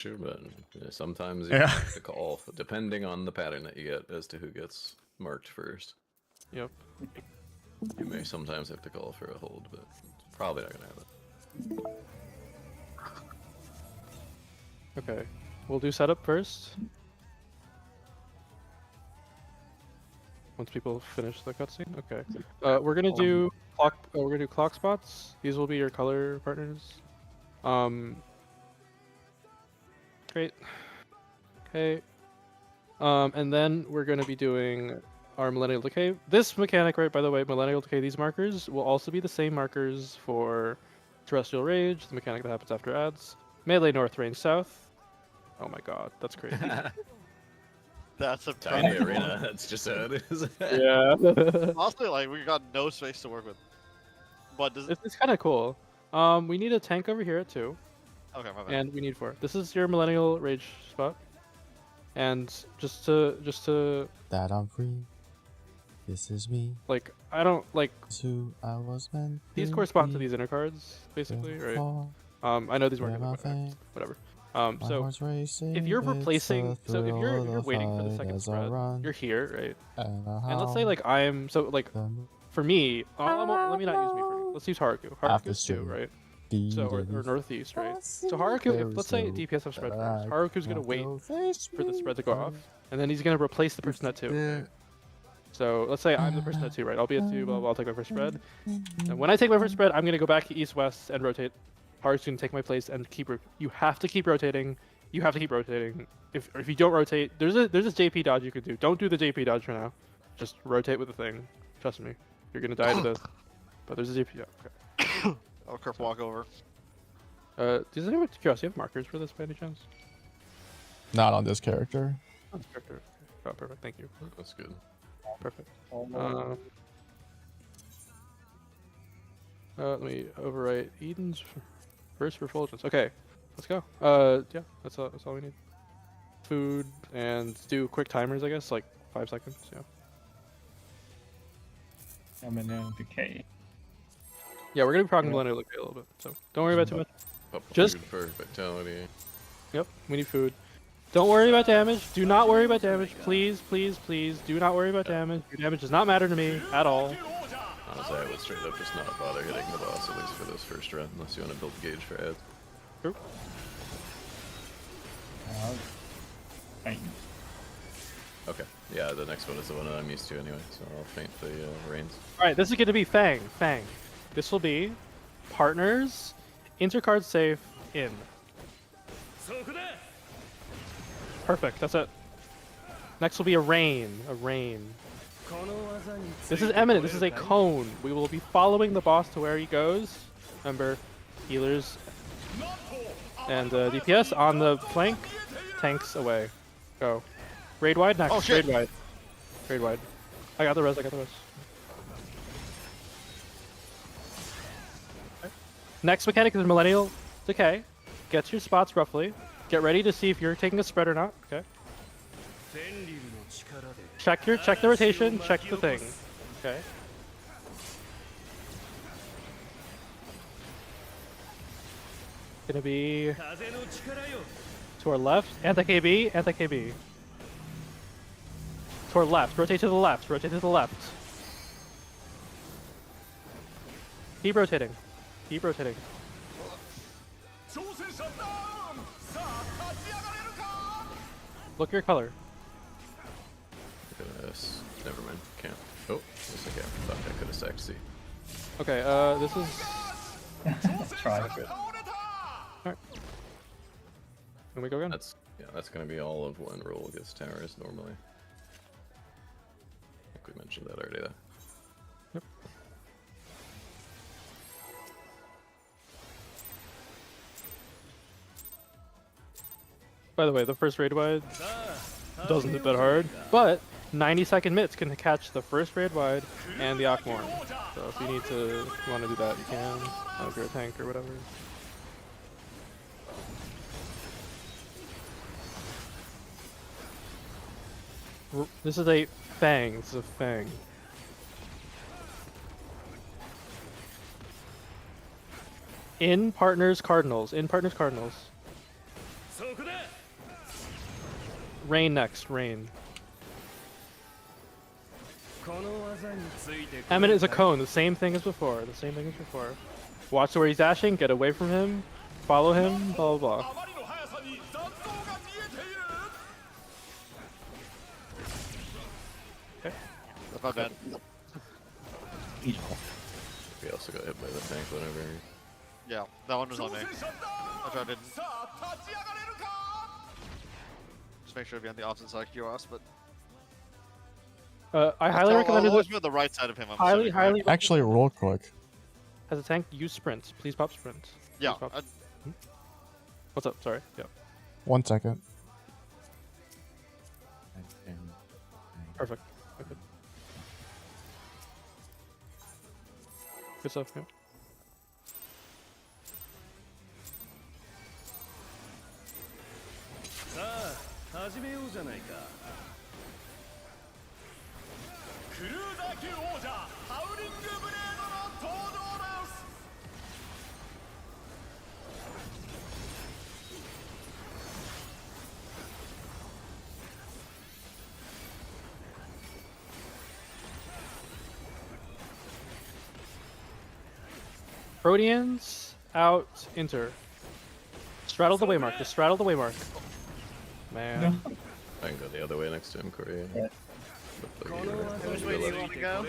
Sure, but sometimes you have to call, depending on the pattern that you get as to who gets marked first. Yep. You may sometimes have to call for a hold, but it's probably not gonna happen. Okay, we'll do setup first. Once people finish the cutscene. Okay. We're gonna do clock. We're gonna do clock spots. These will be your color partners. Great. Okay. And then we're gonna be doing our Millennial Decay. This mechanic, right, by the way, Millennial Decay, these markers will also be the same markers for Terrestrial Rage, the mechanic that happens after ads. Melee North, Range South. Oh my god, that's crazy. That's a Tiny arena, that's just how it is. Yeah. Honestly, like, we got no space to work with. But does It's kind of cool. We need a tank over here at 2. Okay, my bad. And we need 4. This is your Millennial Rage spot. And just to that I'm free. This is me. like, I don't like It's who I was meant. these correspond to these inner cards, basically, right? I know these weren't gonna be whatever. So if you're replacing, so if you're waiting for the second spread, you're here, right? And let's say like I'm so like for me, let me not use me for let's use Haruku. Haruku's 2, right? So or northeast, right? So Haruku, if let's say DPS have spread first, Haruku's gonna wait for the spread to go off, and then he's gonna replace the person at 2. Right? So let's say I'm the person at 2, right? I'll be at 2, blah, blah, I'll take my first spread. And when I take my first spread, I'm gonna go back east-west and rotate. Haruku's gonna take my place and you have to keep rotating. You have to keep rotating. If you don't rotate, there's this JP dodge you could do. Don't do the JP dodge for now. Just rotate with the thing. Trust me. You're gonna die to this. But there's a JP dodge. Okay. I'll curve walk over. Does anyone curiosity have markers for this by any chance? Not on this character. Oh, perfect. Oh, perfect. Thank you. That's good. Perfect. Let me overwrite Eden's first refulgence. Okay, let's go. Yeah, that's all we need. Food and do quick timers, I guess, like 5 seconds. Yeah. Millennial Decay. Yeah, we're gonna be progging Millennial Decay a little bit, so don't worry about too much. Just for vitality. Yep, we need food. Don't worry about damage. Do not worry about damage. Please, please, please. Do not worry about damage. Your damage does not matter to me at all. Honestly, I would straight up just not bother hitting the boss, at least for this first run, unless you want to build a gauge for ads. True. Okay, yeah, the next one is the one that I'm used to anyway, so I'll faint the reins. Alright, this is going to be Fang. This will be partners, intercard safe, in. Perfect, that's it. Next will be a rain. This is eminent, this is a cone. We will be following the boss to where he goes. Remember, healers and DPS on the flank, tanks away. Go. Raid wide next, Oh, shit. Raid wide. I got the res. Okay. Next mechanic is Millennial Decay. Get your spots roughly. Get ready to see if you're taking a spread or not. Okay. Check the rotation. Check the thing. Okay. Gonna be to our left. Anti-KB. To our left. Rotate to the left. Keep rotating. Look your color. Look at this. Never mind. Can't. Oh, yes I can. Thought I could have stacked C. Okay, this is... Try. Alright. Can we go again? That's gonna be all of one roll against towers normally. I think we mentioned that already though. Yep. By the way, the first raid wide doesn't hit that hard, but 90-second mitts can catch the first raid wide and the Akmorn. So if you want to do that, you can. If you're a tank or whatever. This is a Fang. In partners Cardinals. Rain next. Rain. M8 is a cone. The same thing as before. The same thing as before. Watch where he's dashing. Get away from him. Follow him. Blah blah blah. Okay. That's not bad. We also got hit by the tank whenever. Yeah, that one was on me. I tried to. Just make sure to be on the opposite side of QoS, but. I highly recommend I'll always it. be on the right side of him. I'm Highly, assuming, right? highly. Actually, real quick. As a tank, use sprint. Please pop sprint. Yeah. Please pop. What's up? Sorry. Yeah. 1 second. Perfect. Okay. Good stuff. Yeah. Proteans out, enter. Straddle the waymark. Just straddle the waymark. Man. I can go the other way next to him, Corey. Yeah. Which way do you want to go?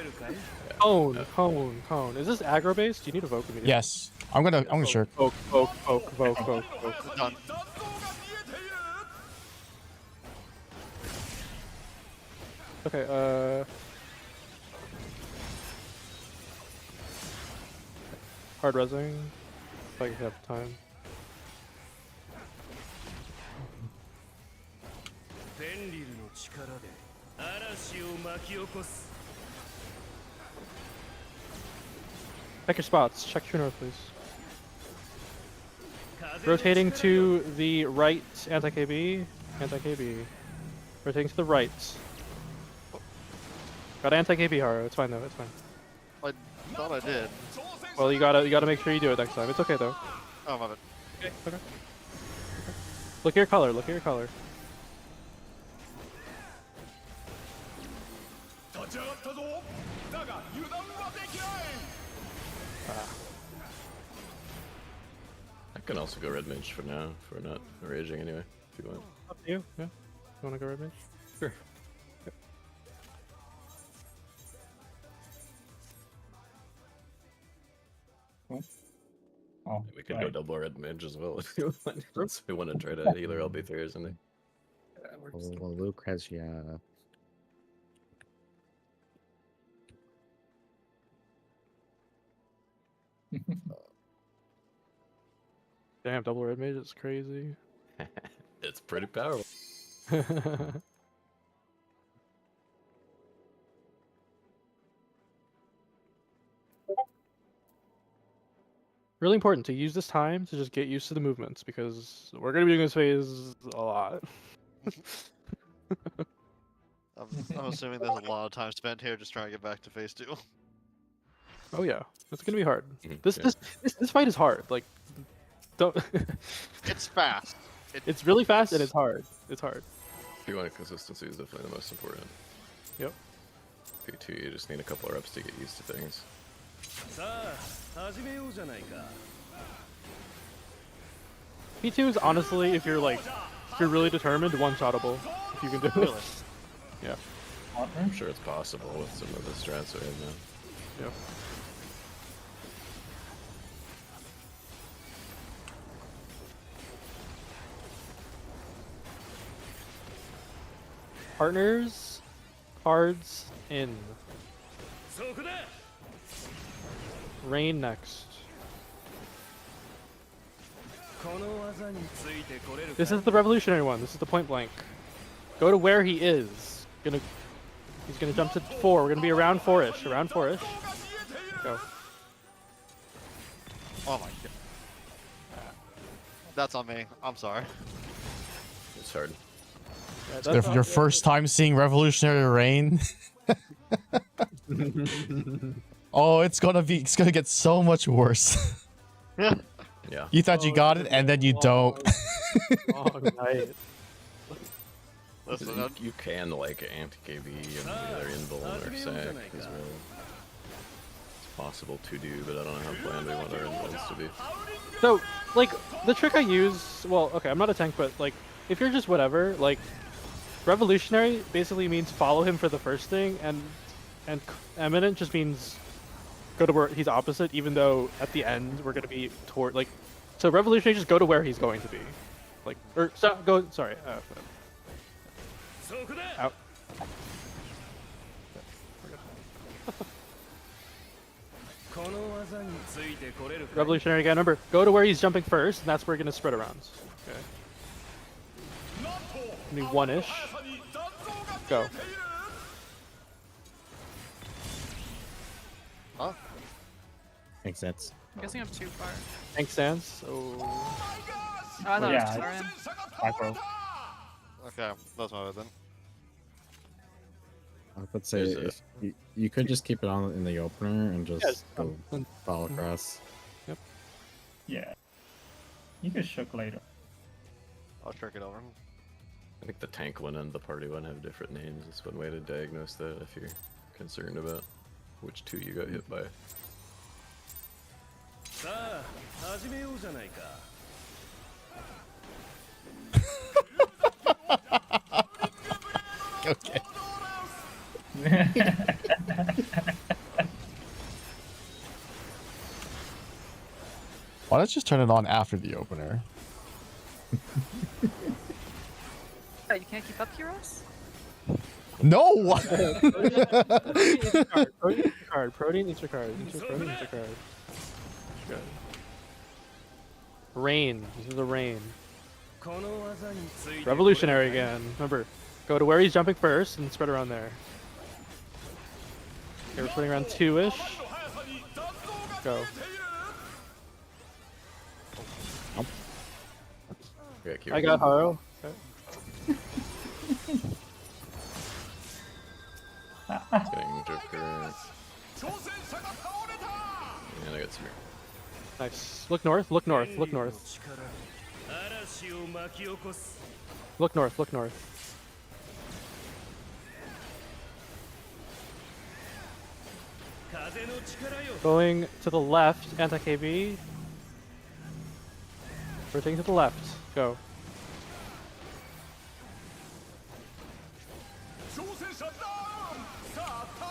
Cone, cone. Is this aggro based? Do you need a Voke immediately? Yes. I'm gonna shirk. Voke. Done. Okay, hard resing. If I can have time. Check your spots. Check your north, please. Rotating to the right, anti-KB. Anti-KB. Rotating to the right. Got anti-KB, Haru. It's fine though. It's fine. I thought I did. Well, you gotta make sure you do it next time. It's okay though. Oh, my bad. Okay. Look at your color. Look at your color. I can also go red mage for now, if we're not raging anyway, if you want. Up to you. Yeah. You wanna go red mage? Sure. Oh, We could right. go double red mage as well if you want. Unless we want to try to healer LB3 or something. Well, Luke has, yeah. Damn, double red mage is crazy. It's pretty powerful. Really important to use this time to just get used to the movements because we're gonna be doing this phase a lot. I'm assuming there's a lot of time spent here just trying to get back to phase 2. Oh yeah, it's gonna be hard. Mhm, This yeah. this fight is hard. Like, don't. It's fast. It's really fast and it's hard. It's hard. If you want consistency is definitely the most important. Yep. P2, you just need a couple of reps to get used to things. P2 is honestly, if you're really determined, one-shottable. If you can do it. Really? Yeah. I'm sure it's possible with some of the strats right now. Yep. Partners, cards in. Rain next. This is the revolutionary one. This is the point blank. Go to where he is. He's gonna jump to 4. We're gonna be around 4-ish. Around 4-ish. Go. Oh my god. That's on me. I'm sorry. It's hard. Yeah, that's Your first time seeing Revolutionary Rain. Oh, it's gonna get so much worse. Yeah. Yeah. You thought you got it, and then you don't. Long night. Listen, You can like anti-KB and either invul or sack as well. It's possible to do, but I don't know how planned we want our invuls to be. So, like, the trick I use, well, okay, I'm not a tank, but, like, if you're just whatever, like, revolutionary basically means follow him for the first thing, and eminent just means go to where he's opposite, even though at the end we're going to be toward, like, so revolutionary just go to where he's going to be. Like, or, so, go, sorry, out. Revolutionary again. Remember, go to where he's jumping first, and that's where we're gonna spread around. Okay. Give me one-ish. Go. huh? Makes sense. I'm guessing I'm too far. Tank stance. Oh. Oh, I thought Yeah, it was too far in. Macro. Okay, that's my bad then. I would say There's if you could just keep it on in the opener and just Yes, go follow across. Yeah. You can shook later. I'll trick it over. I think the tank one and the party one have different names. It's one way to diagnose that if you're concerned about which two you got hit by. Okay. Why don't you just turn it on after the opener? Oh, you can't keep up, Heroes? No! Protein, intercard. Good. Rain. This is the rain. Revolutionary again. Remember, go to where he's jumping first and spread around there. Okay, we're spreading around two-ish. Go. Yeah, I got Haro. Getting Joker. And I got Smear. Nice. Look north, look north, look north. Look north, look north. Going to the left, anti-KB. Rotating to the left. Go.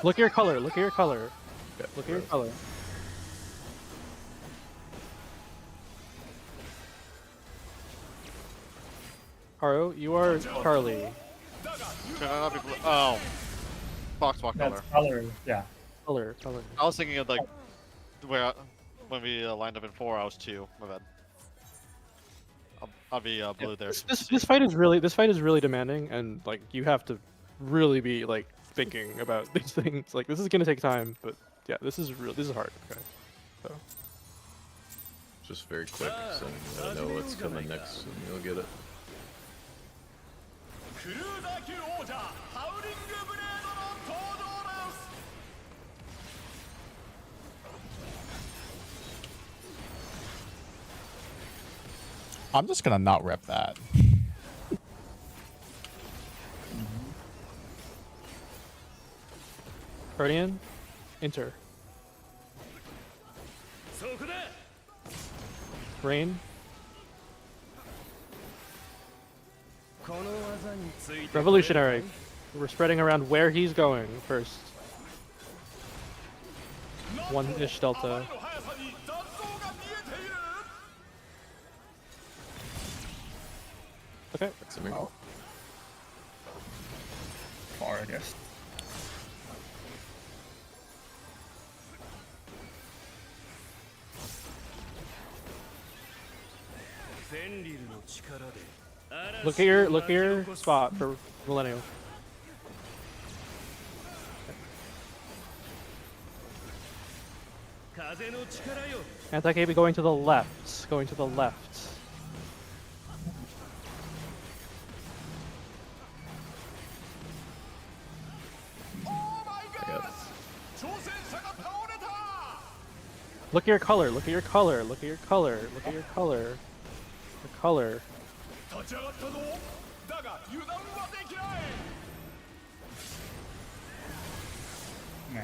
Look at your color, look at your color. Yeah, Look at your color. Haru, you are Charlie. Should I not be oh. Fox walk color. That's color. Yeah. Color. I was thinking of like where when we lined up in 4, I was 2. My bad. I'll be blue there. This fight is really demanding, and like you have to really be like thinking about these things. Like this is gonna take time, but yeah, this is hard. Okay. So Just very quick, so you gotta know what's coming next and you'll get it. I'm just gonna not rep that. Guardian, enter. Rain. Revolutionary. We're spreading around where he's going first. One-ish delta. Okay. Smear. Far, I guess. Look at your spot for Millennial. Anti-KB going to the left. Going to the left. I got Look at your color. Look at your color. Look at your color. Look at your color. The color. Nah.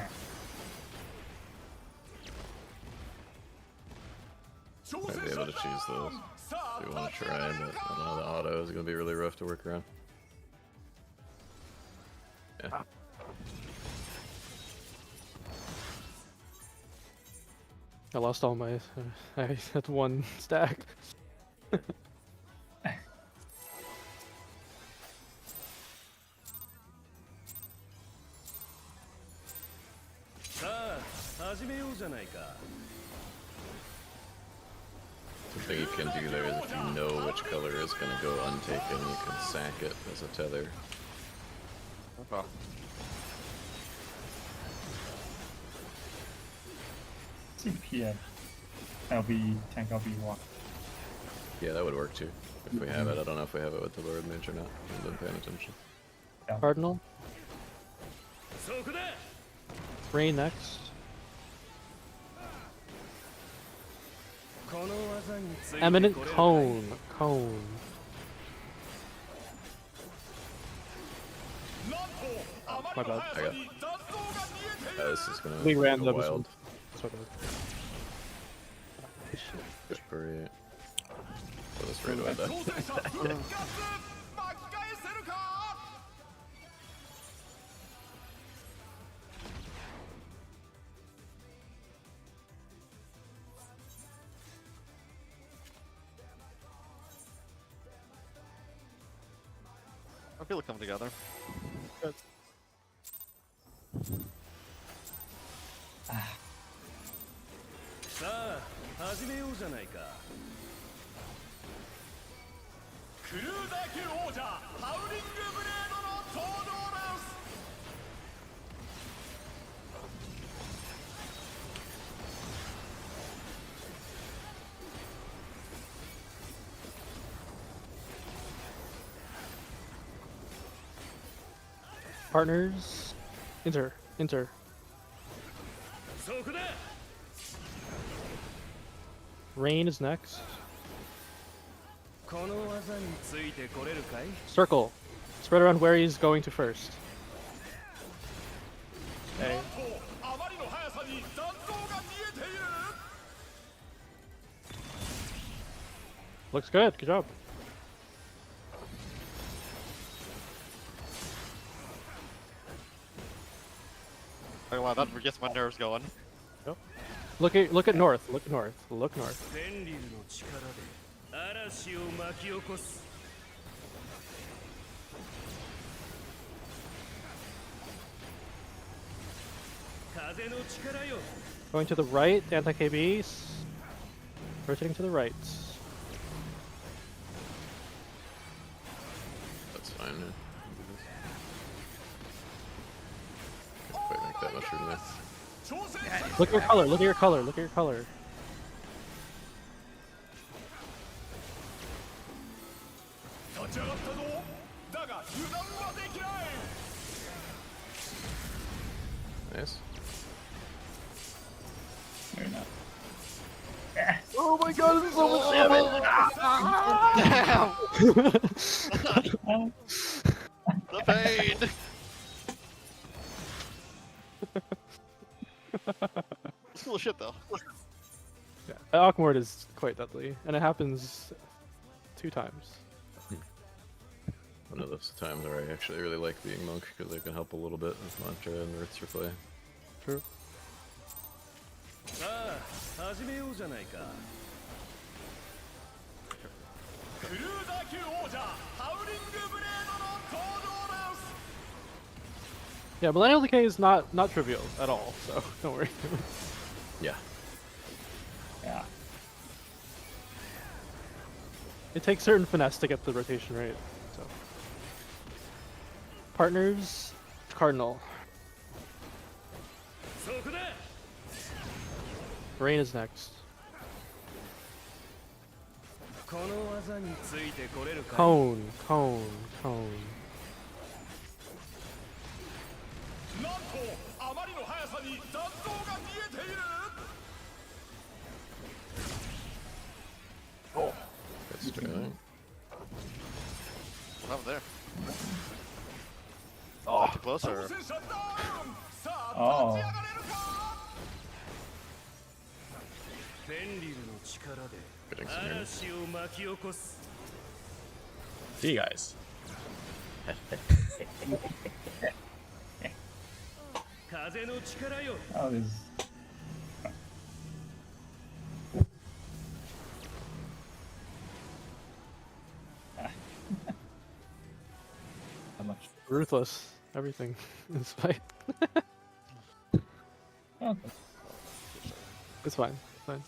Might be able to choose those if you want to try, but I don't know, the auto is going to be really rough to work around. Yeah. I lost all my. I had one stack. The thing you can do there is if you know which color is going to go untaken, you can sack it as a tether. Okay. CPF. LB, tank LB1. Yeah, that would work too. If we have it, I don't know if we have it with the Lord Mage or not. I've been paying attention. Cardinal. Rain next. Eminent Cone. Cone. My bad. I got. This is gonna We ran go the wild. Sort of. Push per 8. So this right away die. I feel it coming together. Good. Partners. Enter. Enter. Rain is next. Circle. Spread around where he's going to first. Okay. Looks good. Good job. Oh wow, that gets my nerves going. Look at north. Look north. Look north. Going to the right, anti-KB. Rotating to the right. That's fine. Yeah. Can't quite make that much room there. Look at your color. Look at your color. Look at your color. Nice. Very nice. Oh my god, this is so Damn! The pain! It's cool as shit though. Yeah, Awkward is quite deadly, and it happens 2 times. One of those times where I actually really like being monk because they can help a little bit with mantra and Earth's replay. True. Yeah, Millennial Decay is not trivial at all, so don't worry. Yeah. Yeah. It takes certain finesse to get the rotation right. So partners, Cardinal. Rain is next. Cone, cone, cone. That's doing. Oh, there. Oh. Too close or? Oh. Getting some units. See you guys. Oh, this. How much? Ruthless. Everything is fine. Okay. It's fine. It's fine.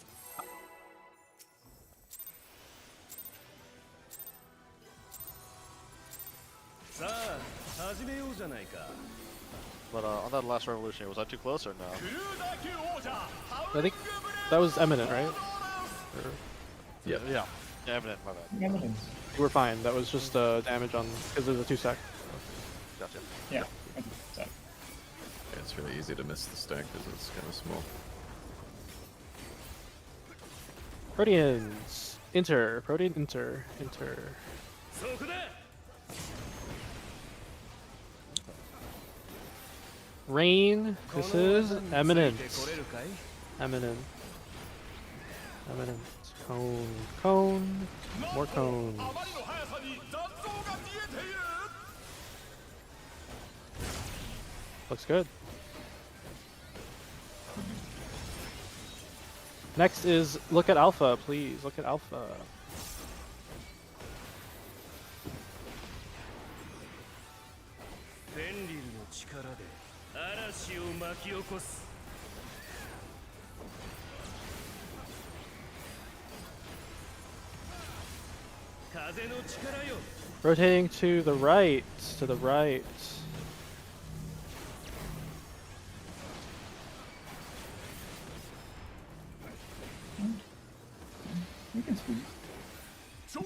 But on that last revolution, was I too close or no? I think that was eminent, right? Or, Yep. Yeah. Yeah, evident. My bad. Evidence. you were fine. That was just damage on because there's a 2-sec. Gotcha. Yeah. Yeah, it's really easy to miss the stack because it's kind of small. Proteans. Enter. Protean enter. Enter. Rain. This is eminent. Eminent. Eminent. Cone. Cone. More cones. Looks good. Next is look at alpha, please. Look at alpha. Rotating to the right, to the right. We can squeeze. Kind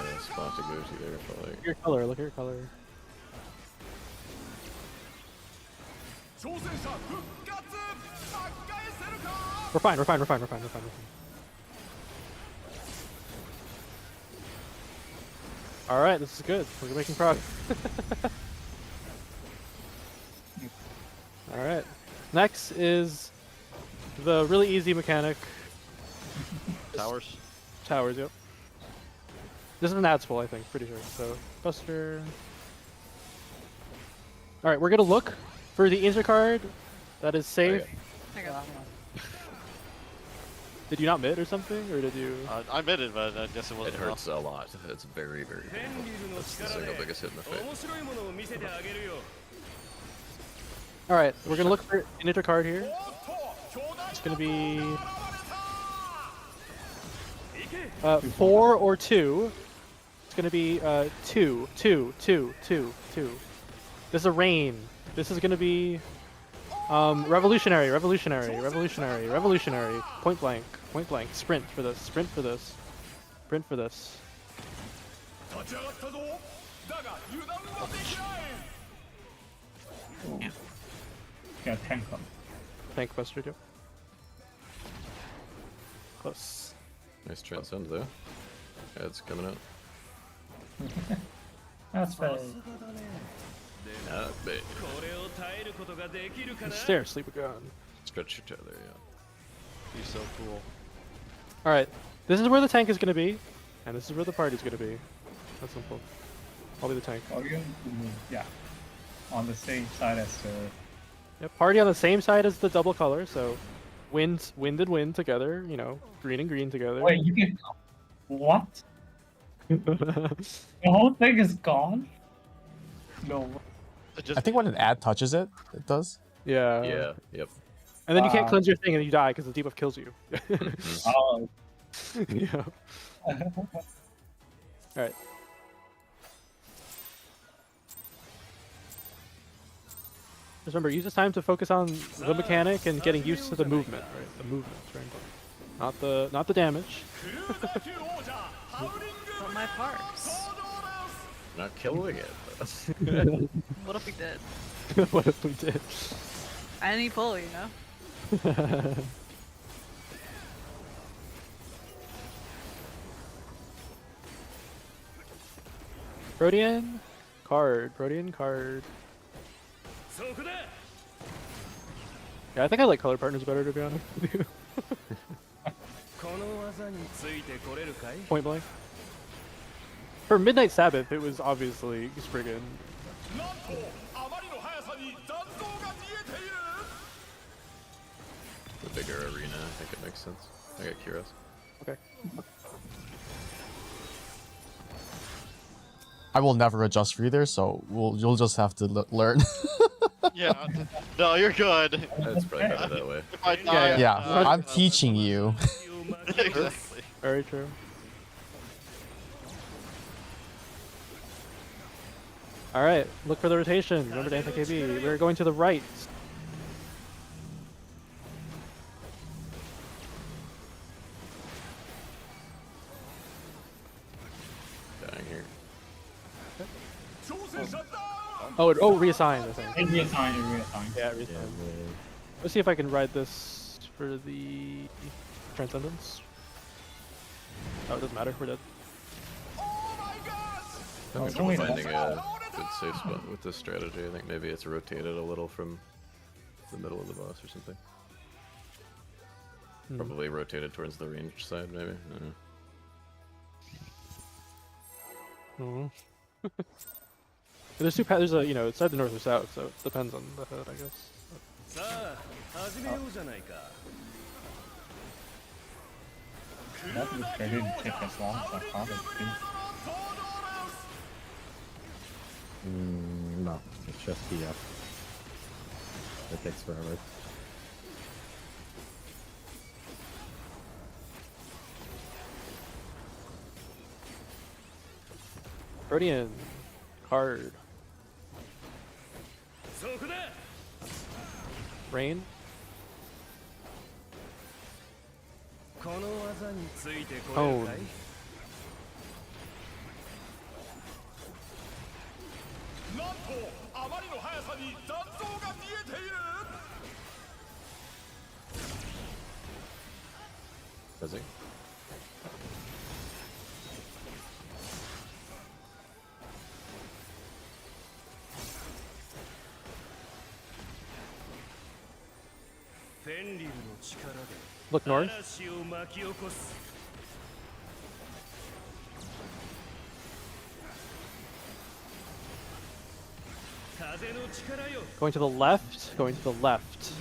of spot to go to there for like. Look at your color, look at your color. We're fine, we're fine, we're fine, we're fine, we're fine, we're fine. Alright, this is good. We're making prog. Alright. Next is the really easy mechanic. Towers. Towers, yep. This is an ad spool, I think, pretty sure. So, Buster. Alright, we're gonna look for the intercard that is safe. Okay. I got Did you not mid or something? Or did you. I made it, but I guess it It wasn't hurts a lot. It's very, very painful. That's the single biggest hit in the face. Alright, we're gonna look for an intercard here. It's gonna be 4 or 2. It's gonna be 2, 2, 2, 2, 2. This is a rain. This is gonna be revolutionary, revolutionary, revolutionary, revolutionary. Point blank, point blank. Sprint for this. Sprint for this. Sprint for this. Yeah, tank up. Tank buster too. Close. Nice transcend there. Yeah, it's coming out. That's fair. Not bad. Stare, sleep gun. Stretch your tether, yeah. He's so cool. Alright, this is where the tank is gonna be, and this is where the party's gonna be. That's simple. I'll be the tank. Oh, you're yeah. On the same side as the. Yep, party on the same side as the double color, so wind and wind together, you know, green and green together. Wait, you can. What? The whole thing is gone? No. It just, I think when an ad touches it, it does. Yeah. Yeah, yep. And then you can't Wow. cleanse your thing and you die because the debuff kills you. Oh. Yeah. Alright. Just remember, use this time to focus on the mechanic and getting used to the movement, right? The movement, right? Not the damage. But my parts. Not killing it. What if we did? What if we did? Any pull, you know? Protean card. Protean card. Yeah, I think I like color partners better, to be honest with you. Point blank. For Midnight Sabbath, it was obviously Spriggan. The bigger arena, I think it makes sense. I got Kyros. Okay. I will never adjust for either, so you'll just have to learn. Yeah. No, you're good. It's probably better that way. If I die, Yeah, I die. I'm teaching you. Exactly. Very true. Alright, look for the rotation. Remember to anti-KB. We're going to the right. Dying here. Oh, reassign, I think. Reassign. Yeah, reassign. Let's see if I can ride this for the Transcendence. Oh, it doesn't matter. We're dead. I'm it's trouble only finding a good safe spot with this strategy. I think maybe it's rotated a little from the middle of the boss or something. Probably rotated towards the ranged side, maybe. I don't know. There's two paths. There's a, it's either north or south, so it depends on the hood, I guess. That looks didn't take as long as I thought it would. No, it's just DF. It takes forever. Protean card. Rain. Cone. Does he? Look north. Going to the left. Going to the left.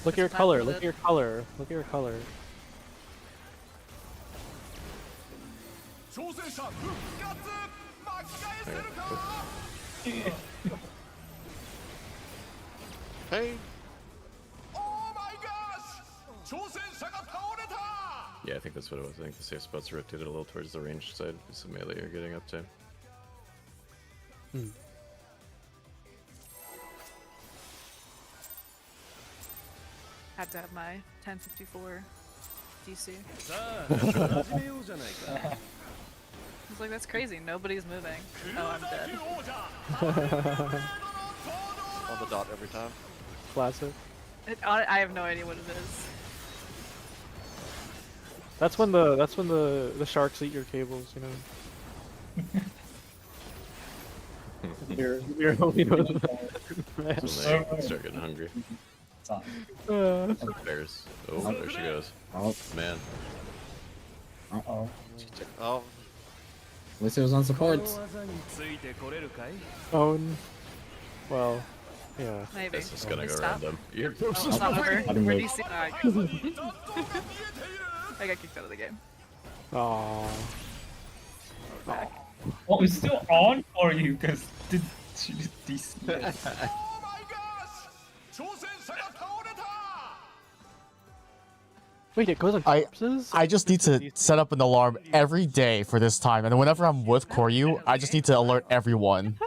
Look at your color. Look at your color. Look at your color. Hey. Yeah, I think that's what it was. I think the safe spot's rotated a little towards the ranged side, so melee are getting up to. Had to have my 1054 DC. I was like, that's crazy. Nobody's moving. Oh, I'm dead. On the dot every time. Classic. I have no idea what it is. That's when the sharks eat your cables, you know. You're only knows that. So they start getting hungry. Bears. Oh, there she goes. Oh, Man. Uh-oh. Oh, at least it was on supports. Well, yeah. Maybe. This is gonna go Stop. random. You're Oh, it's not over. I didn't Where move. DC? I got kicked out of the game. Aww. Back. Well, it's still on for you because did she just DC? Wait, it goes on I- corpses? I just need to set up an alarm every day for this time, and whenever I'm with Koryu, I just need to alert everyone.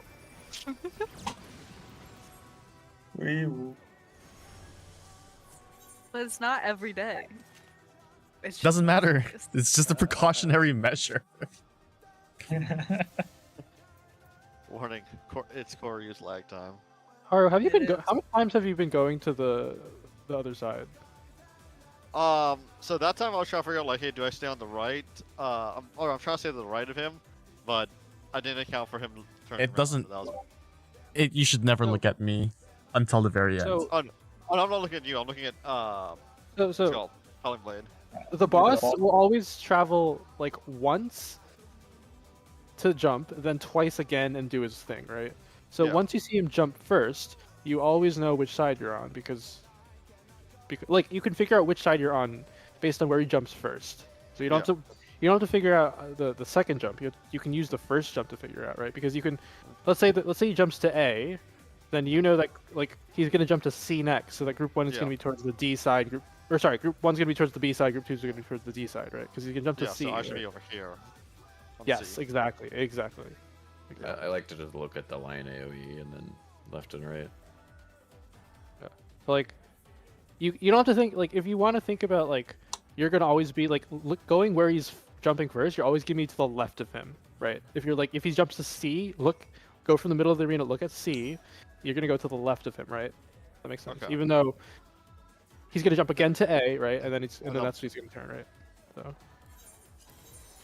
But it's not every day. It's just Doesn't matter. August. It's just a precautionary measure. Warning, it's core use lag time. Haru, have you It been? is. How many times have you been going to the other side? So that time I was trying to figure out like, hey, do I stay on the right? I'm trying to stay to the right of him, but I didn't account for him turning It around, doesn't. so that was... You should never So- look at me until the very end. So, Oh, no, I'm not looking at you. I'm looking at what's it so called? Pelling Blade. the boss will always travel like once to jump, then twice again and do his thing, right? So Yeah. once you see him jump first, you always know which side you're on because like you can figure out which side you're on based on where he jumps first. So you don't have to figure out the second jump. You can use the first jump to figure out, right? Because you can, let's say he jumps to A, then you know that like he's gonna jump to C next, so that group 1 is gonna be towards the D side, group 1's gonna be towards the B side, group 2's gonna be towards the D side, right? Because you can jump to C. So I should right? be over here. on Yes, C. exactly. I like to just look at the line AoE and then left and right. Like, you don't have to think like if you want to think about like you're gonna always be like going where he's jumping first. You're always gonna be to the left of him, right? If you're like if he jumps to C, go from the middle of the arena, look at C. You're gonna go to the left of him, right? That makes sense. Okay. Even though he's gonna jump again to A, right? And then that's when he's gonna turn, right? So.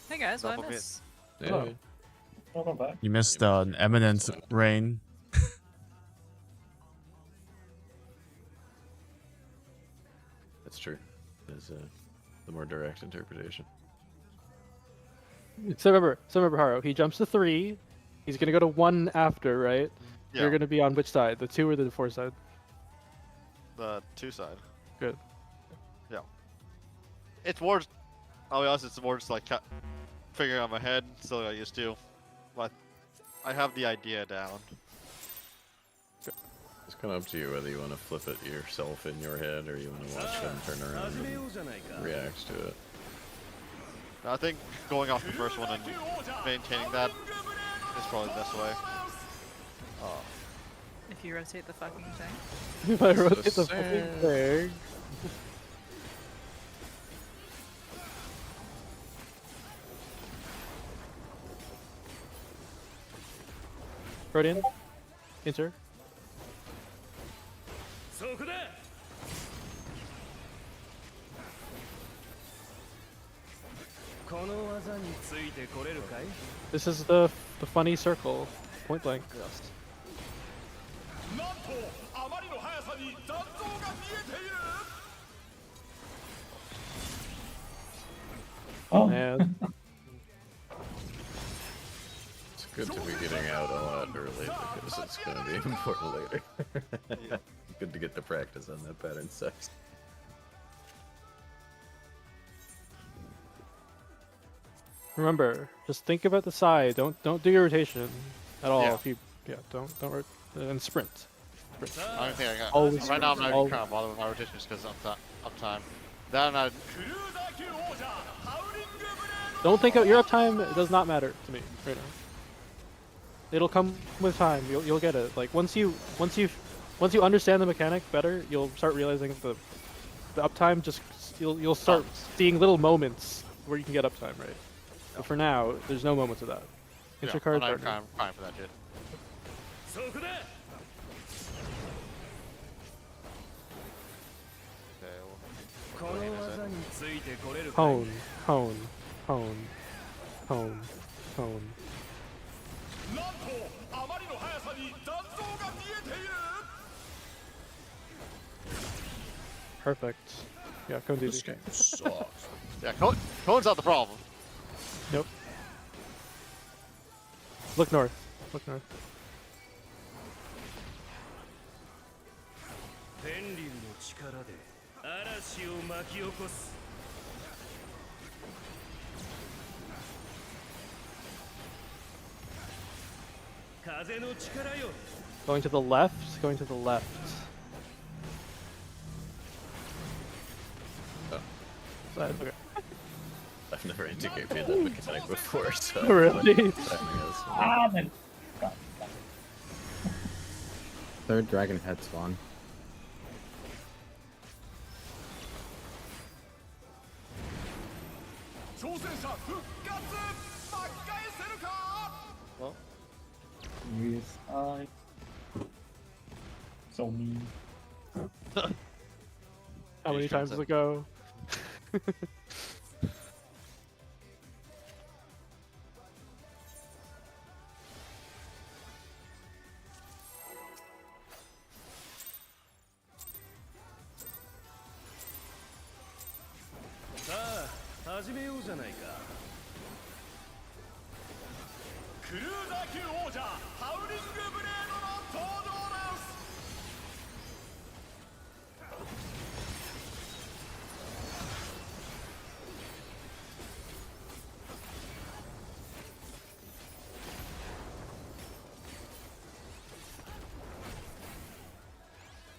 Hey guys, what I Double miss? Yeah. Oh. Welcome back. You missed an eminent rain. That's true. Is the more direct interpretation. So remember, Haru. He jumps to 3. He's gonna go to 1 after, right? Yeah. You're gonna be on which side? The 2 or the 4 side? The 2 side. Good. Yeah. It's more. I'll be honest. It's more just like figuring out my head. Still got used to, but I have the idea down. It's kind of up to you whether you want to flip it yourself in your head or you want to watch him turn around and react to it. I think going off the first one and maintaining that is probably the best way. If you rotate the fucking thing. If I rotate the same. fucking thing. Rodian, enter. This is the funny circle, point blank. Oh, Man, It's good to be getting out a lot early because it's going to be important later. Good to get the practice on that pattern 6. remember, just think about the side. Don't do your rotation at all. Yeah. If you don't and sprint. I don't think I got. Always Right now I'm not even always- trying to bother with my rotation just because uptime. Then I. Don't think of your uptime. It does not matter to me right now. It'll come with time. You'll get it. Like once you understand the mechanic better, you'll start realizing the uptime. Just you'll start seeing little moments where you can get uptime, right? But for now, there's no moments of that. Get your card. I'm not partner. crying for that shit. Hone, hone, hone, hone, hone. Perfect. Yeah, come do This this. game sucks. Yeah, Cone's not the problem. Nope. Look north. Look north. Going to the left. Going to the left. Oh. Side, okay. I've never indicated that mechanic before, so. Really? Timing is. then. Third dragon head spawn. Well, You So mean. How many times does it go?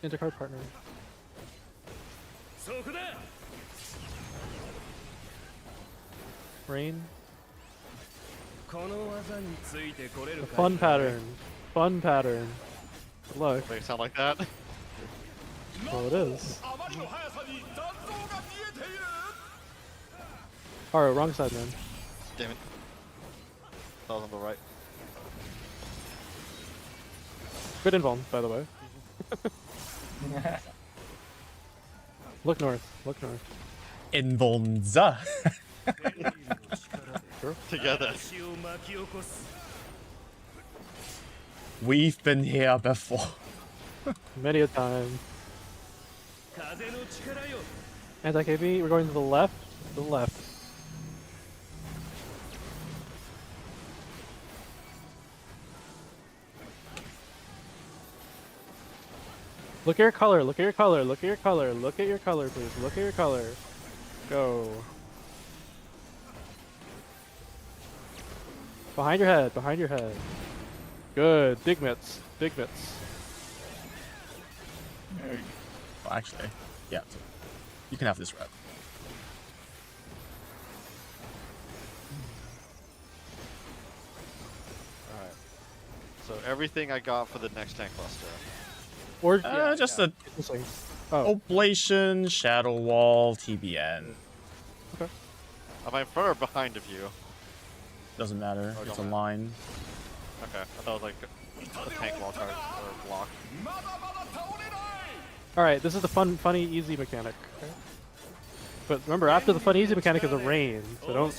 Intercard partner. Rain. A fun pattern. Fun pattern. Good luck. Make it sound like that. Well, it is. Alright, wrong side, man. Damn it. That was on the right. Good invuln, by the way. Look north. Look north. Invulnza. Together. We've been here before. Many a time. Anti-KB, we're going to the left. To the left. Look at your color, look at your color, look at your color, look at your color, please. Look at your color. Go. Behind your head, behind your head. Good. Digmits. Digmits. Well, actually, yeah. You can have this rep. Alright. So everything I got for the next tank cluster. Or Just a interesting. Oh, Oblation, Shadow Wall, TBN. Am I in front or behind of you? Doesn't matter. Oh, It's a don't matter. line. Okay, I thought it was like a tank wall card or block. alright, this is the funny, easy mechanic. Okay? But remember, after the fun, easy mechanic is a rain, so don't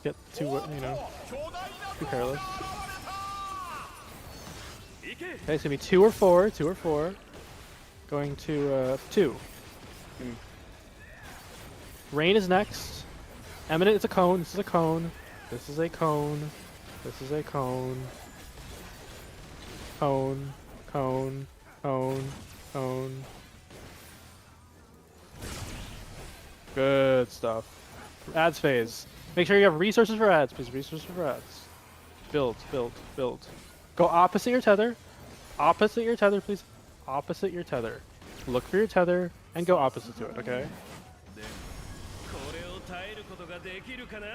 get too, too careless. Okay, it's gonna be 2 or 4, 2 or 4. Going to 2. Rain is next. Eminent is a cone. This is a cone. This is a cone. This is a cone. Cone. Cone. Cone. Cone. Good stuff. Ads phase. Make sure you have resources for ads, please. Resources for ads. Build, build, build. Go opposite your tether. Opposite your tether, please. Opposite your tether. Look for your tether and go opposite to it, okay?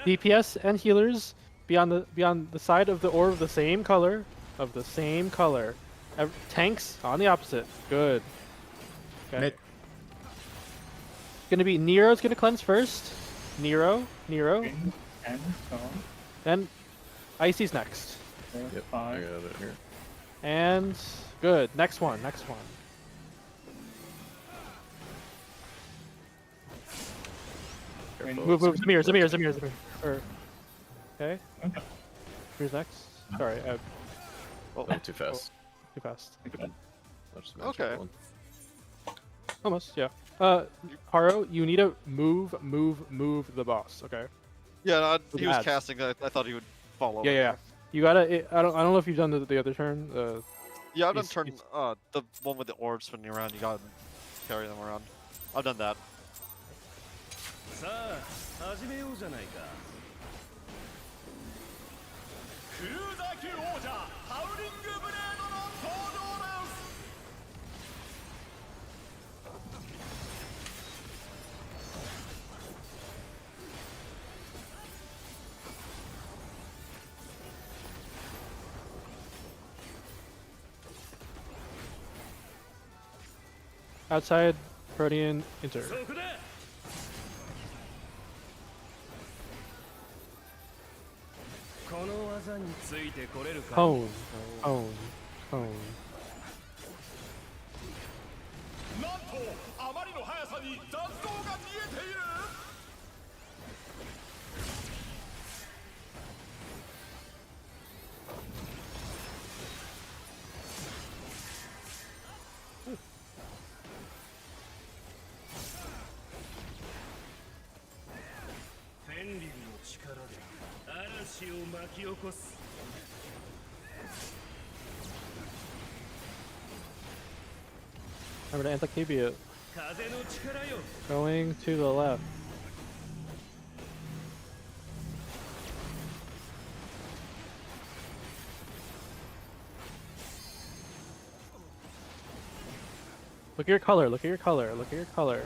DPS and healers be on the side of the orb of the same color. Tanks on the opposite. Good. Okay. Mid. Gonna be Nero's gonna cleanse first. Nero. And so Then Icy's next. Yep, I 5. got it here. And good. Next one. Careful. Move. Zamir. Okay. Okay. Here's next. Sorry, Oh, too fast. too fast. I'll just match Okay. everyone. Almost, yeah. Haro, you need to move the boss. Okay. Yeah, no, With he was ads. casting. I thought he would fall over. Yeah. You gotta. I don't know if you've done the other turn. Yeah, I've done He's- turn. The one with the orbs spinning around. You gotta carry them around. I've done that. Outside, Protean, enter. Cone. Cone. Cone. Remember to anti-KB it. Going to the left. Look at your color, look at your color, look at your color.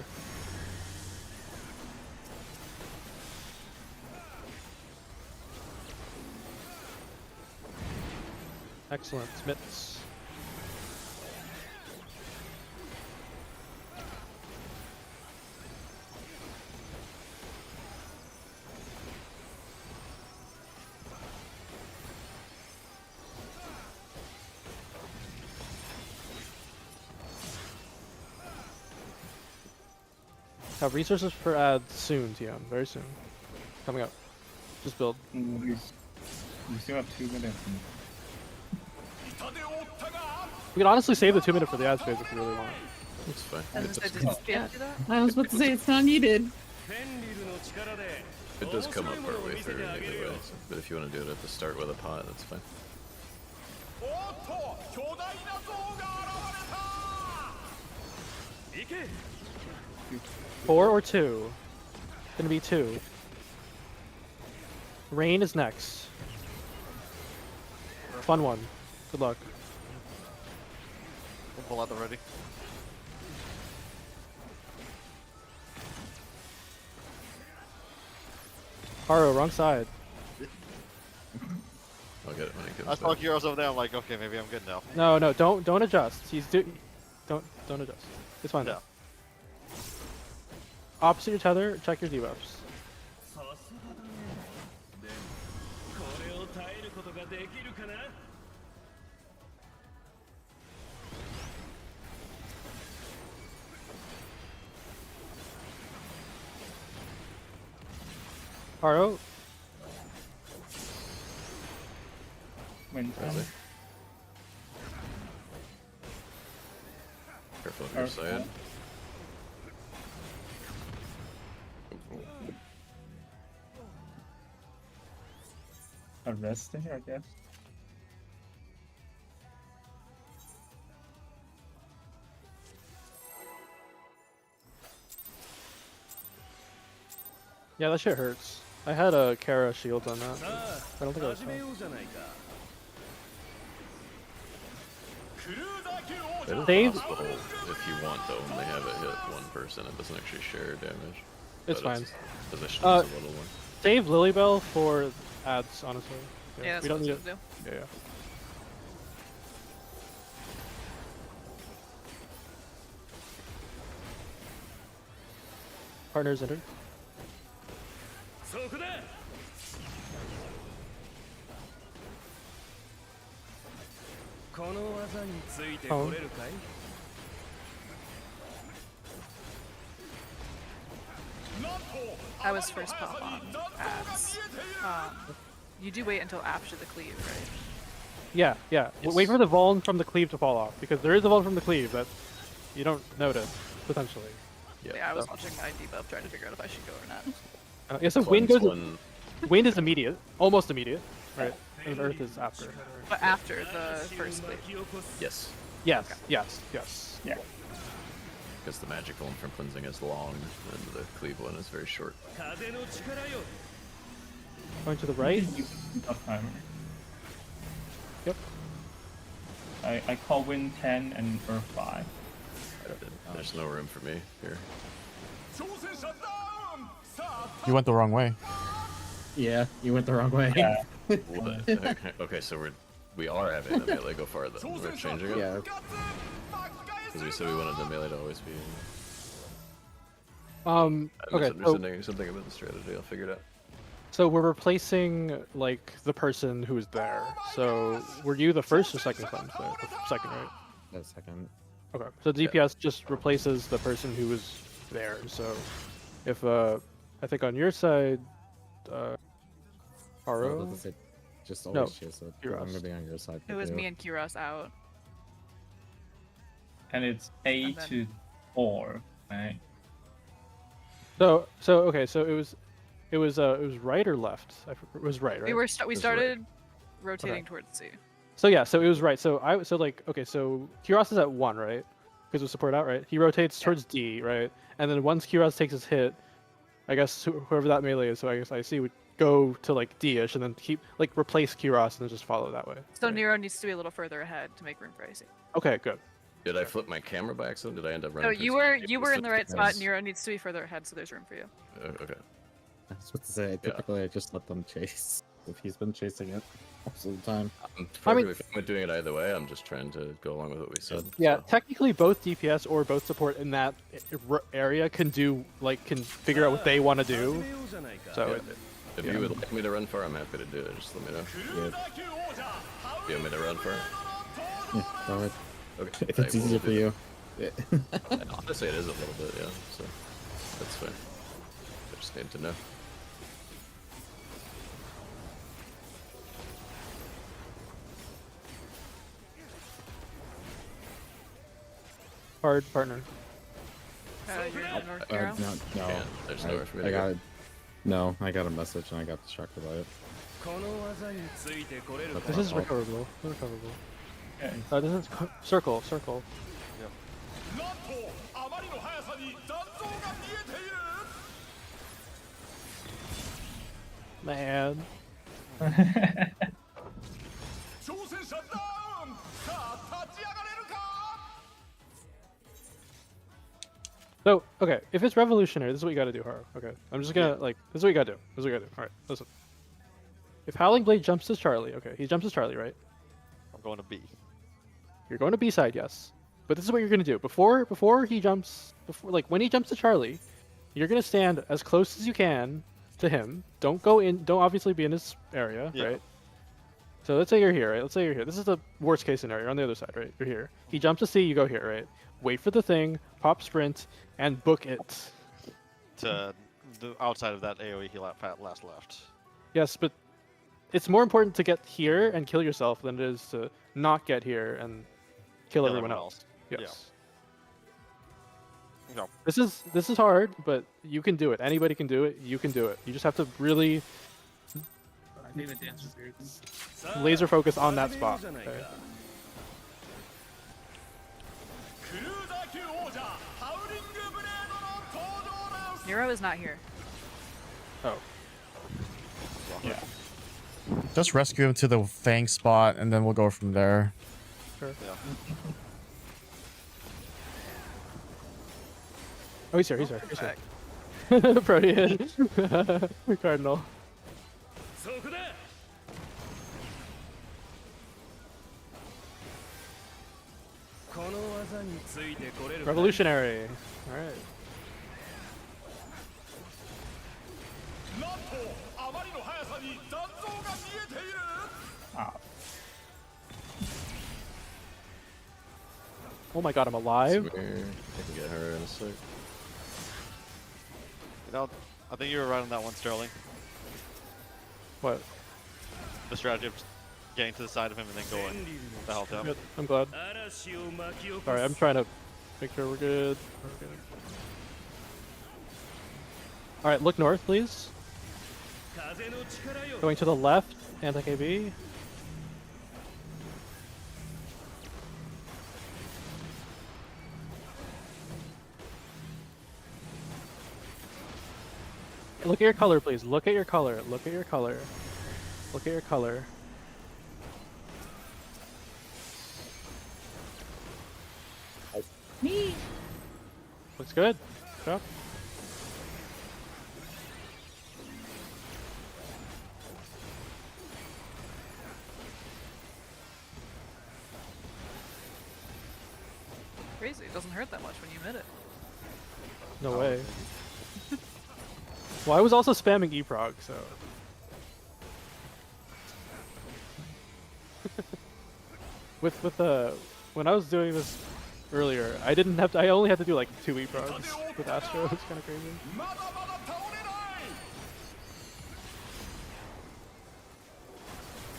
Excellent, Smiths. Have resources for ads soon, TM. Very soon. Coming up. Just build. We still have 2 minutes. We could honestly save the 2 minute for the ads phase if you really want. It's fine. I was It gonna say, does, did you do that? I was about to say it's not needed. it does come up partway through either way, but if you want to do it at the start with a pot, that's fine. 4 or 2? Gonna be 2. Rain is next. Fun one. Good luck. We'll pull out the ready. Haro, wrong side. I'll get it when it I comes saw back. Heroes over there. I'm like, okay, maybe I'm good now. No, no, don't adjust. Don't adjust. It's fine. Yeah. Opposite your tether, check your debuffs. Haro, Wind Where is it? Careful of your side. Arrest here, I guess. yeah, that shit hurts. I had a Kara shield on that. I don't think I was fine. It is Save- possible if you want to only have it hit one person. It doesn't actually share damage. It's but fine. Its position is a little more. Save Lilybell for ads, honestly. Yeah, that's we don't what I need was it. gonna do. Yeah. Partners entered. Oh. I was first pop on ads. You do wait until after the cleave, right? Yeah, yeah. Yes. Wait for the Vuln from the cleave to fall off, because there is a Vuln from the cleave that you don't notice, potentially. Yeah, I was watching my debuff trying to figure out if I should go or not. Yeah, so Cleanse wind goes. one. Wind is immediate, almost immediate, right? And Earth is after. But after the first cleave. Yes, Yes, yes, yes. Yeah. because the magical one from cleansing is long, and the cleave one is very short. Going to the right. Tough timer. Yep. I call Wind 10 and Earth 5. There's no room for me here. You went the wrong way. Yeah, you went the wrong way. Yeah. What? Okay, so we are having the melee go farther. We're changing it? Yeah. Because we said we wanted the melee to always be... Okay. I'm So misunderstanding something about the strategy. I'll figure it out. So we're replacing like the person who was there. So were you the first or second cleanse there? The second, right? A second. Okay. So DPS just replaces the person who was there. So if I think on your side, Oh, Haro. does it just No, always chase it? I'm Kiros. gonna be on your side. It was me and Kiros out. And it's 8 And then- to 4, right? So okay. So it was right or left? It was right, right? We were It we was started rotating towards C. So yeah, so it was right. So okay, so Kiros is at 1, right? Because of support out, right? He rotates towards D, right? And then once Kiros takes his hit, I guess whoever that melee is, so I guess I see would go to like D-ish and then keep like replace Kiros and then just follow that way. So right? Nero needs to be a little further ahead to make room for AC. Okay, good. Did I flip my camera by accident? Did I end up No, running? you were in the right spot. Nero needs to be further ahead, so there's room for you. Okay. I was supposed to say, typically I just let them chase. If he's been chasing it most of the time. I'm I mean- perfectly fine with doing it either way. I'm just trying to go along with what we said. Yeah, so. technically both DPS or both support in that area can figure out what they want to do. So Yeah, it, if yeah. you would like me to run for, I'm happy to do it. Just let me know. Yeah, You want me to run for? yeah, go ahead. Okay. If it's easier for you. Yeah. Honestly, it is a little bit, yeah. So that's fine. I just need to know. hard partner. You're in North Nero. No, Can't. There's nowhere for me to I go. got it. No, I got a message and I got distracted by it. This is recoverable. Recoverable. Okay. This is circle. Circle. Man. So, okay, if it's revolutionary, this is what you gotta do, Haru. Okay, I'm just gonna, this is what you gotta do. This is what you gotta do. Alright, listen. If Howling Blade jumps to Charlie, okay, he jumps to Charlie, right? I'm going to B. You're going to B side, yes. But this is what you're gonna do. Before he jumps, when he jumps to Charlie, you're gonna stand as close as you can to him. Don't go in, don't obviously be in his area, Yeah. right? So let's say you're here, right? Let's say you're here. This is the worst case scenario. You're on the other side, right? You're here. He jumps to C, you go here, right? Wait for the thing, pop sprint, and book it. To the outside of that AoE he last left. Yes, but it's more important to get here and kill yourself than it is to not get here and kill everyone else. Yes. Yeah. This is hard, but you can do it. Anybody can do it. You can do it. You just have to really laser focus on that spot. Okay? Nero is not here. Oh. Yeah. Just rescue him to the Fang spot, and then we'll go from there. Sure. Yeah. Oh, he's here. He's here. He's here. Protean. Cardinal. Revolutionary. All right. Ah, Oh my god, I'm alive. I can get her in a sec. You know, I think you were right on that one, Sterling. What? The strategy of getting to the side of him and then going to help him. Good. I'm glad. Sorry, I'm trying to make sure we're good. We're good. All right, look north, please. Going to the left, anti-KB. Look at your color, please. Look at your color. Look at your color. Look at your color. Me. Looks good. Good job. Crazy. It doesn't hurt that much when you hit it. No way. Well, I was also spamming eProg, so with the when I was doing this earlier, I didn't have to. I only had to do like 2 progs with Astro. It's kind of crazy. まだまだ倒れない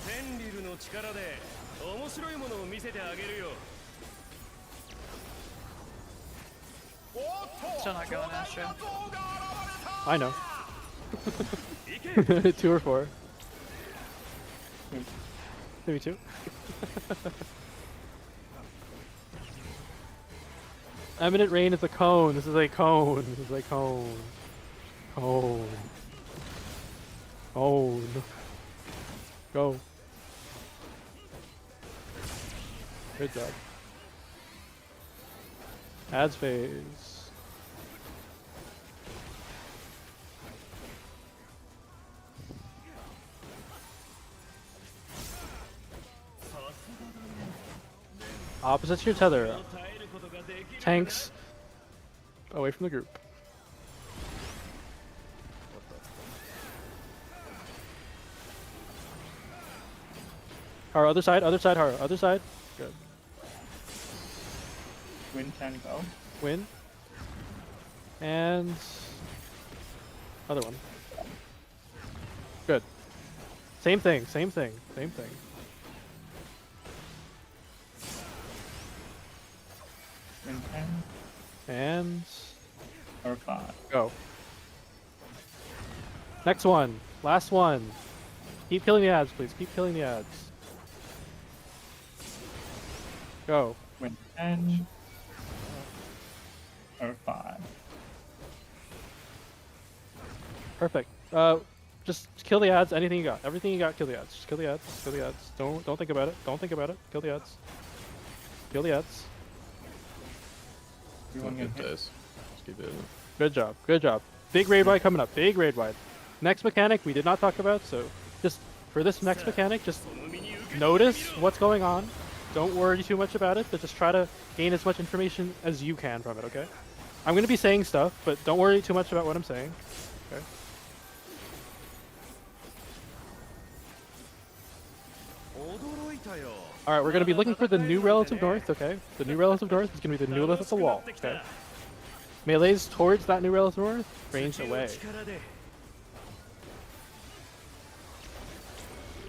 センリルの力で面白いものを見せてあげるよ Still not going, Astro. I know. 2 or 4. Maybe 2. Eminent Rain is a cone. This is a cone. This is a cone. Cone. Cone. Go. Good job. Ads phase. Opposite to your tether. Tanks away from the group. Our other side, Haru, other side. Good. Win can go. Win. And other one. Good. Same thing, same thing, same thing. Win can. And Or 5. go. Next one. Last one. Keep killing the ads, please. Keep killing the ads. Go. Win 10. Or 5. Perfect. Just kill the ads. Anything you got. Everything you got. Kill the ads. Just kill the ads. Kill the ads. Don't think about it. Don't think about it. Kill the ads. Kill the ads. Everyone Good get hit. dice. Just keep it. Good job. Good job. Big raid wide coming up. Big raid wide. Next mechanic we did not talk about, so just for this next mechanic, just notice what's going on. Don't worry too much about it, but just try to gain as much information as you can from it, okay? I'm going to be saying stuff, but don't worry too much about what I'm saying. Okay? Alright, we're going to be looking for the new relative north, okay? The new relative north is going to be the new left of the wall, okay? Melees towards that new relative north, ranged away.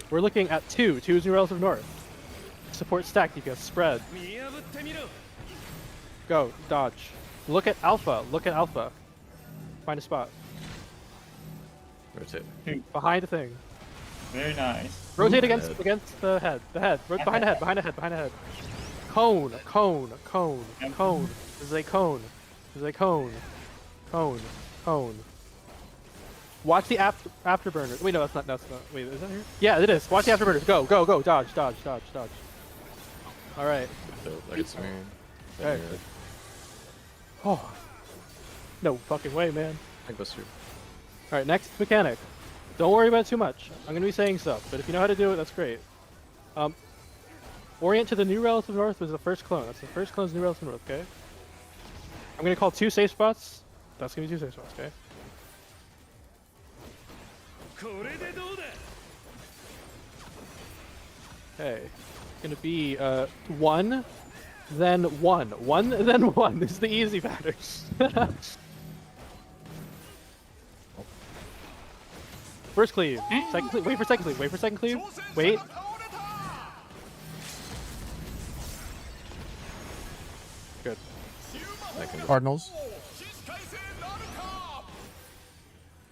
We're looking at 2. 2 is new relative north. Support stack, you can spread. Go, dodge. Look at alpha, look at alpha. Find a spot. Rotate. Behind the thing. Very nice. Rotate against the head. The head. Behind the head, behind the head, behind the head. Cone, cone, cone, cone. This is a cone. This is a cone. Cone. Cone. Watch the afterburners. Wait, no, that's not. Wait, is that here? Yeah, it is. Watch the afterburners. Go, go, go. Dodge, dodge, dodge, dodge. All right. That gets me. Alright. Oh. No fucking way, man. I think that's true. Alright, next mechanic. Don't worry about it too much. I'm gonna be saying stuff, but if you know how to do it, that's great. Orient to the new relative north was the first clone. That's the first clone's new relative north, okay? I'm gonna call 2 safe spots. That's gonna be 2 safe spots, okay? Okay. Gonna be 1, then 1. 1, then 1. This is the easy pattern. First cleave. Second cleave. Wait for second cleave. Wait for second cleave. Wait. Good. Cardinals.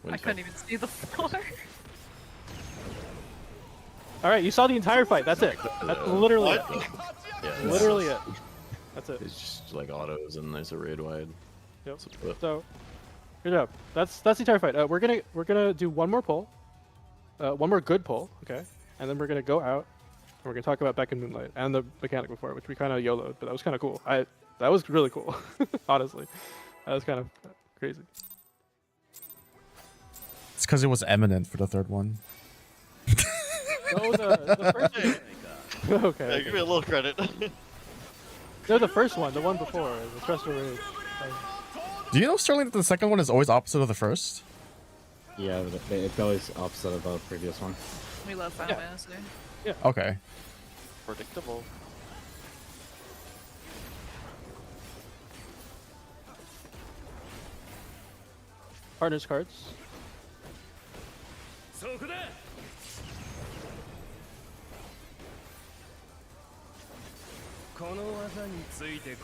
I couldn't even see the floor. Alright, you saw the entire fight. That's it. That's literally it. Yeah, Literally it. That's it. It's just like autos and there's a raid wide. Yep. So, So, good job. That's the entire fight. We're gonna do one more pull, one more good pull, okay, and then we're gonna go out and we're gonna talk about Beck and Moonlight and the mechanic before, which we kind of YOLO'd, but that was kind of cool. That was really cool, honestly. That was kind of crazy. It's because it was eminent for the third one. No, the first one. Okay. Yeah, give me a little credit. No, the first one, the one before, the Stressful Raid. Do you know, Sterling, that the second one is always opposite of the first? Yeah, but it's always opposite of the previous one. We love Final Fantasy. Okay. Predictable. Partners cards. そこだ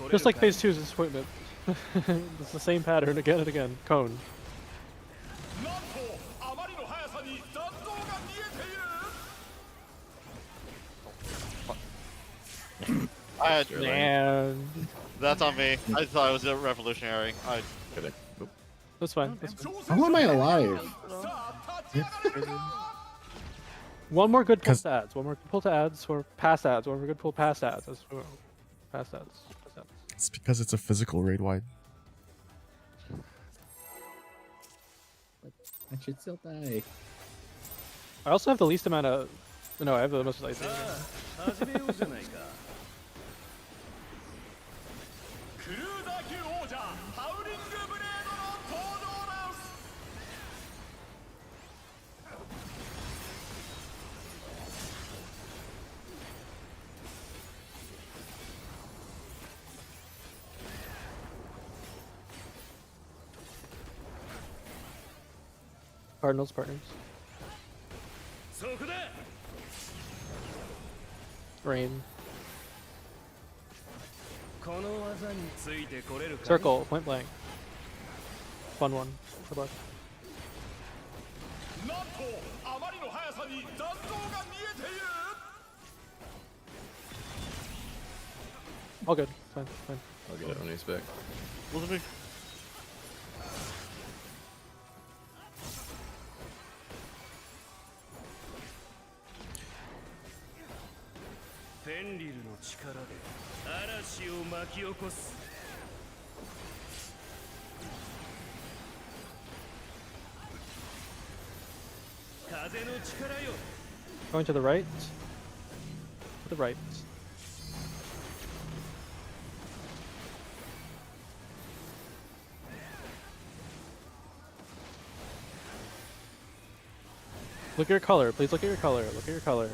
Just like phase 2's disappointment. It's the same pattern again and again. Cone. なんとあまりの速さに残像が見えている I had, Man. that's on me. I thought it was a revolutionary. I Kidding. Oop. That's fine. That's fine. How am I alive? One more good pull to ads. One more good pull to ads or pass ads. One more good pull past ads. That's past ads. Past ads. It's because it's a physical raid wide. I should still die. I also have the least amount of. No, I have the most life. 始めようじゃないかクルーザー級王者ハウリングブレードの登場です Cardinals partners. そこだ Rain. この技についてこれるか Circle. Point blank. Fun one. Good luck. なんとあまりの速さに残像が見えている All good. Fine. Fine. I'll get it when he's back. wasn't me. フェンリルの力で嵐を巻き起こす 風の力よ Going to the right. To the right. Look at your color. Please look at your color. Look at your color.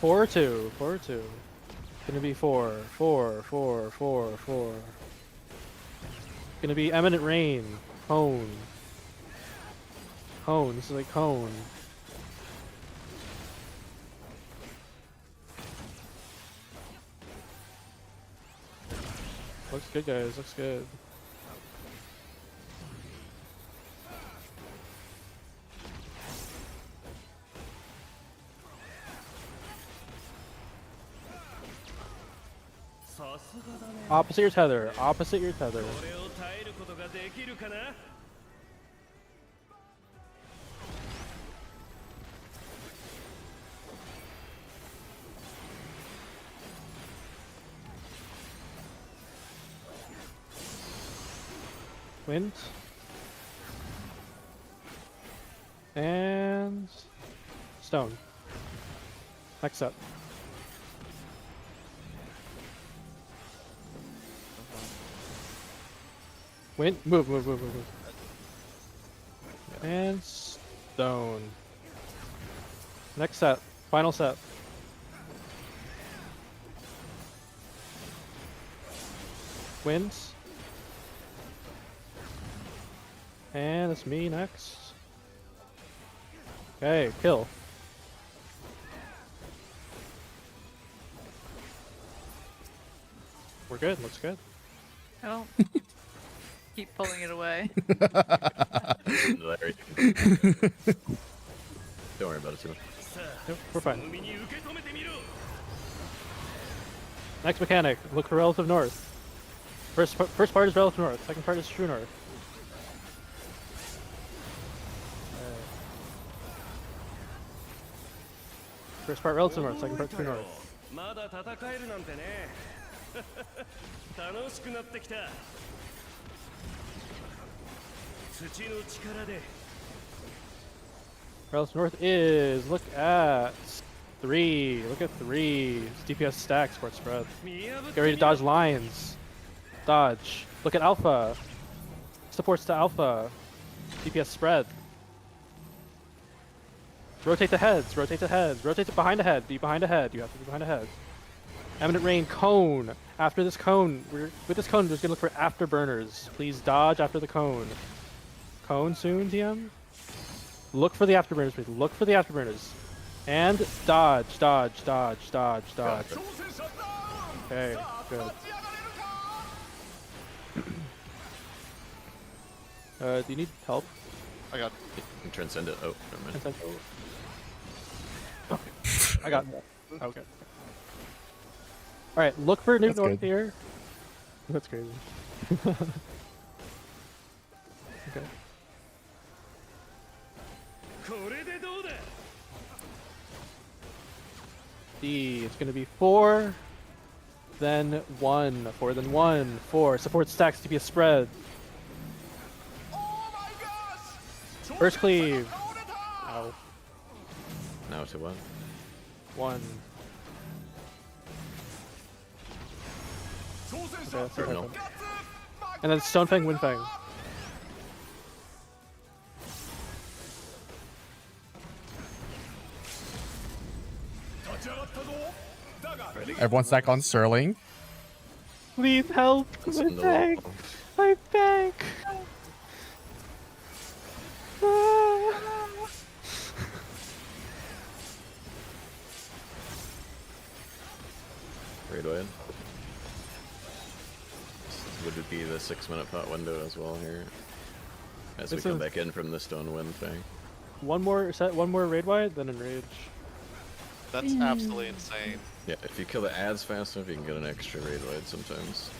Four two. Gonna be four. Gonna be Eminent Rain. Cone. This is like cone. Looks good, guys. Looks good. Opposite your tether. Opposite your tether. これを耐えることができるかな Wind. And stone. Next up. Wind. Move. And stone. Next set. Final set. Wind. And it's me next. Okay, kill. We're good, looks good. Oh. Keep pulling it away. Larry. Don't worry about it too much. Yep, we're fine. Next mechanic, look for relative north. First part is relative north, second part is true north. First part relative north, second part true north. まだ戦えるなんてね。楽しくなってきた。土の力で。Relative north is, look at 3, look at 3. It's DPS stack, support spread. Get ready to dodge lines. Dodge. Look at alpha. Supports to alpha. DPS spread. Rotate the heads, rotate the heads, rotate to behind the head, be behind the head, you have to be behind the head. Eminent Rain, cone. After this cone, with this cone, we're just gonna look for afterburners. Please dodge after the cone. Cone soon, TM? Look for the afterburners, please. Look for the afterburners. And dodge, dodge, dodge, dodge, dodge. Okay, good. Do you need help? I got. You can transcend it. Oh, never mind. Transcend. I got that. Okay. Alright, look for new That's north good. here. That's crazy. Okay. これでどうだ。 D, it's gonna be 4, then 1, 4, then 1, 4. Support stacks to be a spread. First cleave. Ow. Now to what? 1. Okay, that's what Cardinal. happened. And then Stonefang, Windfang. Everyone stack on Sterling. Please help! It's I in the beg! wall. I beg! Ah. Raid wide. Would it be the 6-minute pot window as well here? As we This come is- back in from the stone wind thing. One more raid wide, then enrage. That's absolutely insane. Yeah, if you kill the ads fast enough, you can get an extra raid wide sometimes.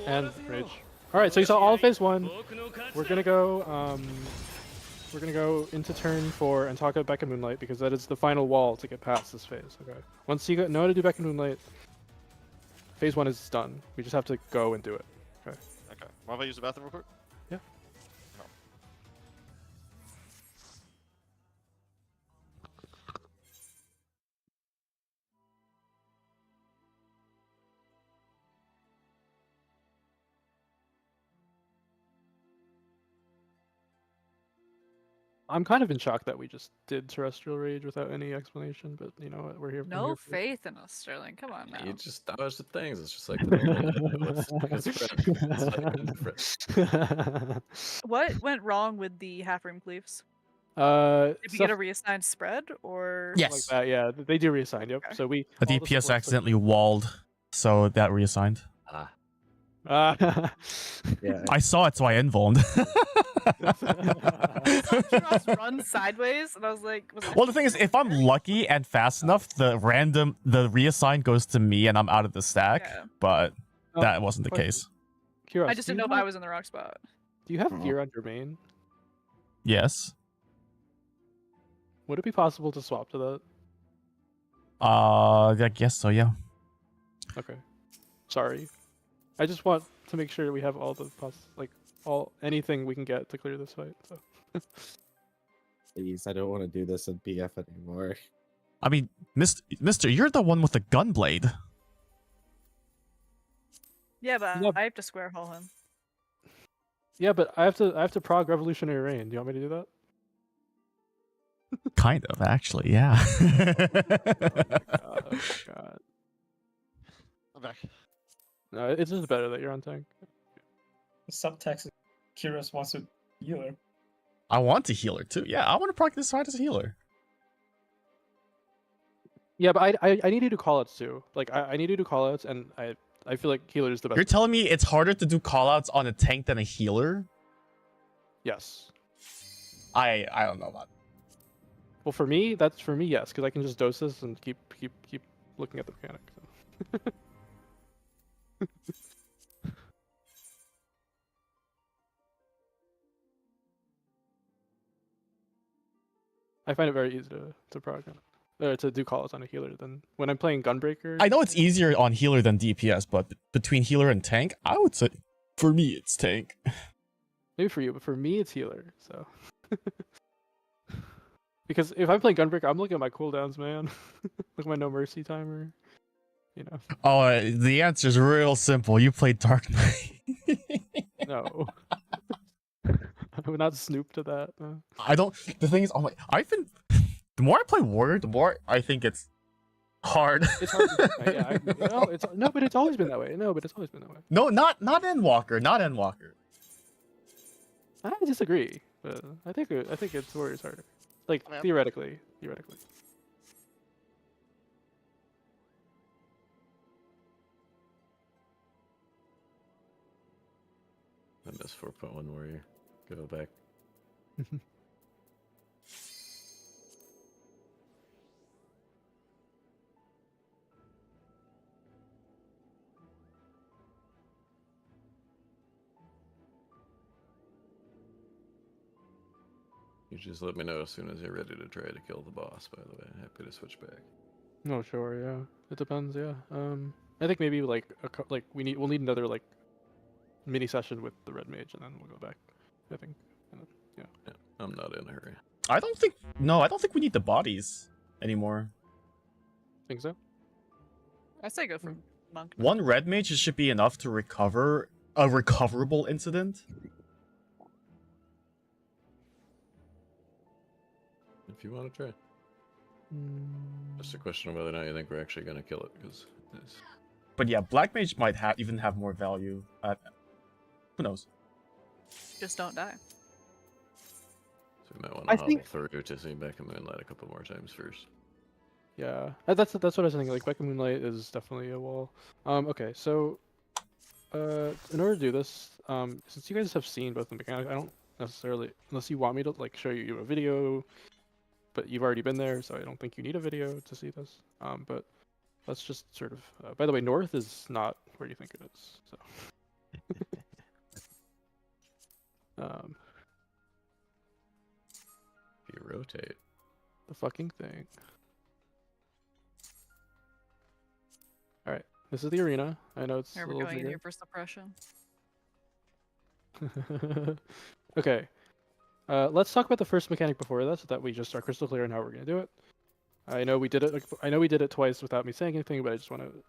And rage. Alright, so you saw all of phase 1. We're gonna go into turn 4 and talk about Beck and Moonlight because that is the final wall to get past this phase. Okay. Once you know how to do Beck and Moonlight, phase 1 is done. We just have to go and do it. Okay. Okay. Mind if I use the bathroom real quick? Yeah. No. I'm kind of in shock that we just did Terrestrial Rage without any explanation, but you know what? We're here. I'm No here for it. faith in us, Sterling. Come on now. You just dodge the things. It's just like the it's not even different. What went wrong with the half room cleaves? Did we Stuff get a reassigned spread or? Yes. like that, yeah. They do reassign, yep. Okay. So we. The all DPS supports- accidentally walled, so that reassigned. Ah, Yeah. I saw it, so I invulned. Kiros run sideways, and I was like, was Well, the thing is, if I'm lucky and fast enough, the reassign goes to me and I'm out of the stack. Yeah. But Oh, that wasn't the question. case. Kiros, I just didn't know if I was in the wrong spot. Do you have gear on your main? Yes. Would it be possible to swap to that? I guess so. Yeah. Okay. Sorry. I just want to make sure we have all the anything we can get to clear this fight. So. Please, I don't want to do this in BF anymore. I mean, Mister, you're the one with the gun blade. Yeah, but Yeah. I have to square hole him. Yeah, but I have to prog Revolutionary Rain. Do you want me to do that? Kind of, actually. Yeah. Oh my god. I'm back. No, it's just better that you're on tank. The subtext is Curious wants to healer. I want a healer too. Yeah, I want to proc this side as a healer. Yeah, but I need you to call outs too. Like I need you to call outs, and I feel like healer is the best. You're telling me it's harder to do callouts on a tank than a healer? Yes. I don't know about. Well, for me, yes, because I can just dose this and keep looking at the mechanic. So. I find it very easy to prog on it, or to do calls on a healer than when I'm playing Gunbreaker. I know it's easier on healer than DPS, but between healer and tank, I would say for me it's tank. Maybe for you, but for me it's healer. So. Because if I'm playing Gunbreaker, I'm looking at my cooldowns, man. Look at my no mercy timer. You know. Oh, the answer is real simple. You play Dark Knight. No. I would not snoop to that. No. I don't. The thing is, I've been. The more I play Warrior, the more I think it's hard. It's hard. Yeah. No, but it's always been that way. No, but it's always been that way. No, not Endwalker. Not Endwalker. I disagree, but I think it's Warrior's harder. Like Man. theoretically. I missed 4.1 Warrior. Go back. You just let me know as soon as you're ready to try to kill the boss, by the way. Happy to switch back. No, sure, yeah. It depends, yeah. I think maybe like we'll need another like mini session with the red mage and then we'll go back. I think. And then, yeah. I'm not in a hurry. I don't think we need the bodies anymore. Think so? I say go for monk. One red mage should be enough to recover a recoverable incident. If you want to try. Just a question of whether or not you think we're actually going to kill it, because it's... But yeah, black mage might even have more value. Who knows? Just don't die. So we might want to hobble through to see Becca Moonlight a couple more times first. Yeah, that's what I was thinking. Like Becca Moonlight is definitely a wall. Okay, so in order to do this, since you guys have seen both the mechanics, I don't necessarily, unless you want me to like show you a video, but you've already been there, so I don't think you need a video to see this. But let's just sort of. By the way, north is not where you think it is. So. If you rotate. The fucking thing. Alright, this is the arena. I know it's Are a we little going in bigger. here for suppression? Okay. Let's talk about the first mechanic before that, so that we just are crystal clear on how we're gonna do it. I know we did it twice without me saying anything, but I just want to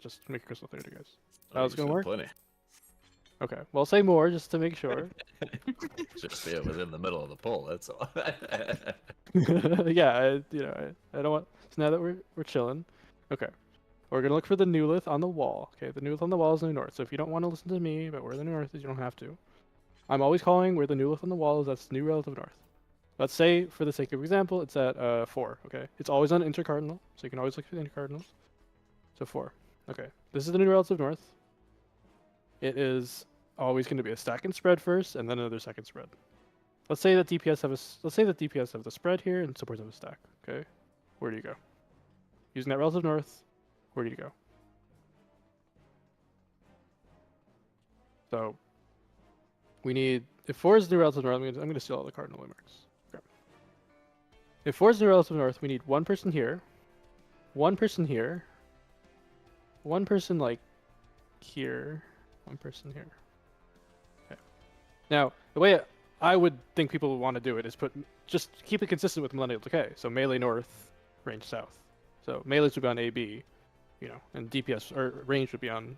just make it crystal clear to you guys. How's it gonna work? Plenty. Okay, well, say more just to make sure. Just be within the middle of the pole. That's all. Yeah, I don't want. So now that we're chilling, okay, we're gonna look for the Newlith on the wall. Okay, the Newlith on the wall is in the north. So if you don't want to listen to me about where the north is, you don't have to. I'm always calling where the Newlith on the wall is. That's new relative north. Let's say, for the sake of example, it's at 4. Okay, it's always on intercardinal, so you can always look for the intercardinals. So 4. Okay, this is the new relative north. It is always going to be a stack and spread first, and then another second spread. Let's say that DPS have the spread here, and supports have a stack. Okay, where do you go? Using that relative north, where do you go? So we need, if 4 is the new relative north, I'm going to steal all the cardinal landmarks. Okay. If 4 is the new relative north, we need one person here, one person here, one person like here, one person here. Okay. Now, the way I would think people would want to do it is just keep it consistent with Millennial Decay. So melee north, range south. So melees would be on AB, and DPS or range would be on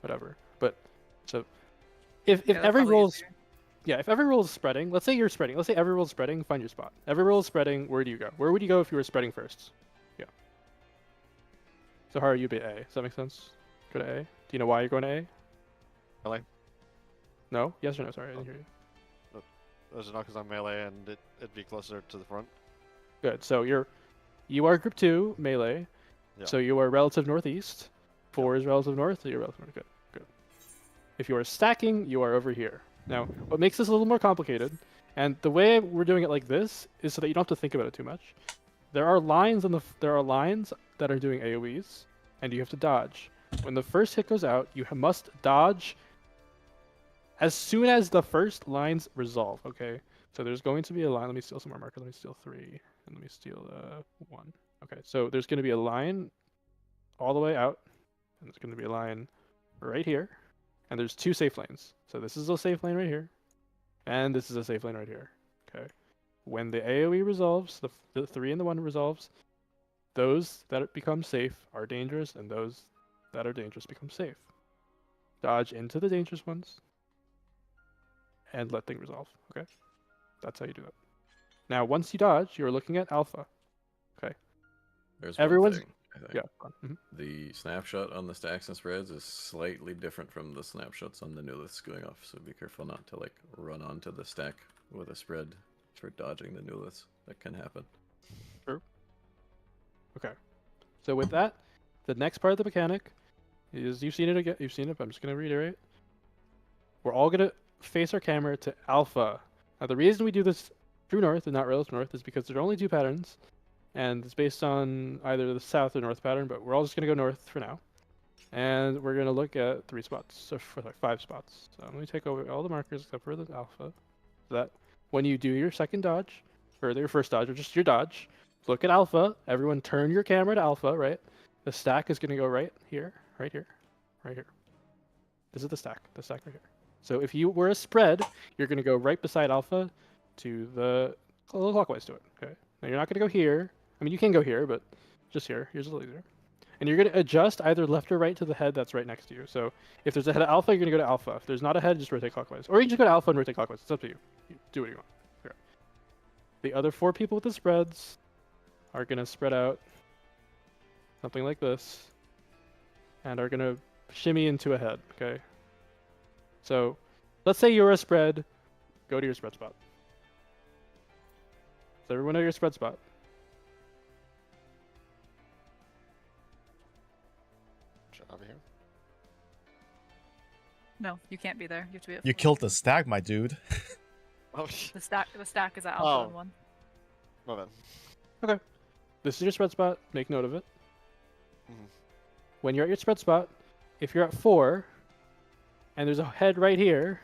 whatever. But so if every roll's if every roll is spreading, let's say you're spreading. Let's say every roll is spreading. Find your spot. Every roll is spreading. Where do you go? Where would you go if you were spreading first? Yeah. So how are you be A? Does that make sense? Go to A. Do you know why you're going to A? Melee. No? Yes or no? Sorry, I didn't hear you. Those are not because I'm melee and it'd be closer to the front. Good. So you are group 2 melee. Yeah. So you are relative northeast. 4 is relative north. So you're relative north. Good. Good. If you are stacking, you are over here. Now, what makes this a little more complicated, and the way we're doing it like this is so that you don't have to think about it too much. There are lines that are doing AoEs, and you have to dodge. When the first hit goes out, you must dodge as soon as the first lines resolve. Okay, so there's going to be a line. Let me steal some more marker. Let me steal 3, and let me steal 1. Okay, so there's going to be a line all the way out, and there's going to be a line right here, and there's 2 safe lanes. So this is a safe lane right here, and this is a safe lane right here. Okay, when the AoE resolves, the 3 and the 1 resolves, those that become safe are dangerous, and those that are dangerous become safe. Dodge into the dangerous ones, and let things resolve. Okay, that's how you do it. Now, once you dodge, you're looking at alpha. Okay, There's everyone's one thing, I think. yeah. The snapshot on the stacks and spreads is slightly different from the snapshots on the newliths going off, so be careful not to like run onto the stack with a spread for dodging the newliths. That can happen. True. Okay, so with that, the next part of the mechanic is you've seen it again. You've seen it, but I'm just gonna reiterate. We're all gonna face our camera to alpha. Now, the reason we do this true north and not relative north is because there are only 2 patterns, and it's based on either the south or north pattern, but we're all just going to go north for now. And we're going to look at 3 spots, so for like 5 spots. So let me take over all the markers except for the alpha, so that when you do your second dodge, or your first dodge, or just your dodge, look at alpha. Everyone turn your camera to alpha, right? The stack is going to go right here, right here, right here. This is the stack right here. So if you were a spread, you're going to go right beside alpha to the a little clockwise to it. Okay. Now you're not going to go here. I mean, you can go here, but just here. Here's a laser. And you're going to adjust either left or right to the head that's right next to you. So if there's a head of alpha, you're going to go to alpha. If there's not a head, just rotate clockwise. Or you can just go to alpha and rotate clockwise. It's up to you. You do what you want. Okay. The other 4 people with the spreads are going to spread out something like this and are going to shimmy into a head. Okay. So let's say you're a spread. Go to your spread spot. So everyone know your spread spot. Over here. No, you can't be there. You have to be at You 4. killed the stag, my dude. Oh, The stack is at alpha on 1. my bad. Okay. This is your spread spot. Make note of it. Mhm. When you're at your spread spot, if you're at 4 and there's a head right here,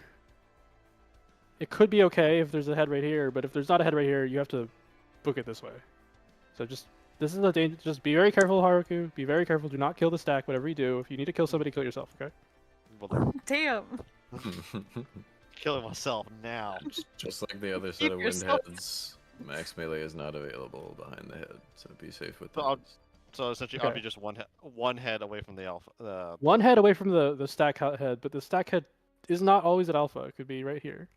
it could be okay if there's a head right here, but if there's not a head right here, you have to book it this way. So this is a danger. Just be very careful, Haruku. Be very careful. Do not kill the stack, whatever you do. If you need to kill somebody, kill yourself, okay? Well, Damn. killing myself now. Just like the other set Keep of wind yourself- heads, max melee is not available behind the head, so be safe with So that. So essentially, Okay. I'll be just one head away from the alpha. One head away from the stack head, but the stack head is not always at alpha. It could be right here.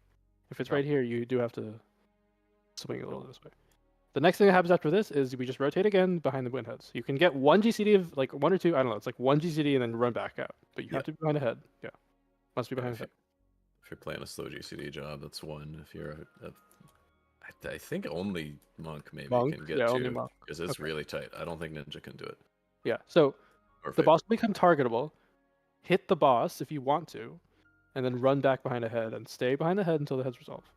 If it's Oh. right here, you do have to swing a little this way. The next thing that happens after this is we just rotate again behind the wind heads. You can get 1 GCD of like 1 or 2. I don't know. It's like 1 GCD and then run back out. But you have to be behind a head. Yeah, must be behind a head. If you're playing a slow GCD job, that's 1. If you're I think only Monk maybe Monk? can get Yeah, 2, only Monk. because it's Okay. really tight. I don't think Ninja can do it. Yeah. So Or the Faker. boss will become targetable. Hit the boss if you want to, and then run back behind a head and stay behind the head until the head's resolved.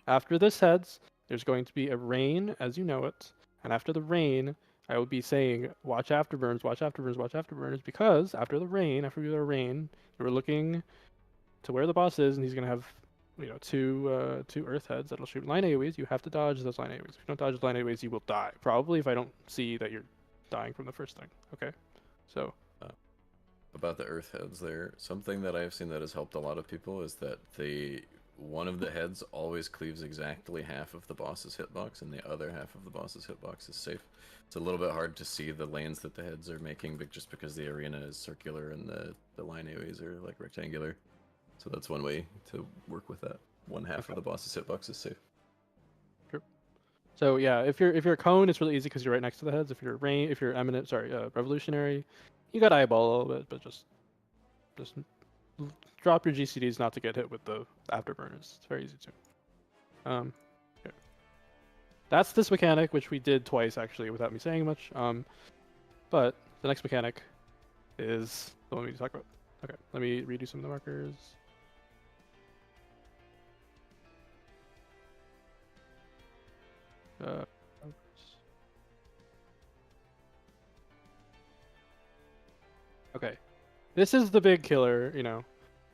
After this heads, there's going to be a rain as you know it, and after the rain, I will be saying watch afterburns, watch afterburns, watch afterburns, because after the rain, after we do the rain, we're looking to where the boss is, and he's gonna have two earth heads that'll shoot line AoEs. You have to dodge those line AoEs. If you don't dodge line AoEs, you will die. Probably if I don't see that you're dying from the first thing. Okay, so About the earth heads there, something that I've seen that has helped a lot of people is that one of the heads always cleaves exactly half of the boss's hitbox, and the other half of the boss's hitbox is safe. It's a little bit hard to see the lanes that the heads are making, but just because the arena is circular and the line AoEs are like rectangular. So that's one way to work with that. One half of the boss's hitbox is safe. So yeah, if you're a cone, it's really easy because you're right next to the heads. If you're revolutionary, you got eyeball a little bit, but just drop your GCDs not to get hit with the afterburners. It's very easy to. Here. That's this mechanic, which we did twice actually without me saying much. But the next mechanic is the one we need to talk about. Okay, let me redo some of the markers. Uh, okay, this is the big killer. You know,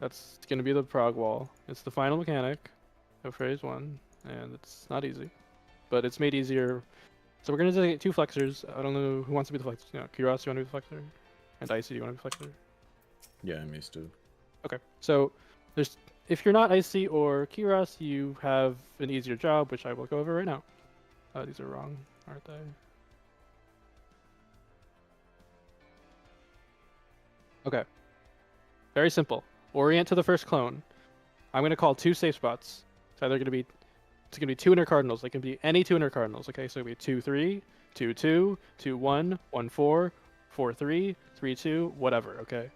that's gonna be the prog wall. It's the final mechanic of phase 1, and it's not easy, but it's made easier. So we're gonna take 2 flexors. I don't know who wants to be the flexor. You know, Kiros, you want to be the flexor? And Icy, you want to be the flexor? Yeah, I'm used to. Okay, so if you're not Icy or Kiros, you have an easier job, which I will go over right now. These are wrong, aren't they? Okay. Very simple. Orient to the first clone. I'm gonna call 2 safe spots. It's either gonna be 2 inner cardinals. They can be any 2 inner cardinals. Okay, so it'll be 2-3, 2-2, 2-1, 1-4, 4-3, 3-2, whatever. Okay.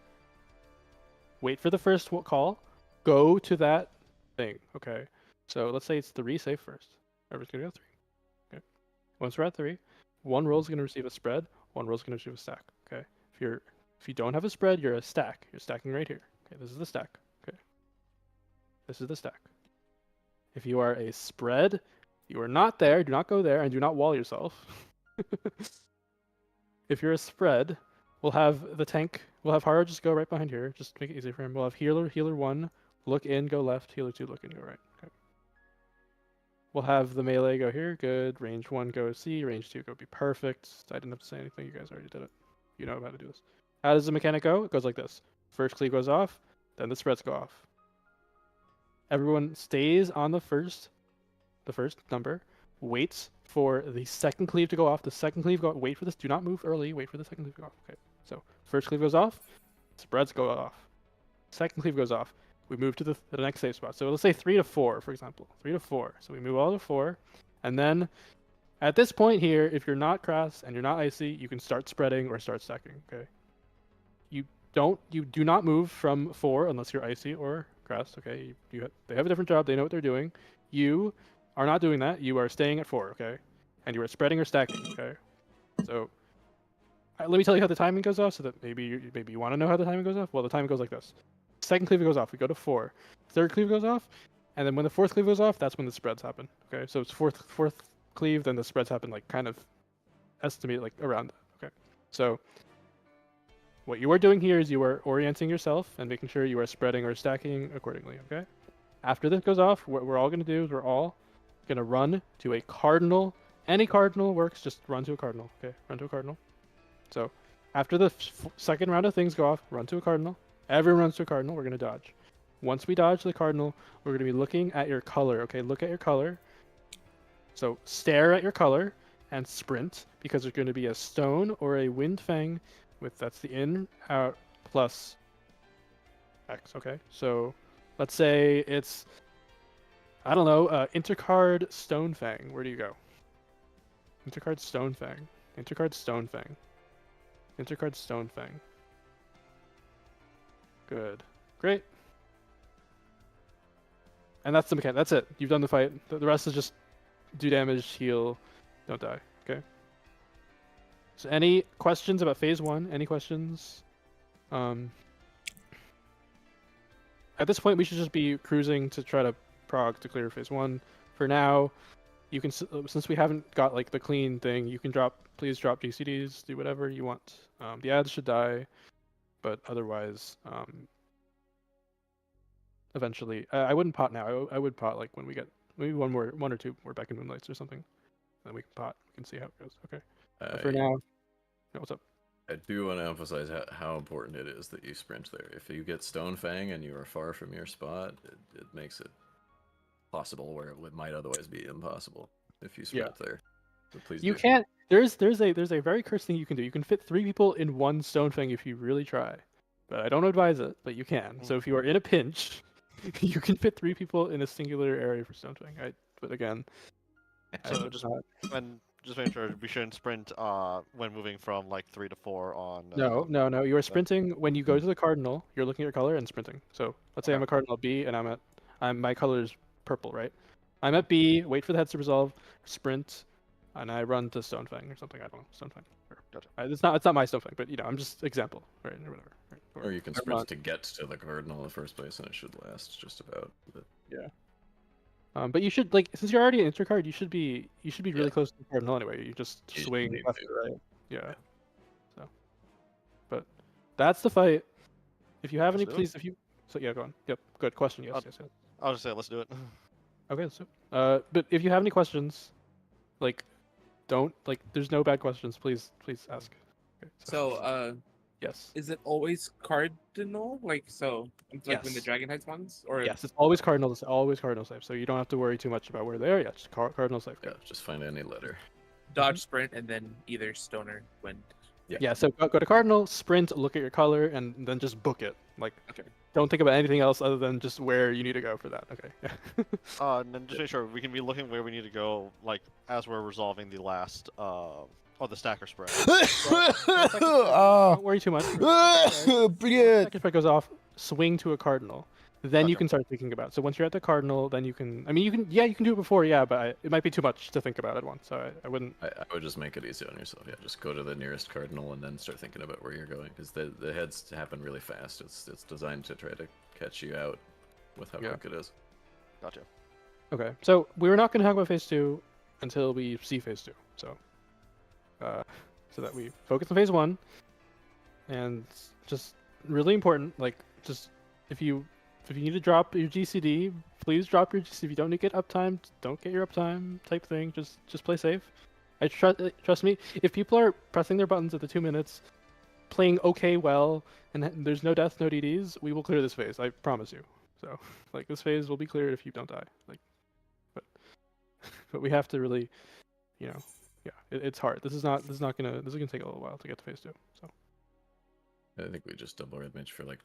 Wait for the first call. Go to that thing. Okay. So let's say it's 3 safe first. Everyone's gonna go 3. Okay. Once we're at 3, 1 roll is gonna receive a spread. 1 roll is gonna receive a stack. Okay. If you don't have a spread, you're a stack. You're stacking right here. Okay. This is the stack. Okay. This is the stack. If you are a spread, you are not there. Do not go there, and do not wall yourself. If you're a spread, we'll have the tank. We'll have Haro just go right behind here. Just make it easy for him. We'll have healer 1, look in, go left. Healer 2, look in, go right. Okay. We'll have the melee go here. Good. Range 1, go C. Range 2, go be perfect. I didn't have to say anything. You guys already did it. You know how to do this. How does the mechanic go? It goes like this. First cleave goes off, then the spreads go off. Everyone stays on the first number, waits for the second cleave to go off. The second cleave wait for this. Do not move early. Wait for the second cleave to go off. Okay. So first cleave goes off, spreads go off. Second cleave goes off. We move to the next safe spot. So let's say 3 to 4, for example. 3 to 4. So we move all to 4, and then at this point here, if you're not crass and you're not icy, you can start spreading or start stacking. Okay. You do not move from 4 unless you're icy or crass. Okay. They have a different job. They know what they're doing. You are not doing that. You are staying at 4. Okay. And you are spreading or stacking. Okay. So let me tell you how the timing goes off, so that maybe you want to know how the timing goes off. Well, the timing goes like this: second cleave goes off, we go to 4. Third cleave goes off, and then when the fourth cleave goes off, that's when the spreads happen. Okay, so it's fourth cleave, then the spreads happen, like kind of estimate like around that. Okay, so what you are doing here is you are orienting yourself and making sure you are spreading or stacking accordingly. Okay, after this goes off, what we're all going to do is we're all going to run to a cardinal. Any cardinal works. Just run to a cardinal. Okay, run to a cardinal. So after the second round of things go off, run to a cardinal. Everyone runs to a cardinal. We're going to dodge. Once we dodge the cardinal, we're going to be looking at your color. Okay, look at your color. So stare at your color and sprint, because there's going to be a stone or a wind fang that's the in, out, plus X. Okay, so let's say it's, I don't know, intercard stone fang. Where do you go? Intercard stone fang. Intercard stone fang. Intercard stone fang. Good. Great. And that's the mechanic. That's it. You've done the fight. The rest is just do damage, heal, don't die. Okay. So any questions about phase 1? Any questions? At this point, we should just be cruising to try to prog to clear phase 1. For now, you can, since we haven't got like the clean thing, you can please drop GCDs, do whatever you want. The ads should die, but otherwise, eventually, I wouldn't pot now. I would pot like when we get maybe one or two more back in Moonlights or something. Then we can pot. We can see how it goes. Okay. For now, no, what's up? I do want to emphasize how important it is that you sprint there. If you get Stone Fang and you are far from your spot, it makes it possible where it might otherwise be impossible if you sprint there. So please you can't. There's a very cursed thing you can do. You can fit 3 people in one Stone Fang if you really try. But I don't advise it, but you can. So if you are in a pinch, you can fit 3 people in a singular area for Stone Fang. But again, so just make sure we shouldn't sprint when moving from like 3 to 4 on. No. You are sprinting when you go to the cardinal. You're looking at your color and sprinting. So let's say I'm a cardinal B and my color is purple, right? I'm at B. Wait for the heads to resolve. Sprint, and I run to Stone Fang or something. I don't know, Stone Fang. Gotcha. It's not my Stone Fang, but I'm just example, right? Or whatever. Right? Or you can sprint to get to the cardinal in the first place, and it should last just about. Yeah. But you should like since you're already an intercard, you should be really Yeah. close to the cardinal anyway. You just You should swing be left moving. to right. Yeah. So, but that's the fight. If you have any, Let's do it. please. If you so yeah, go on. Yep. Good question. Yes. I'll- Yes. Yes. I'll just say let's do it. Okay. So, but if you have any questions, like, don't like. There's no bad questions. Please ask. Okay, So, yes. is it always cardinal? Like, so, like when the Yes. dragon hides ones? Or Yes, it's always cardinal. Always cardinal safe. So you don't have to worry too much about where they are. Yeah, just cardinal safe. Yeah, just find any letter. dodge sprint and then either stone or wind? Yeah. So go to cardinal, sprint, look at your color, and then just book it. Like, Okay. don't think about anything else other than just where you need to go for that. Okay. And then just make sure we can be looking where we need to go, like as we're resolving the last the stacker spread. Don't worry too much. Блядь. Second spread goes off. Swing to a cardinal. Then you Gotcha. can start thinking about. So once you're at the cardinal, then you can. I mean, you can. Yeah, you can do it before. Yeah, but it might be too much to think about at once. So I wouldn't. I would just make it easy on yourself. Yeah, just go to the nearest cardinal and then start thinking about where you're going, because the heads happen really fast. It's designed to try to catch you out with how quick it is. Gotcha. Okay. So we're not going to talk about phase 2 until we see phase 2. So that we focus on phase 1, and just really important. Like, just if you need to drop your GCD, please drop your GCD. If you don't need to get uptime, don't get your uptime type thing. Just play safe. Trust me. If people are pressing their buttons at the 2 minutes, playing okay well, and there's no deaths, no DDs, we will clear this phase. I promise you. So, like, this phase will be cleared if you don't die. Like, but we have to really, yeah, it's hard. This is gonna take a little while to get to phase 2. So. I think we just double red mage for like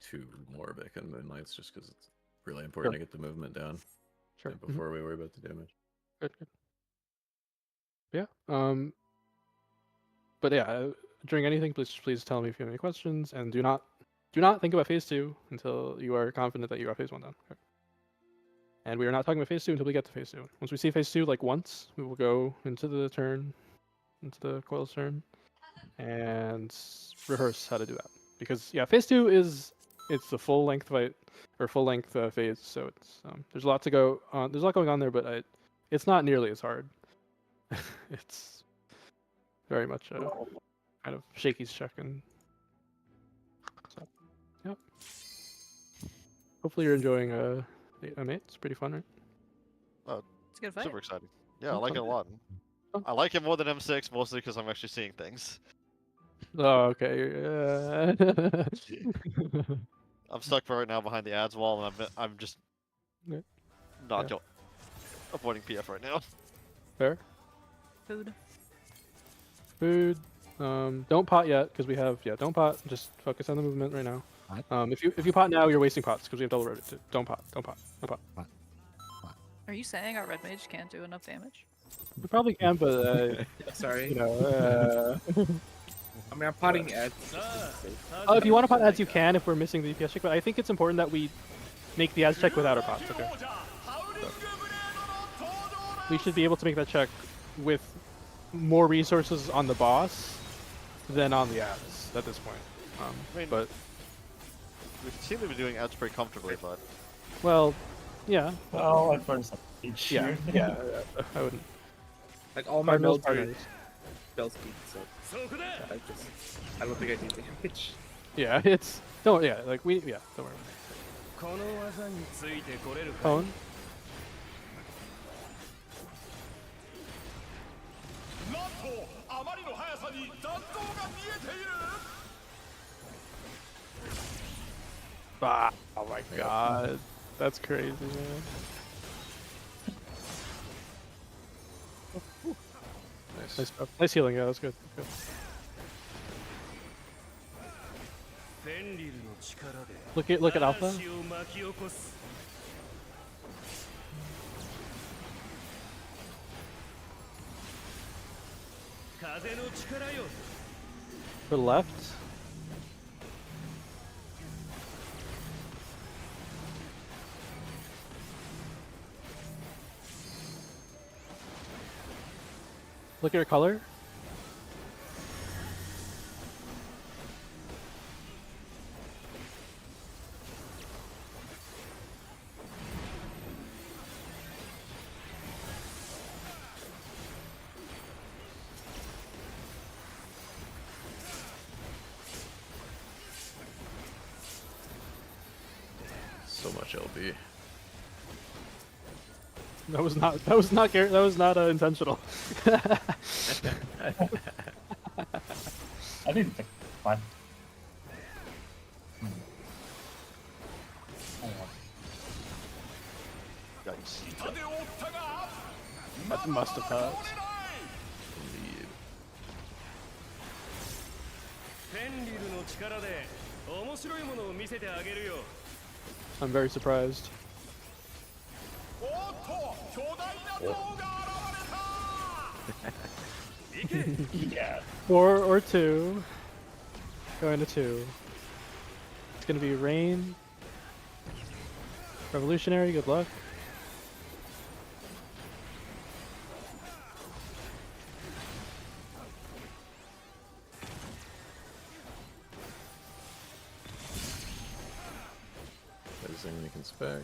2 more back in Moonlights, just because it's really important to get the movement down. Sure. Before we worry about the damage. Good. Yeah. But yeah, during anything, please tell me if you have any questions, and do not think about phase 2 until you are confident that you got phase 1 done. Okay. And we are not talking about phase 2 until we get to phase 2. Once we see phase 2, like once, we will go into the coil's turn, and rehearse how to do that. Because yeah, phase 2 it's the full length fight or full length phase, so it's there's a lot to go on. There's a lot going on there, but it's not nearly as hard. It's very much a kind of shaky's check, and so yeah. Hopefully you're enjoying M8. It's pretty fun, right? It's a good fight. Super exciting. Yeah, I like it a lot. Oh. I like it more than M6 mostly because I'm actually seeing things. Oh, okay. I'm stuck right now behind the ads wall, and I'm just Yeah. not avoiding PF right now. Fair. Food. Don't pot yet because we have don't pot. Just focus on the movement right now. What? If you pot now, you're wasting pots because we have double red. Don't pot. Are you saying our red mage can't do enough damage? We probably can, but Sorry. you know. I mean, I'm potting ads. If you want to pot ads, you can. If we're missing the DPS check, but I think it's important that we make the ads check without our pots. Okay. So, we should be able to make that check with more resources on the boss than on the ads at this point. I mean, But we seem to be doing ads pretty comfortably, but well, yeah, Well, at first, yeah. I wouldn't. Like, all my Cardinals, builds are Cardinals. spell speed, so I don't think I do damage. Yeah, it's don't like we don't worry. Cone. Ah, oh my god, that's crazy, man. Nice. Nice healing. Yeah, that's good. That's good. Look at Alpha. To the left. Look at your color. so much LB. That was not intentional. I didn't think fun. Yikes. That must have hurt. Indeed. フェンリルの力で面白いものを見せてあげるよ。 I'm very surprised. Yeah. 4 or 2. Going to 2. It's gonna be Rain. Revolutionary, good luck. Everything we can spec.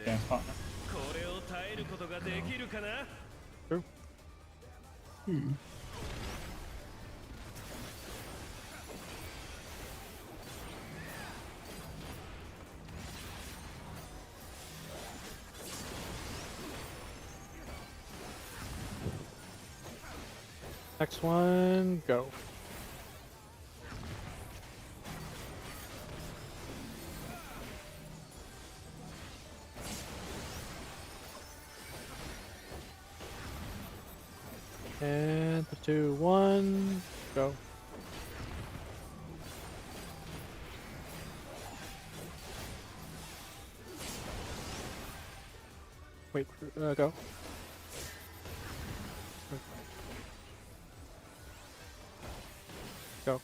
Dance partner. これを耐えることができるかな？ True. Next one, go. And 3, 2, 1, go. Wait, go. Go.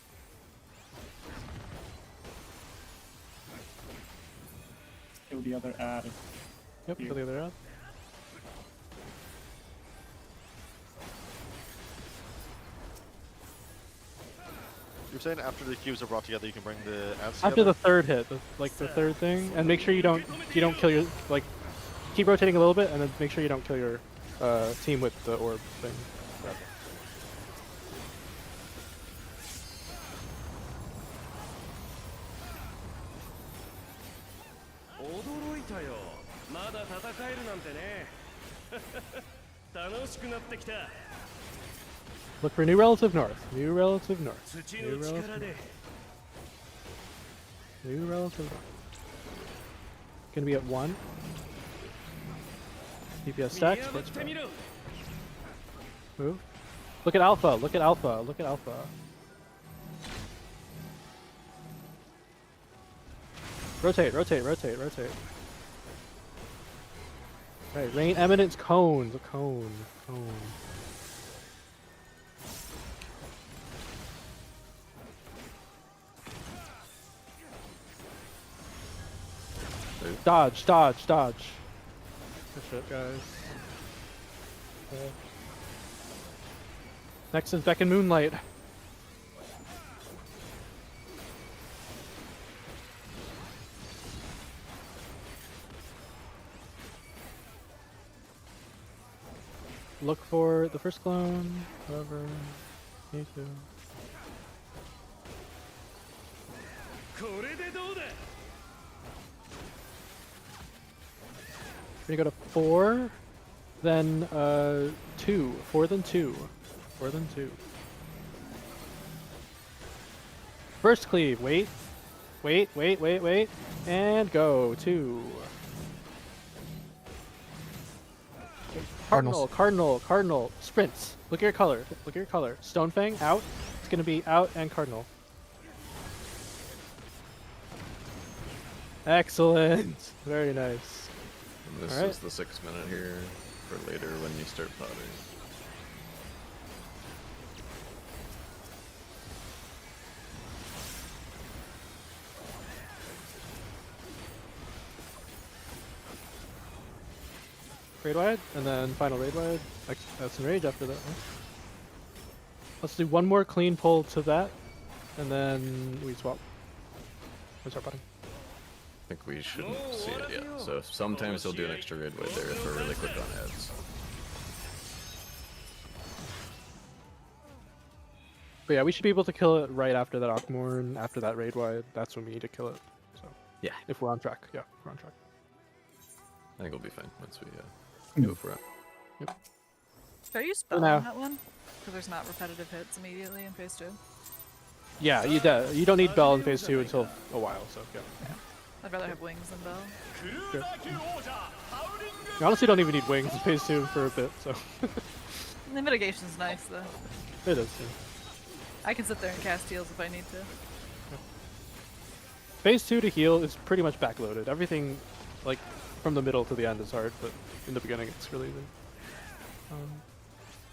Kill the other ad. Yep, kill the other ad. You're saying after the cubes are brought together, you can bring the ads After together? the third hit, the third thing, and make sure you don't kill your keep rotating a little bit, and then make sure you don't kill your team with the orb thing. Look for new relative north. New relative north. New relative north. New relative north. Gonna be at 1. DPS stacks. Let's go. Move. Look at alpha. Look at alpha. Look at alpha. Rotate, rotate, rotate, rotate. Right, rain eminence cones. A cone. Cone. Dodge, dodge, dodge. Good shit, guys. Okay. Next is Beck and Moonlight. Look for the first clone, whoever. Me too. We're gonna go to 4, then 2. 4 then 2. 4 then 2. First cleave, wait. Wait, wait, wait, wait. And go. 2. Cardinal, cardinal, cardinal. Sprints. Look at your color. Look at your color. Stonefang, out. It's gonna be out and cardinal. Excellent. Very nice. And this is the 6 minute here for later when you start potting. Raid wide, and then final raid wide. That's some rage after that. Huh? Let's do one more clean pull to that, and then we swap. We start potting. think we shouldn't see it yet. So sometimes he'll do an extra raid wave there if we're really quick on heads. But yeah, we should be able to kill it right after that Ockmorn, after that raid wide. That's when we need to kill it. So Yeah. if we're on track, yeah, we're on track. I think we'll be fine once we go for it. Yep. Are you spell now. on that one? Because there's not repetitive hits immediately in phase 2. Yeah, you don't need Bell in phase 2 until a while. So yeah. I'd rather have wings than Bell. Sure. You honestly don't even need wings in phase 2 for a bit. So The mitigation's nice though. it is. Yeah. I can sit there and cast heals if I need to. Phase 2 to heal is pretty much backloaded. Everything, like, from the middle to the end is hard, but in the beginning it's really easy.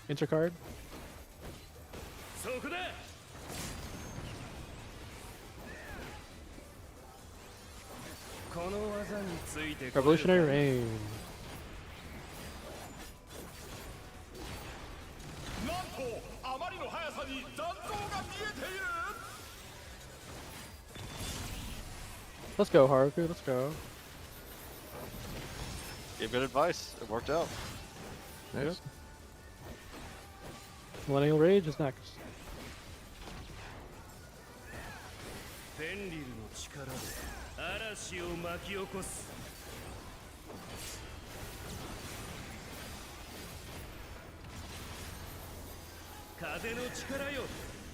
Intercard. Revolutionary Rain. Let's go, Haruku, let's go. Gave good advice. It worked out. Nice. Millennial Rage is next.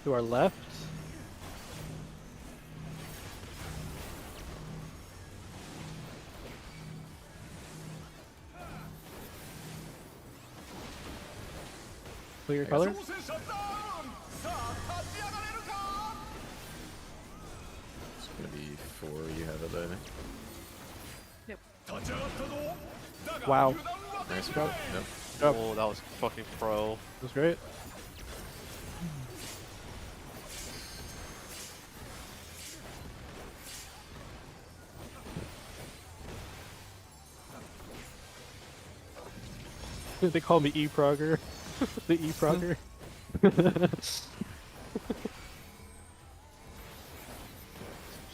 To our left. Clear color. It's gonna be 4 you have it, I think. Yep. Wow. Nice job. Yep. Oh, that was fucking pro. That was great. They call me E-Progger. The E-Progger.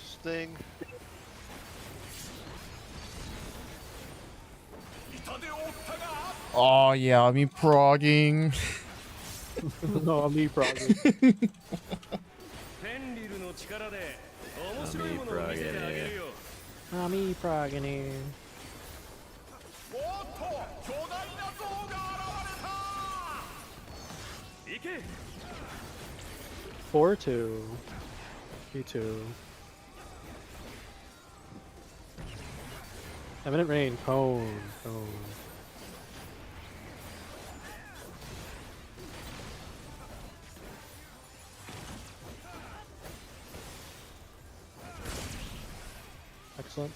Sting. Oh yeah, I mean progging. No, I'm E-Progger. I'm E-Progging. 4-2. P2. Eminent Rain. Cone. Cone. Excellent.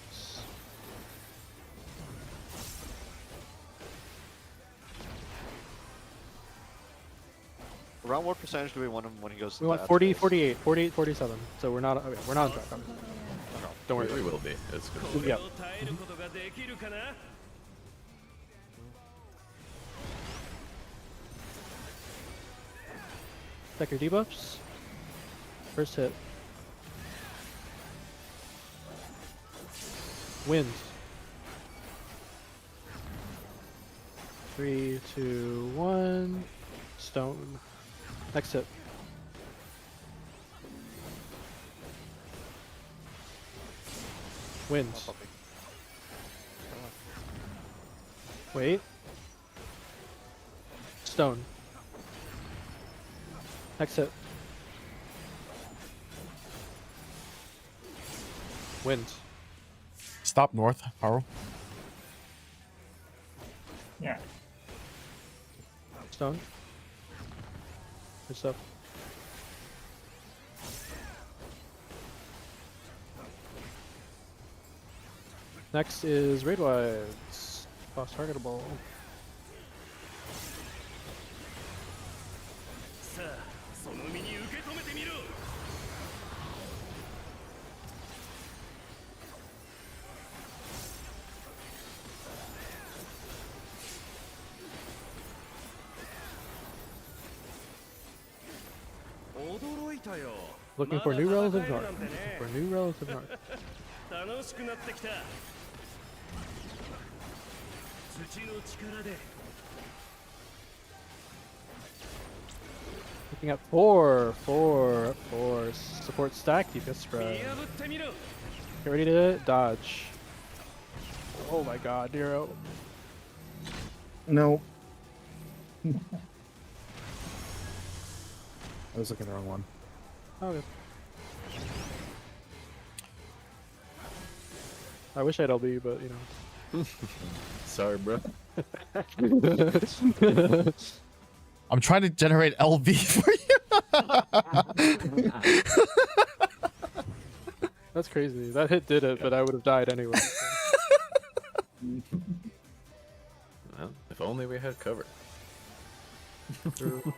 Around what percentage do we want him when he goes to We want the 40, abs? 48, 48, 47. So we're not. Okay, we're not on track. Obviously. No, don't worry. We will be. It's good. Yeah. Check your debuffs. First hit. Wind. 3, 2, 1. Stone. Next hit. Wind. Wait. Stone. Next hit. Wind. Stop north, Haru. Yeah. Stone. Good stuff. Next is Raid Wides. Boss targetable. Looking for new relative north. Looking for new relative north. 楽しくなってきた。土の力で。 Looking at 4 support stack defense spread. 見破ってみろ。 Get ready to dodge. Oh my god, Nero. No. I was looking at the wrong one. Oh, good. I wish I had LB, but you know. Sorry, bro. I'm trying to generate LB for you. That's crazy. That hit did it, but I would have died anyway. Well, if only we had cover. True.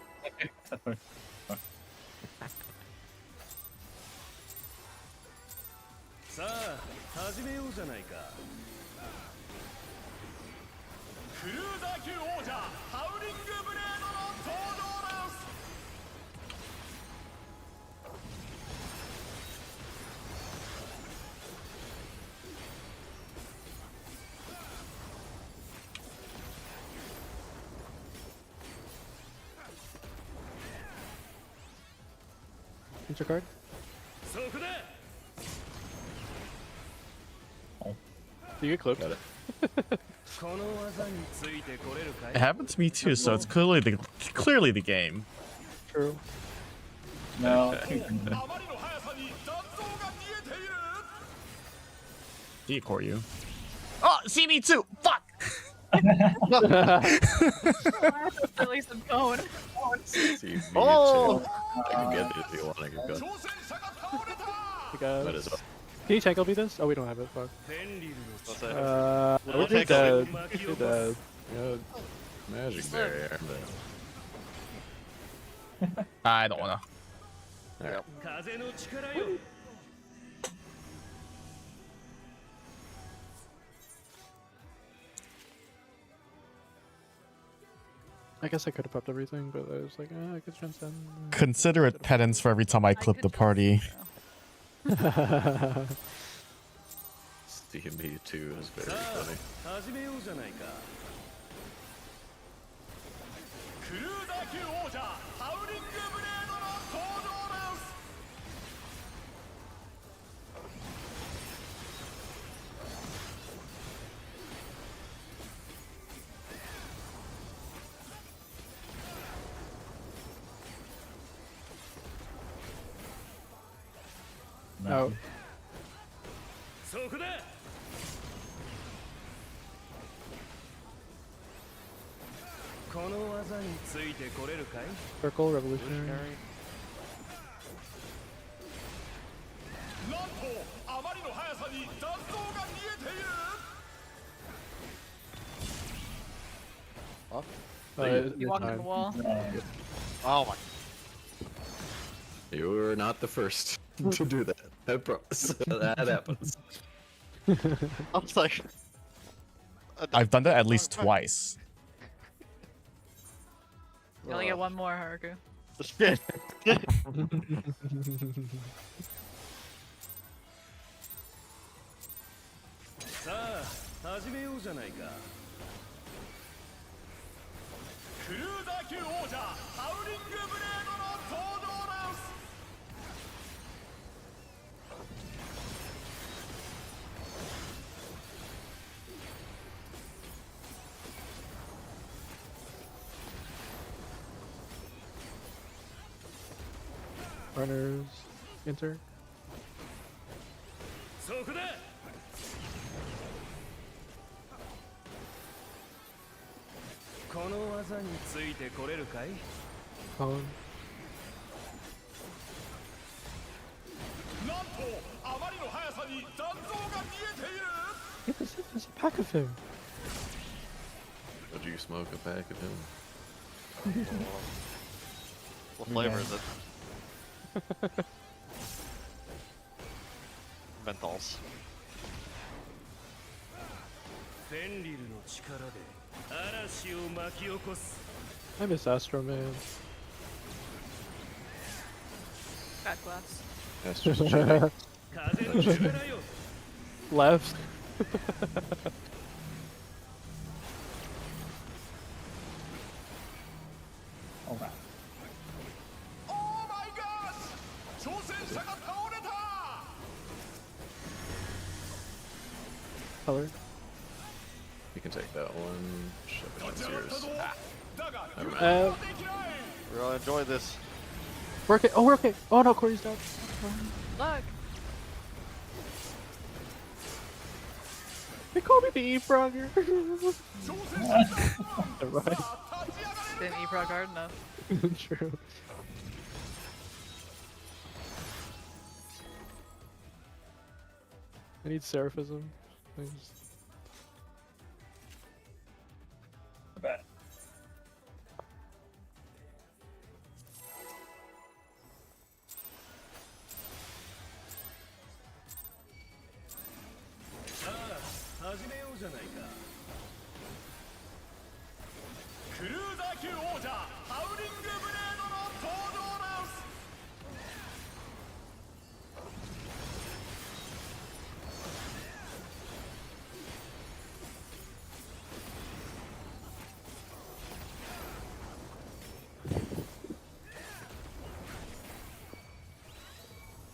さあ始めようじゃないか。クルーザー級王者ハウリングブレードの登場です。 Enter card. そこだ。 Do you get clipped? Got it. この技についてこれるかい。 It happened to me too, so it's clearly the game. True. No. あまりの速さに残像が見えている。 Decore you. Oh, CB2! Fuck! Release some cone. See, me Oh! too. I can get it if you want. I can go. 挑戦者が倒れた。 You Might as well. Can you tank LB this? Oh, we don't have it. Fuck. フェンリルの What's 力。 that? We're take dead. LB. We're dead. Yeah, magic barrier. I don't wanna. 風の力よ。 I guess I could have prepped everything, but I was like, I could transcend. Consider it penance for every time I clip the party. GNB 2 is very さ funny. あ始めようじゃないか。クルーザー級王者ハウリングブレードの登場です。 Out. そこだ。この技についてこれるかい。 Circle, revolutionary. なんとあまりの速さに残像が見えている。 You walked in the wall. Oh my. You're not the first to do that. I promise. That happens. I was like. I've done that at least twice. You only get one more, Haruku. Shit. さあ始めようじゃないか。クルーザー級王者ハウリングブレードの登場です。 Runners. Enter. そこだ。この技についてこれるかい。 Cone. なんとあまりの速さに残像が見えている。 There's a pack of him. Would you smoke a pack of him? What flavor is it? Menthols. フェンリルの力で嵐を巻き起こす。 I miss Astro Man. Got glass. That's just cheating. 風の力よ。Left. Oh wow. Color. You can take that one. Shove it in yours. Never mind. We really enjoy this. We're okay. Oh, we're okay. Oh no, Corey's down. Look. They call me the E-Frogger. Right. Didn't E-Prog hard enough. True. I need Seraphism. Please. Bet.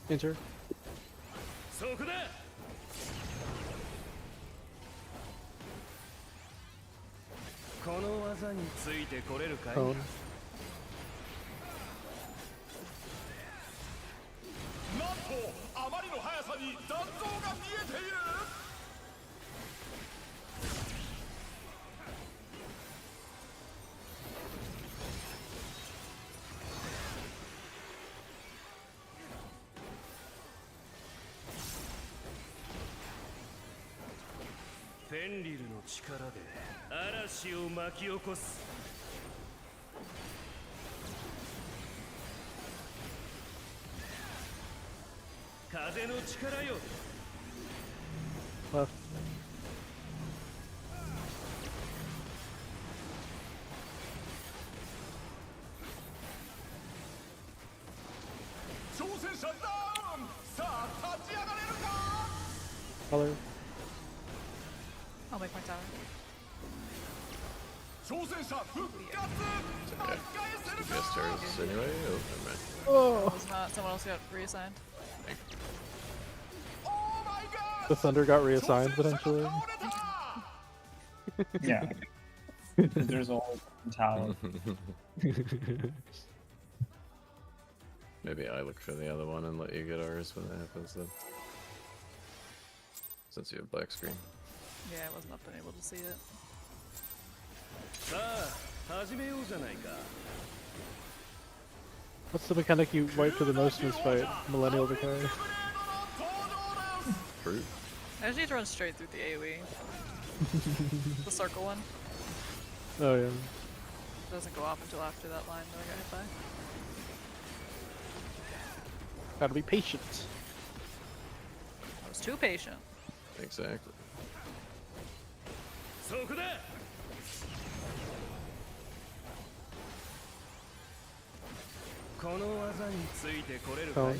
Enter. そこだ。この技についてこれるかい？ Cone. なんとあまりの速さに残像が見えている。フェンリルの力で嵐を巻き起こす。風の力よ。 Left. 挑戦者ダウン。さあ立ち上がれるか。 Color. I'll make my tower. 挑戦者復活。 Okay. Guest stars anyway? Oh, never mind. Oh. Was not. Someone else got reassigned. The Thunder got reassigned potentially. Yeah. There's always a tower. Maybe I look for the other one and let you get ours when that happens then. Since you have black screen. Yeah, I wasn't up and able to see it. さあ始めようじゃないか。 What's the mechanic you wipe to the most in this fight? Millennial decay. Fruit? I just need to run straight through the AoE. The circle one. Oh yeah. It doesn't go off until after that line that I got hit by. Gotta be patient. I was too patient. Exactly. そこだ。この技についてこれるかい？ Cone.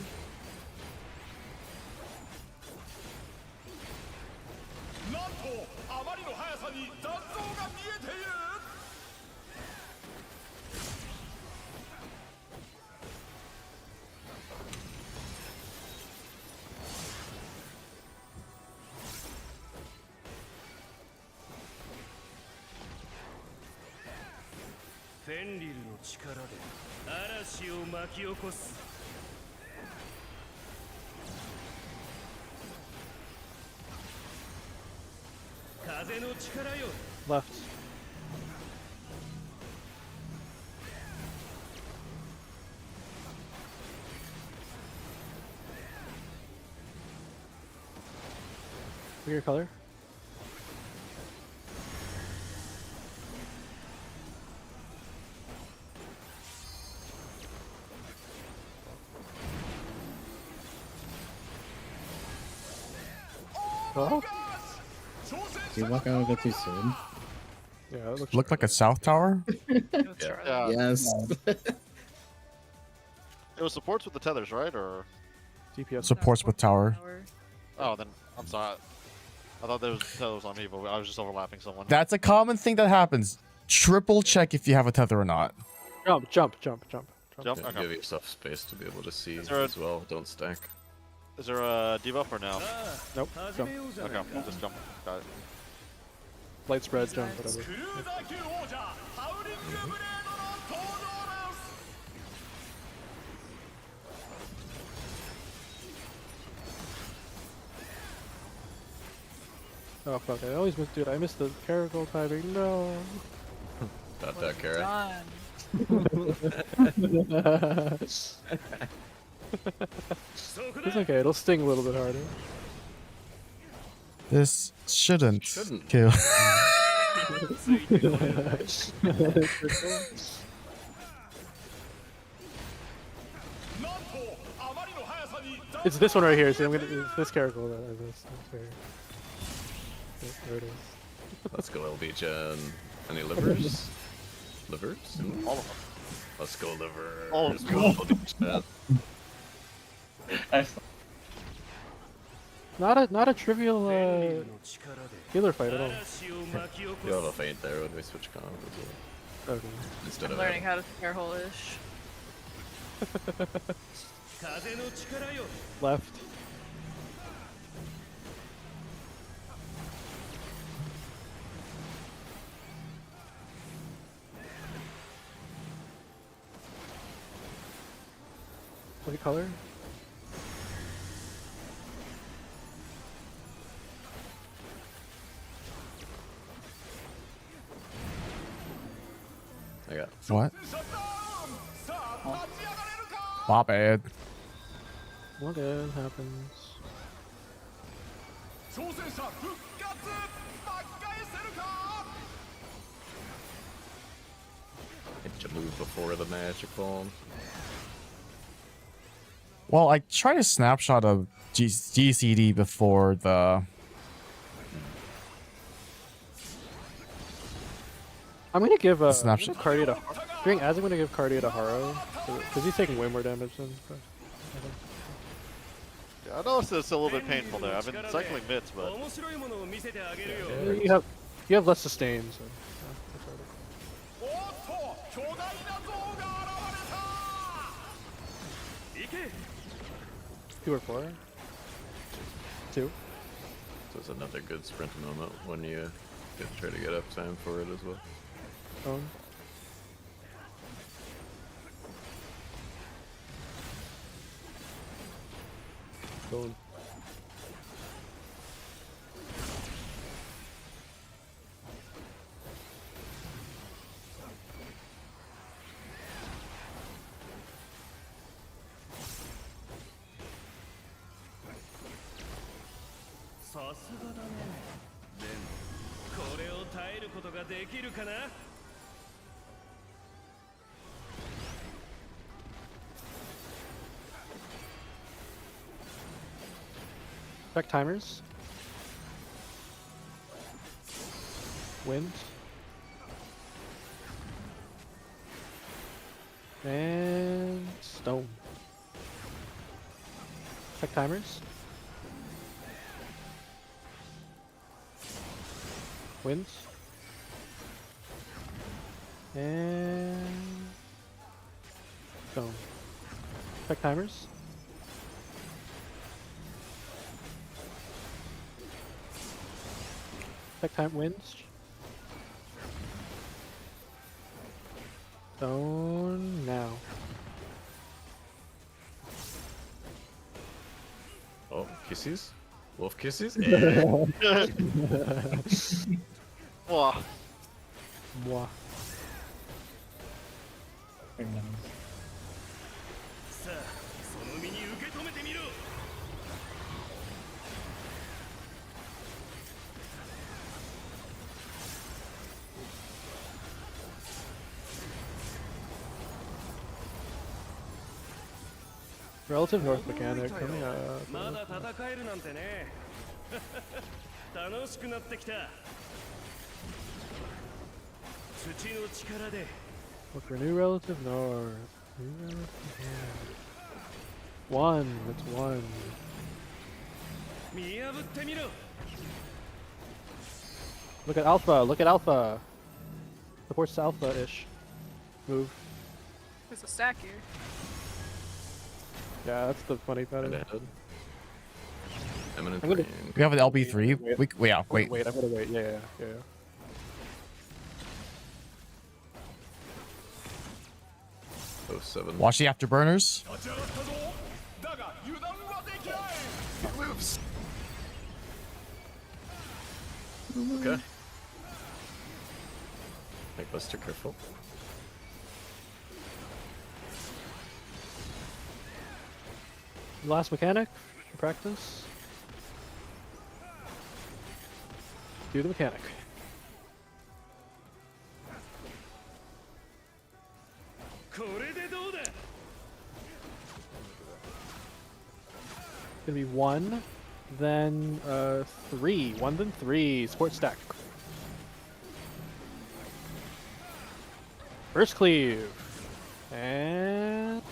なんとあまりの速さに残像が見えている。 フェンリルの力で嵐を巻き起こす。風の力よ。 Left. Pick your color. Oh. Do you walk out of it too soon? Yeah, it looks Looked like a south tower. Let's Yeah. try that. Yes. It was supports with the tethers, right? Or DPS. Supports with tower. oh, then I'm sorry. I thought that was on me, but I was just overlapping someone. That's a common thing that happens. Triple check if you have a tether or not. Jump, jump, jump, jump. Jump? Yeah, Okay. give yourself space to be able to see Is there a- as well. Don't stack. Is there a debuff or no? Nope. Jump. Okay, just jump. Got it. Light spread, jump, whatever. Oh fuck, I always miss, dude, I missed the Caragol timing, no. Got that, Kara. Done. It's okay, it'll sting a little bit harder. This shouldn't Shouldn't. kill. It's this one right here, see, it's this Caragol that I missed. There it is. Let's go, LB Jen. Any livers? Livers? All of them. Let's go, liver. All of Let's them. go, LB Jen. Not a trivial healer fight at all. You have a feint there when we switch comp as well. Okay. Instead I'm of learning how to scare hole-ish. Left. What color? I got. What? My bad. What happens? Hit your move before the magic bomb. Well, I tried a snapshot of GCD before the. I'm gonna give Snapshot. Cardia to during as I'm gonna give Cardia to Haro because he's taking way more damage than. Yeah, I noticed it's a little bit painful there. I've been cycling bits, but You have less sustain, so. Two or four? Two. So it's another good sprint moment when you try to get up time for it as well. Phone. Phone. Check timers. Wind. And stone. Check timers. Wind. And stone. Check timers. Check time wins. Stone now. Oh, kisses? Wolf kisses? Wah. Moi. Very nice. Relative North mechanic coming up. まだ戦えるなんてね楽しくなってきた土の力で Look for new relative north. New relative north. One. It's one. 見破ってみろ Look at Alpha. Look at Alpha. Supports Alpha-ish. Move. There's a stack here. Yeah, that's the funny part of Right it. ahead. Eminent I'm gonna- Brain. We have an LB3. Yeah, wait. Wait, I'm gonna wait. Yeah. Oh, 7. Watch the afterburners. Moves. Okay. Make Buster careful. Last mechanic. Practice. Do the mechanic. Gonna be 1, then 3. 1, then 3. Sport stack. First cleave. And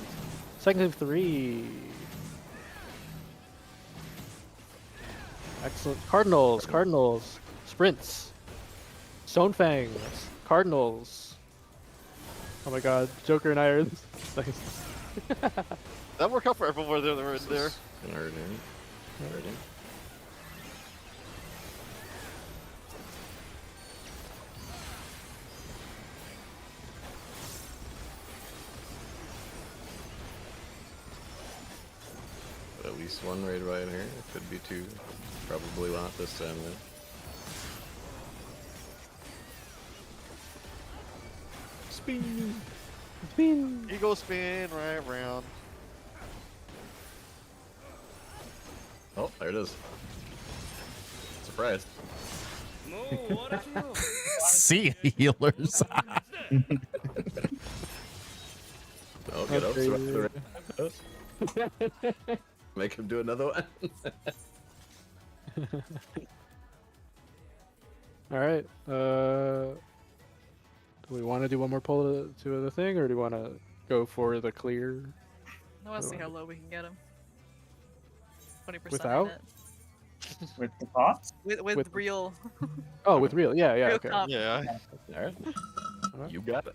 second cleave 3. Excellent. Cardinals. Sprints. Stonefangs. Cardinals. Oh my god, Joker and Irons. Nice. That worked out for everyone that were in there. Alrighty. At least one raid right here. It could be 2. Probably not this time though. Spin. Eagle spin right around. Oh, there it is. Surprise. See healers. Oh, get up. Surprise. Make him do another one. Alright. Do we want to do one more pull to the thing, or do we want to go for the clear? I want to see how low we can get him. 20% Without? With the pots? With real. Oh, with real. Yeah, Real okay. comp. Yeah. Alright. Alright. You got it.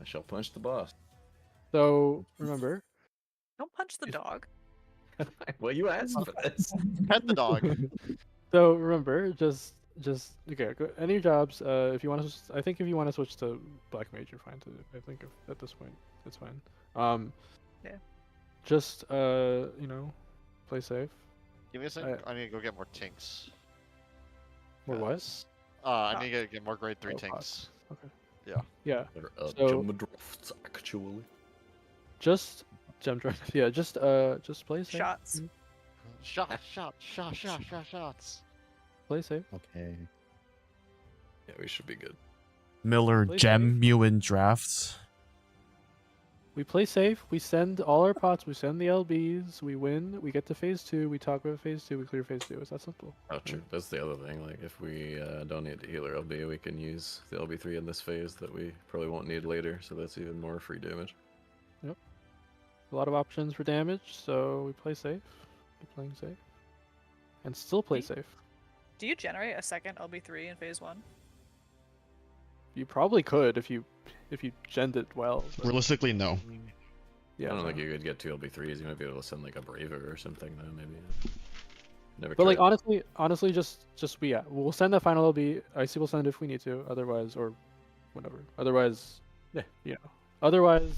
I shall punch the boss. So, remember. Don't punch the dog. Well, you asked for this. Pet the dog. So, remember, just okay, go, any jobs, if you want to, I think if you want to switch to Black Mage, you're fine to, I think at this point, it's fine. Yeah. Just, you know, play safe. Give me a second. I need to go get more tinks. Or what? I need to get more grade 3 Oh, tinks. Okay. Yeah. Yeah. They're So- gem drafts, actually. Just, gem drive, yeah, just play safe. Shots. Shots. Play safe. Okay. Yeah, we should be good. Miller Play Gem Mewin drafts. We play safe, we send all our pots, we send the LBs, we win, we get to phase 2, we talk about phase 2, we clear phase 2. It's that simple. Oh, true. That's the other thing. Like, if we don't need to heal our LB, we can use the LB3 in this phase that we probably won't need later, so that's even more free damage. A lot of options for damage, so we play safe. Keep playing safe. And still play safe. Do you generate a second LB3 in phase 1? You probably could if you genned it well. But Realistically, no. yeah, I don't no. think you could get 2 LB3s. You might be able to send like a Braver or something, though, maybe. Never But like tried. honestly, just we'll send the final LB. IC will send it if we need to. Otherwise, or whatever. Otherwise, yeah, you know. Otherwise,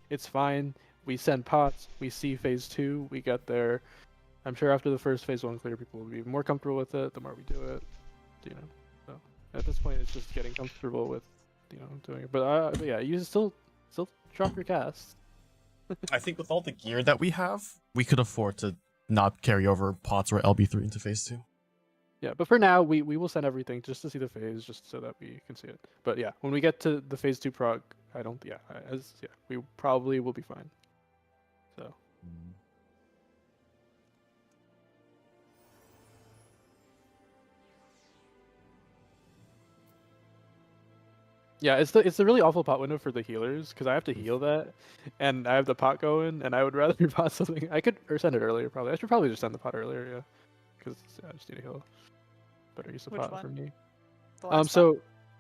it's fine. We send pots. We see phase 2. We get there. I'm sure after the first phase 1 clear, people will be more comfortable with it. The more we do it, you know. So at this point, it's just getting comfortable with, you know, doing it. But yeah, you still drop your cast. I think with all the gear that we have, we could afford to not carry over pots or LB3 into phase 2. Yeah, but for now, we will send everything just to see the phase, just so that we can see it. But yeah, when we get to the phase 2 prog, we probably will be fine. So. Yeah, it's the really awful pot window for the healers because I have to heal that, and I have the pot going, and I would rather pot something. I could or send it earlier probably. I should probably just send the pot earlier, yeah, because I just need to heal. better use of Which pot one? for me. The last one?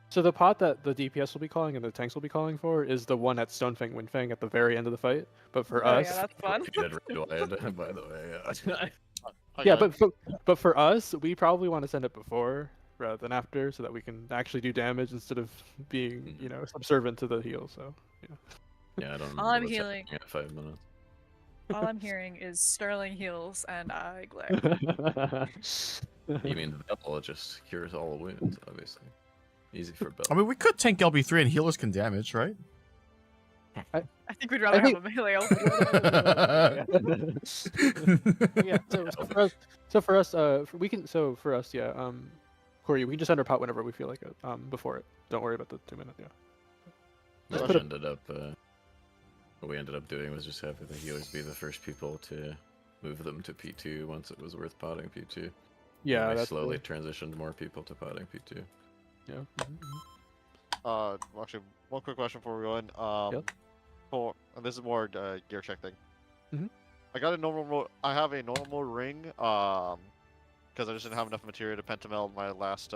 So the pot that the DPS will be calling and the tanks will be calling for is the one at Stonefang Windfang at the very end of the fight. But for Oh us, yeah, that's fun. Dead Red Wyatt, by the way. Yeah. yeah, but for us, we probably want to send it before rather than after, so that we can actually do damage instead of being, you know, subservient to the heal. So yeah. Yeah, I don't All remember I'm what's healing. happening at 5 minutes. All I'm hearing is Sterling heals and I glare. You mean Bell just cures all the wounds, obviously. Easy for Bell. I mean, we could tank LB3 and healers can damage, right? I think we'd rather have a melee elf. Yeah. So for us, we can. So for us, yeah. Corey, we can just enter pot whenever we feel like it. Before it. Don't worry about the 2 minute. Yeah. What we ended up doing was just having the healers be the first people to move them to P2 once it was worth potting P2. Yeah, and we that's slowly transitioned more people to potting P2. Yeah. Actually, one quick question before we go in. Yep. And this is more gear check thing. Mhm. I got a normal. I have a normal ring. Because I just didn't have enough material to pentameld my last.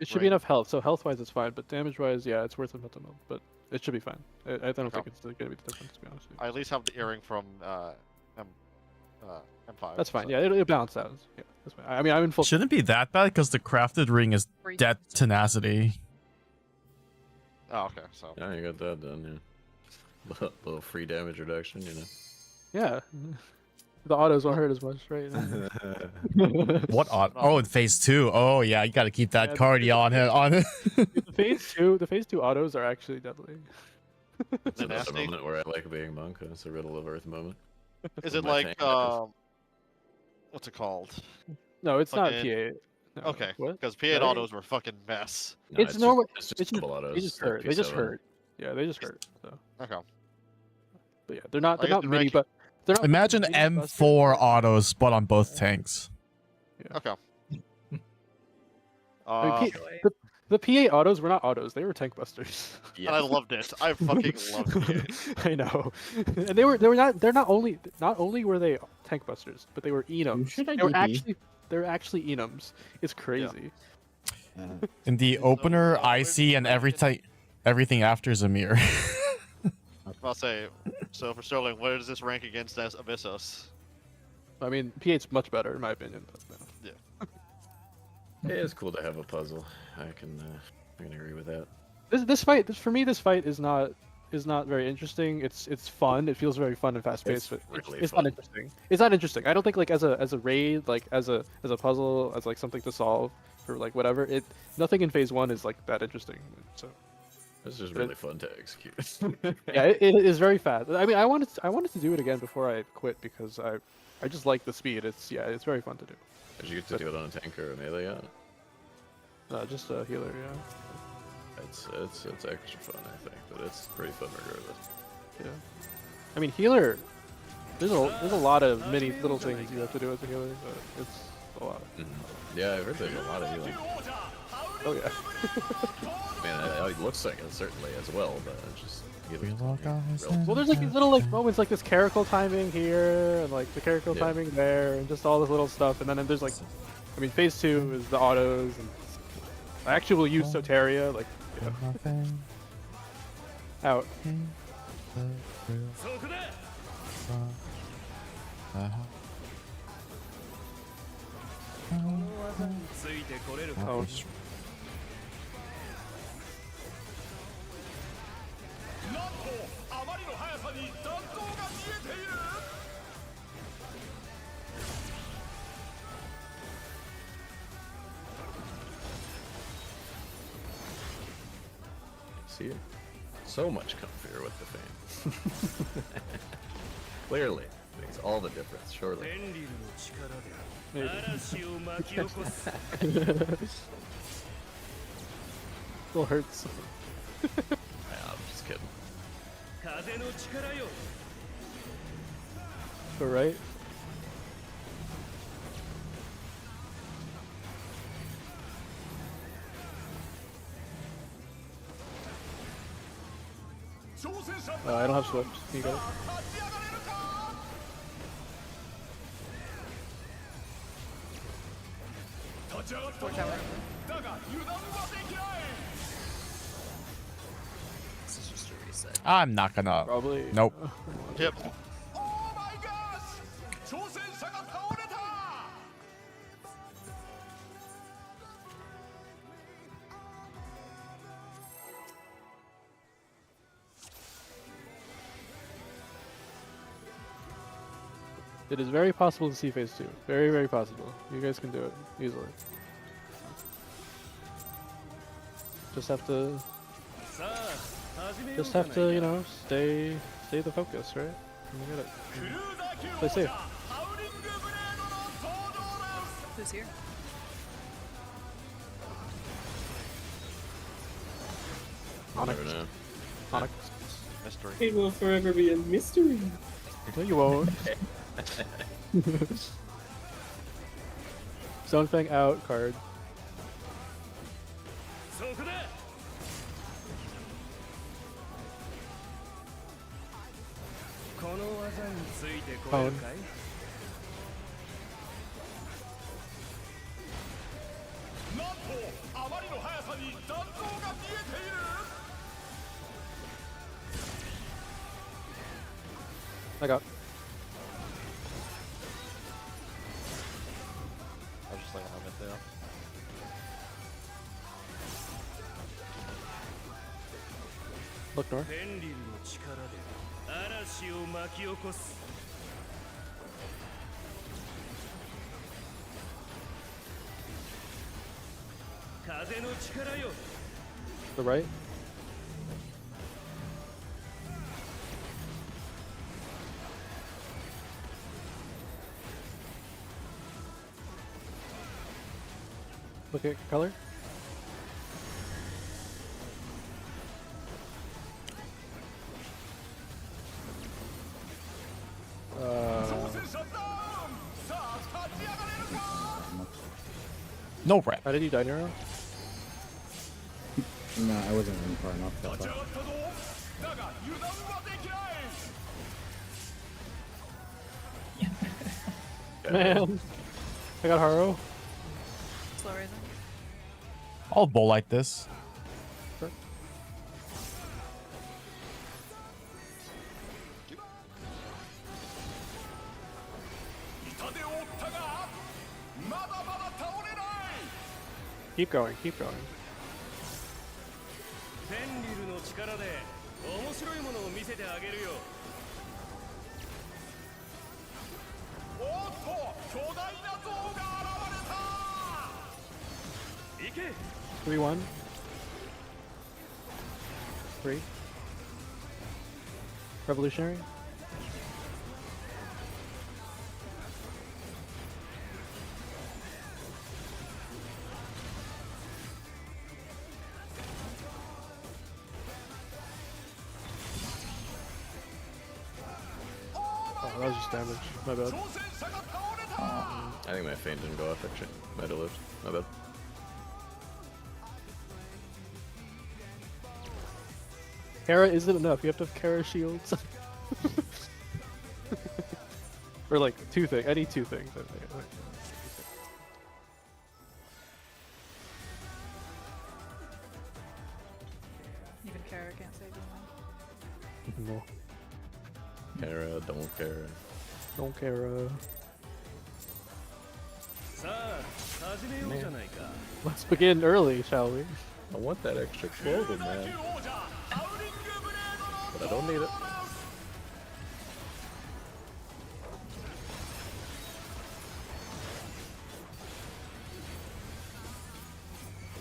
It should be enough health. So health wise, it's fine. But damage wise, yeah, it's worth a pentameld. But it should be fine. I don't think it's gonna be the difference, to be honest with you. I at least have the earring from M5. That's fine. so- Yeah, it'll balance out. Yeah, that's fine. I mean, I'm in full. Shouldn't be that bad because the crafted ring is dead tenacity. Oh, okay. So. Yeah, you got that done, yeah. Little free damage reduction, you know. Yeah. The autos won't hurt as much, right? What auto? Oh, in phase 2. Oh, yeah, you got to keep that cardio on him. The phase two autos are actually deadly. It's another moment where I like being monk. It's a Riddle of Earth moment. Is it My like tank what's it called? No, it's not Fucking- P8. No, Okay, what? because P8 Right? autos were fucking mess. No, It's normal. It's It's just just, double autos. they just like hurt. They just P7. hurt. Yeah, they just hurt. So, Okay. but yeah, they're not. I They're guess not the mini, ranking- but they're not. Imagine mini M4 busters. autos, but on both tanks. Okay. I mean, the P8 autos were not autos. They were tank busters. And I loved it. I fucking loved it. I know, and they're not only were they tank busters, but they were enums. should They were actually enums. It's crazy. In the opener, IC, and everything after Zamir. I'll say. So for Sterling, where does this rank against Abyssos? I mean, P8's much better in my opinion. But, no. Yeah. Yeah, it's cool to have a puzzle. I can agree with that. This fight is not very interesting. It's fun. It feels very fun and fast paced, but really it's fun. not interesting. It's not interesting. I don't think like as a raid, like as a puzzle, as like something to solve for like whatever. Nothing in phase 1 is like that interesting. So It's just really fun to execute. yeah, it is very fast. I mean, I wanted to do it again before I quit because I just like the speed. It's very fun to do. Did you get to do it on a tank or a melee yet? Just a healer, yeah. It's extra fun, I think, but it's pretty fun regardless. Yeah. I mean, healer. There's a lot of many little things you have to do as a healer, but it's a lot. Yeah, I've heard there's a lot of healing. Oh yeah. I mean, it looks like it certainly as well, but it's just healing. Well, there's like these little like moments like this caracal timing here and like the caracal timing there and just all this little stuff, and then there's like, I mean, phase 2 is the autos, and I actually will use Soteria like. Yeah. Out. Oh. See it? So much comfier with the fan. Clearly, makes all the difference, surely. Still hurts. I'm just kidding. All right. I don't have swift. You got it. 4 tower. This is just a reset. I'm not gonna. Probably. Nope. Yep. It is very possible to see phase 2. Very, very possible. You guys can do it easily. Just have to, you know, stay the focus, right? You get it. Play safe. Who's here? I never know. Onyx. Mystery. It will forever be a mystery. No, you won't. Zone Fang out card. Phone. I got. I was just like, I'm it there. Look north. The right. Look at color. No rep. How did you die, Nero? No, I wasn't in far enough. That far. Man, I got Haro. Slow rising. I'll bowl like this. Keep going, keep going. Three, 1. 3. Revolutionary. Oh, that was just damage. My bad. I think my feint didn't go off actually. Might have lived. My bad. Kara isn't enough. You have to have Kara shields. Or like 2 things. I need 2 things. I think. Even Kara can't save you now. No. Kara, don't care. Don't Kara. Let's begin early, shall we? I want that extra clothing, man. But I don't need it.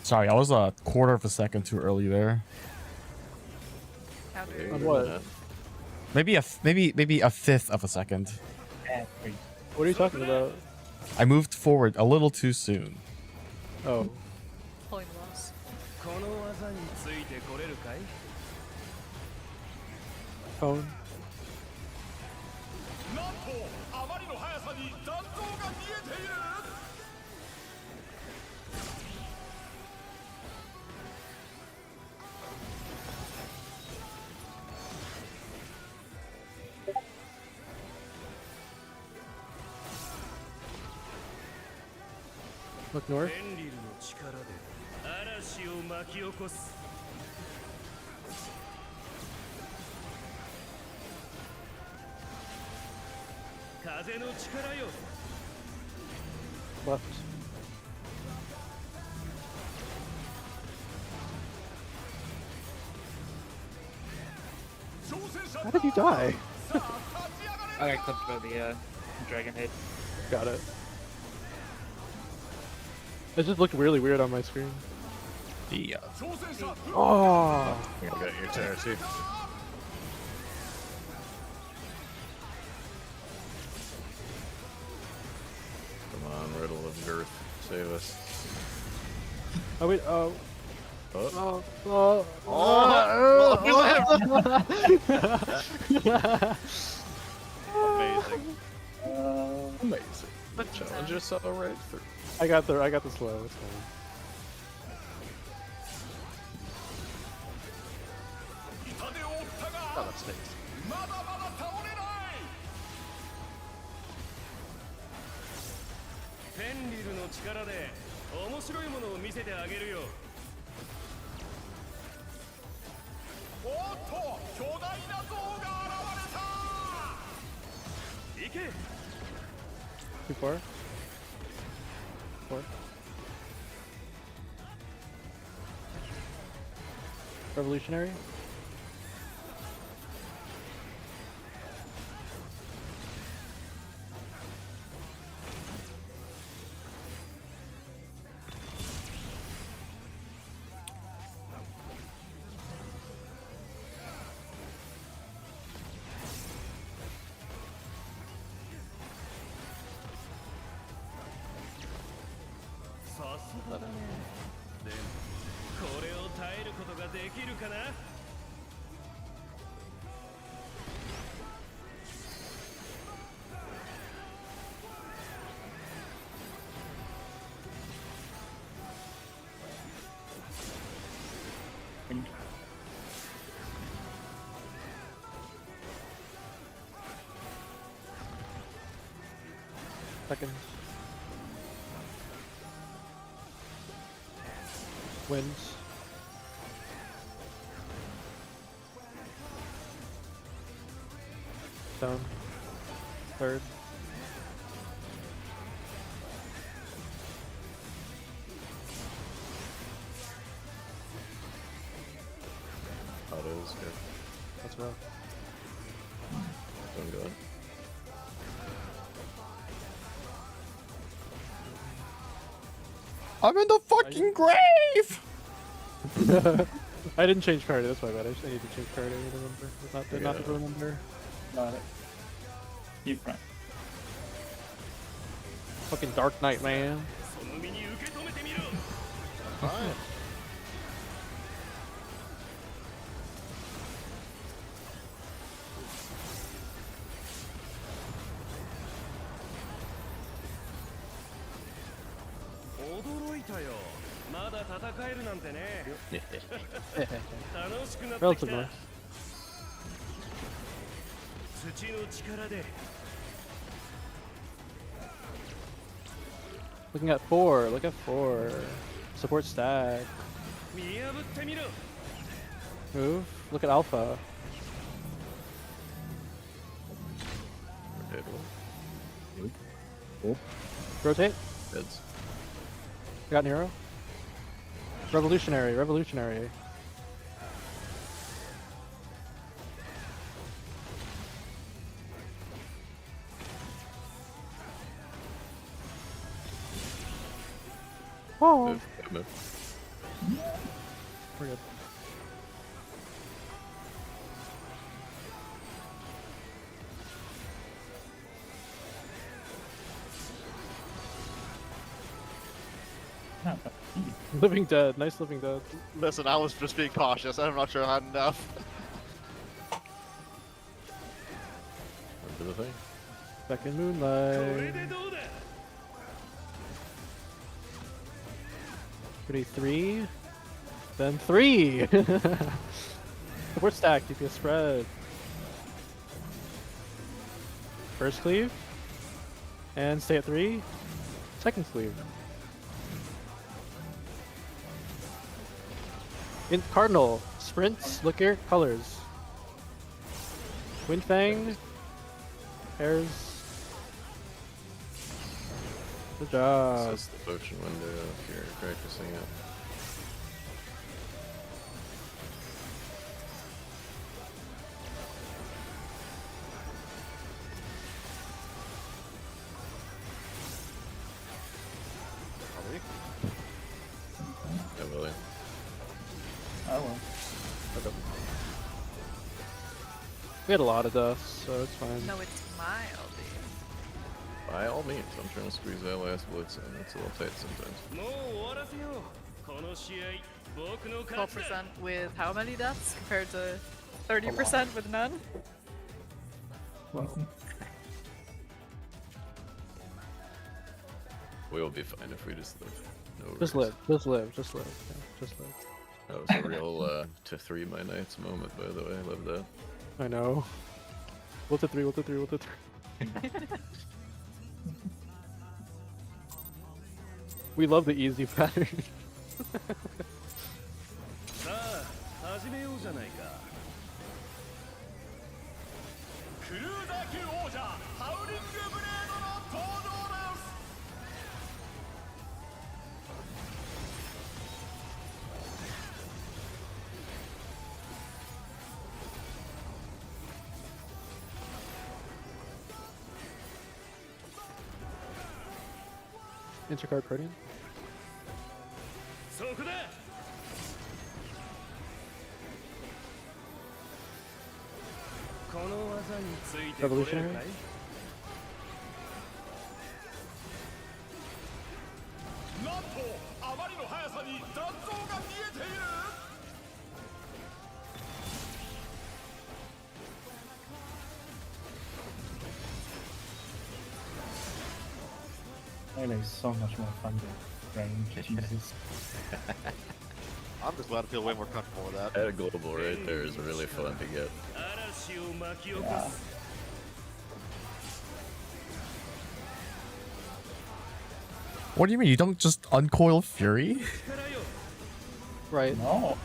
Sorry, I was a quarter of a second too early there. How dare On you? what? Maybe a fifth of a second. What are you talking about? I moved forward a little too soon. Oh. Pulling loss. Phone. Look north. フェンリルの力で嵐を巻き起こす。風の力よ。 Left. How did you die? I got clipped by the dragon head. Got it. It just looked really weird on my screen. Yeah. Oh! You got your terror too. Come on, Riddle of Girth. Save us. Oh wait, oh. Oh. Oh, Amazing. Amazing. The challenger saw right through. I got the slow, it's fine. Oh, that stinks. フェンリルの力で面白いものを見せてあげるよ。おっと、巨大な像が現れた。行け。 Too far? Four. Revolutionary? Seconds. Wins. Stone. Third. Auto is good. That's rough. Don't go. I'm in the fucking grave! I didn't change card, that's my bad. I need to change card, I remember. Not to remember. Got it. Keep right. Fucking Dark Knight, man. Fine. Relative north. Looking at 4, look at 4. Support stack. Move. Look at Alpha. Rotate. Heads. Got Nero. Revolutionary, revolutionary. Oh. Move. Move. We're good. Living Dead, nice Living Dead. Listen, I was just being cautious. I'm not sure I had enough. Do the thing. Second Moonlight. 33. Then 3. Support stack, DPS spread. First cleave. And stay at 3. Second cleave. In Cardinal, sprints, look here, colors. Windfang, pairs. Good job. Assess the potion window if you're practicing it. Yeah, Willie. Oh well. Okay. We had a lot of dust, so it's fine. No, it's mild. By all means, I'm trying to squeeze that last blitz in. It's a little tight sometimes. 12% with how many deaths compared to 30% with none? We'll be fine if we just live. No Just worries. live, just live, just live, yeah, just live. That was a real to 3 my knights moment, by the way. I love that. I know. What's a 3, what's a 3, what's a 3? We love the easy pattern. さあ始めようじゃないか。クルーザー級王者ハウリングブレードの登場です。Intercard Protean? そこだ。この技についてこれるかい？ Revolutionary? なんとあまりの速さに残像が見えている。 Melee is so much more fun than range. Jesus. I'm just glad I feel way more comfortable with that. That global right there is really fun to get. 嵐を巻き起こ Yeah. す。 What do you mean? You don't just uncoil Fury? 力よ。 Right. No.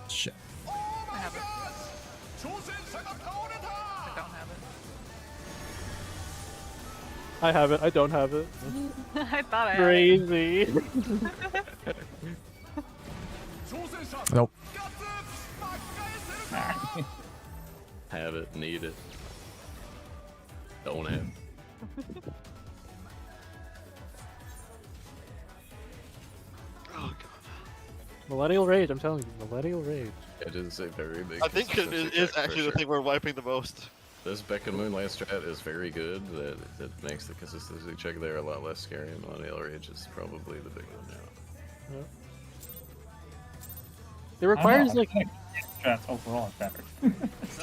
Shit. I have it. 挑戦者が倒れた。 I don't have I have it, I don't have it. it. I thought I had it. Crazy. 挑戦者 Nope. ガツ巻き返せるか。 Have it, need it. Don't have. Millennial Rage, I'm telling you, Millennial Rage. It is a very big. I think it consistency is check for actually the sure. thing we're wiping the most. This Beck and Moonlight strat is very good. That makes the consistency check there a lot less scary. And Millennial Rage is probably the big one now. It requires like strats overall is better.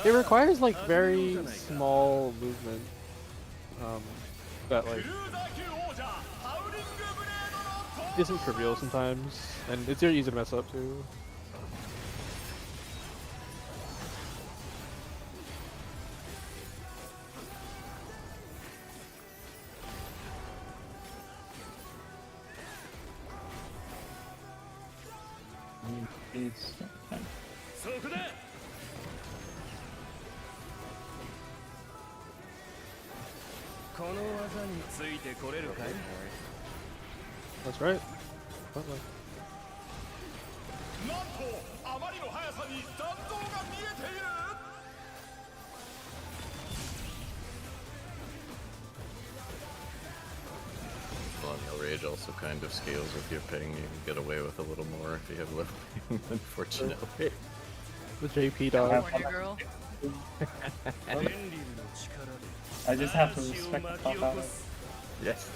it requires like very small movement. That like クルーザー級王者ハウリングブレードの登場。 isn't trivial sometimes, and it's very easy to mess up too. It's そこだ。この技についてこれるかい？ That's right. But, なんとあまりの速さに残像が見えている。 Millennial Rage also kind of scales with your ping. You can get away with a little more if you have low ping, unfortunately. the JP dog. Horny girl. 天竜の力で I just have to 嵐を respect the 巻き fuck 起 out こ of す。 Yes.「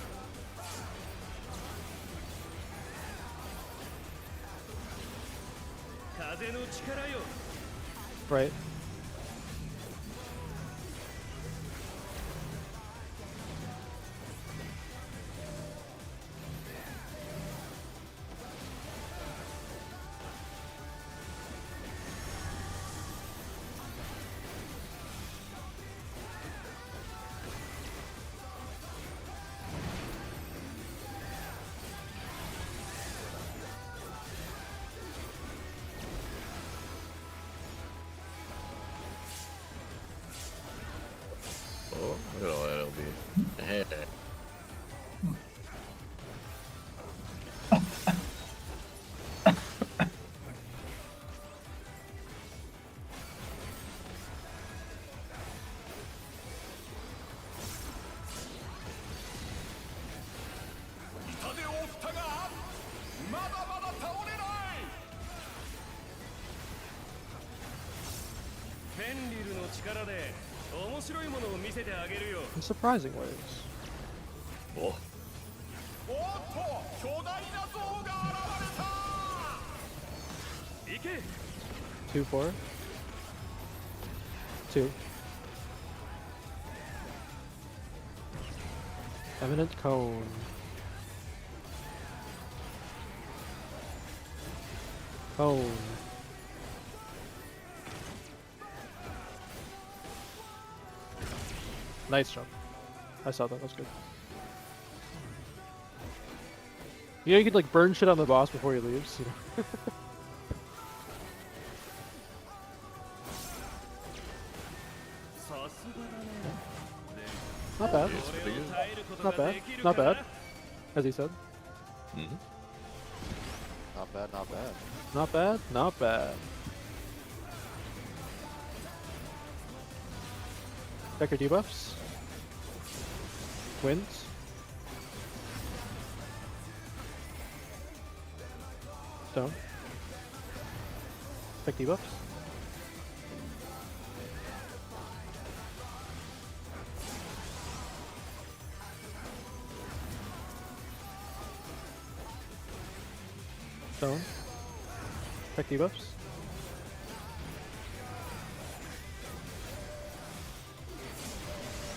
風の力よ。 Right. Oh, look at all that LB. Hey. In surprising ways. Oh. 2, 4. 2. Eminent cone. Cone. Nice jump. I saw that. That's good. You know, you could like burn shit on the boss before he leaves. You know? Not bad. Not bad. Not bad. As he said. Mm-hmm. Not bad, not bad. Not bad. Not bad. Check your debuffs. Wins. Stone. Check debuffs. Stone. Check debuffs.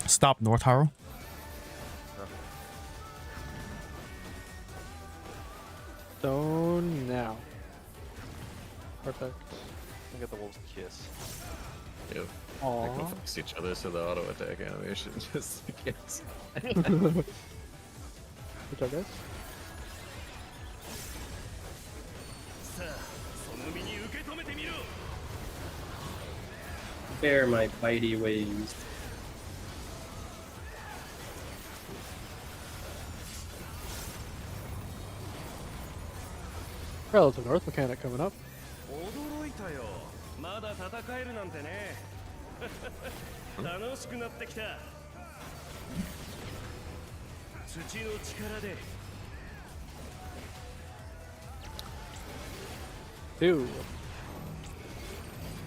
Stop North Hyrule. Stone now. Perfect. Look at the wolves kiss. Yep. Aww. They can fix each other so the auto attack animation just gets. Good job, guys. Bear my bitey ways. Relative North mechanic coming up. Two.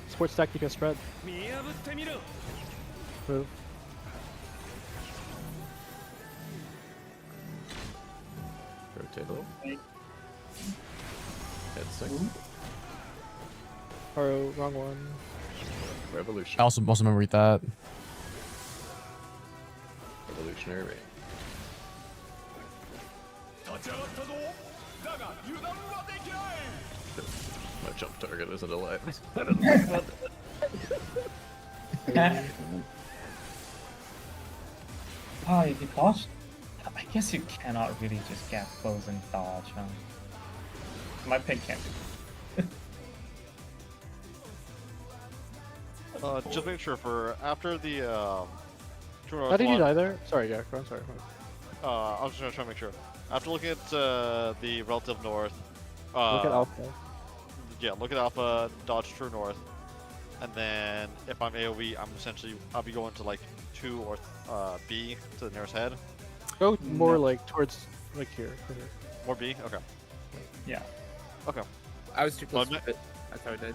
Sports Tactica spread. Move. Rotate a little. Head 6. Haro, wrong one. Revolution. I also remember that. Revolutionary rate. My jump target isn't alive. Oh, you dodge? I guess you cannot really just get close and dodge, huh? My pick can't be. Just make sure for after the True North How did you one, die there? Sorry, yeah, I'm sorry. I was just gonna try to make sure. After looking at the relative north, Look at Alpha. yeah, look at Alpha, dodge True North, and then if I'm AoE, I'll be going to like 2 or B to the nearest head. Go more like towards like here. More B? Okay. Yeah. Okay. I was too close to it. That's how I did.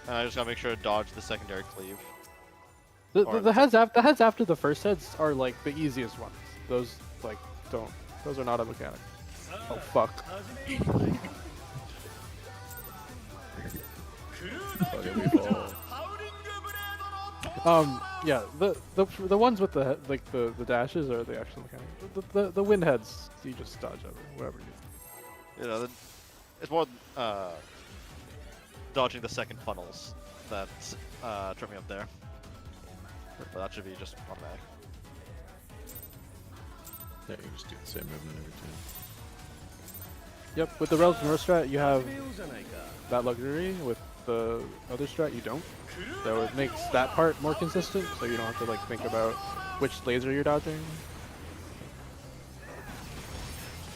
And I just gotta make sure to dodge the secondary cleave. The heads after the first heads are like the easiest ones. Those like don't. Those are not a mechanic. Oh fuck. Yeah, the ones with the like the dashes are the actual mechanic. The wind heads you just dodge over whatever you. You know, it's more dodging the second funnels that trip me up there. But that should be just automatic. Yeah, you just do the same movement every time. Yep, with the relative north strat you have that luxury with the other strat, you don't. So it makes that part more consistent, so you don't have to like think about which laser you're dodging.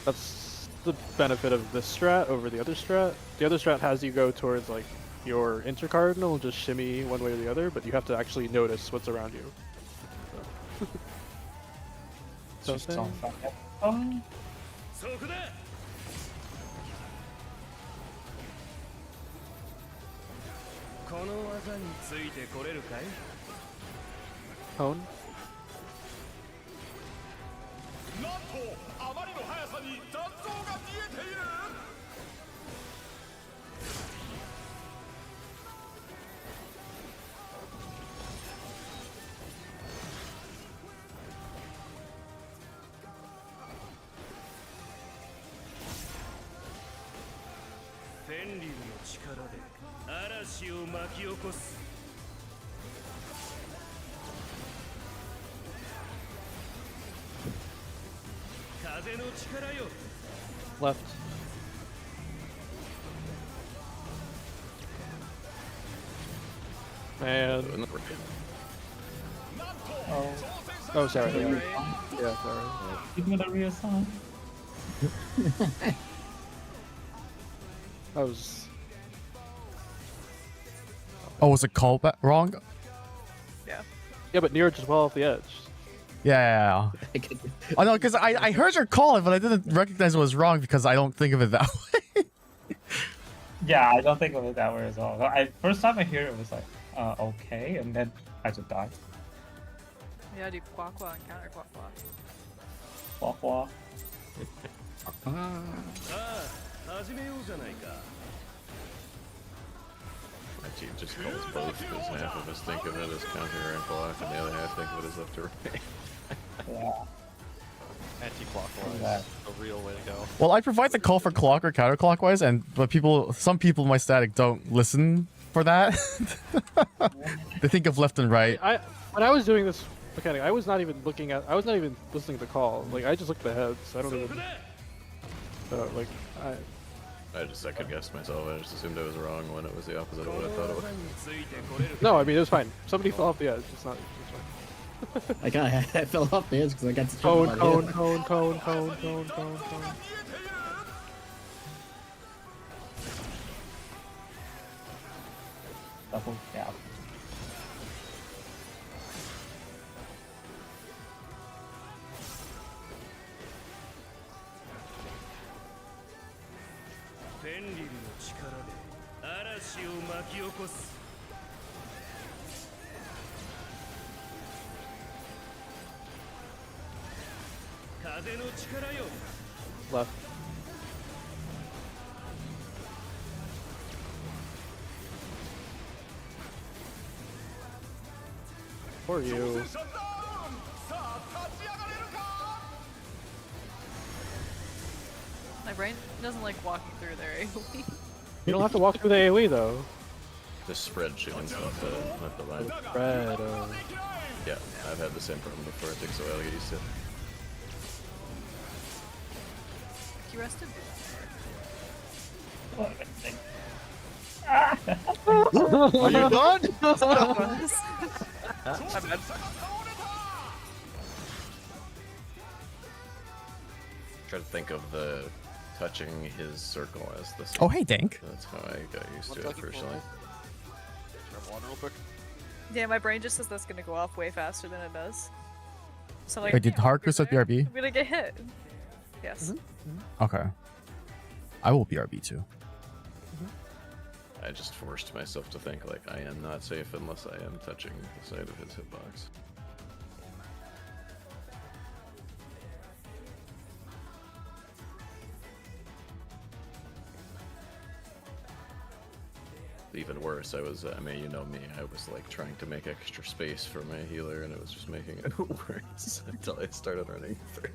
That's the benefit of this strat over the other strat. The other strat has you go towards like your intercardinal, just shimmy one way or the other, but you have to actually notice what's around you. So. Something. Hone. Left. Man. Oh, sorry. Yeah, sorry. Give me the real song. I was. Oh, was it called wrong? Yeah. Yeah, but Nero just well off the edge. Yeah. I know, because I heard your call, but I didn't recognize it was wrong because I don't think of it that way. Yeah, I don't think of it that way as well. First time I hear it was like, okay, and then I just died. Yeah, do quack quack and counter quack quack. Wah wah. Actually, it just calls both because half of us think of it as counter and block, and the other half think of it as left to right. Yeah. Anti-clockwise, the real way to go. Well, I provide the call for clock or counterclockwise, but some people in my static don't listen for that. They think of left and right. When I was doing this mechanic, I was not even listening to the call. Like I just looked at the heads. I don't even. Like I just second guessed myself. I just assumed I was wrong when it was the opposite of what I thought it was. No, I mean it was fine. Somebody fell off the edge. It's not. It's fine. I fell off the edge because I got to Cone. Double gap. Left. For you. My brain doesn't like walking through there. You don't have to walk through the AoE though. Just spread shillings, not the line. Spread. Yeah, I've had the same problem before. It takes a while to get used to it. You rested? Are you done? I'm dead. Try to think of the touching his circle as the. Oh, hey, Dank. That's how I got used to it personally. Yeah, my brain just says that's gonna go off way faster than it does. So like, Wait, did Hardcore set BRB? I'm gonna get hit. Yes. Okay. I will BRB too. I just forced myself to think like I am not safe unless I am touching the side of his hitbox. Even worse, I was, I mean, you know me, I was like trying to make extra space for my healer and it was just making it worse until I started running through.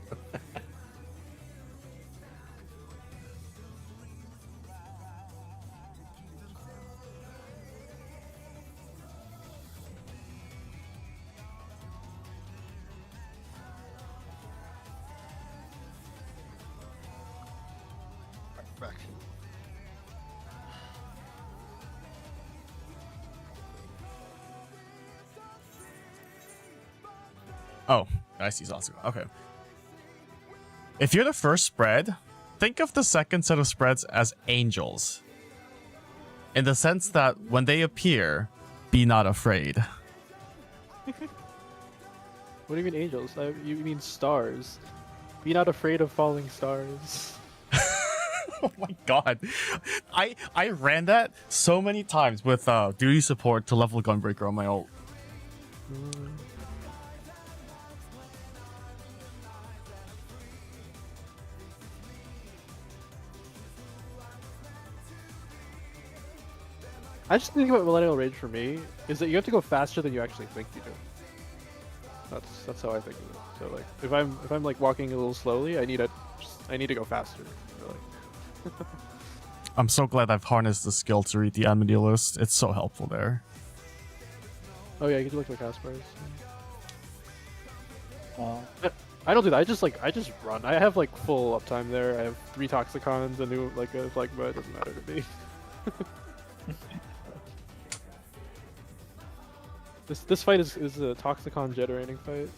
Oh, I see Sasuke. Okay. If you're the first spread, think of the second set of spreads as angels. In the sense that when they appear, be not afraid. What do you mean angels? You mean stars. Be not afraid of falling stars. Oh my god. I ran that so many times with duty support to level Gunbreaker on my ult. I just think about Millennial Rage for me is that you have to go faster than you actually think you do. That's how I think of it. So like if I'm like walking a little slowly, I need to go faster. Like. I'm so glad I've harnessed the skill to read the enemy list. It's so helpful there. Oh yeah, you can do like the cast bars. I don't do that. I just run. I have like full uptime there. I have 3 Toxicons, a new like a Phlegma. It doesn't matter to me. This fight is a Toxicon generating fight.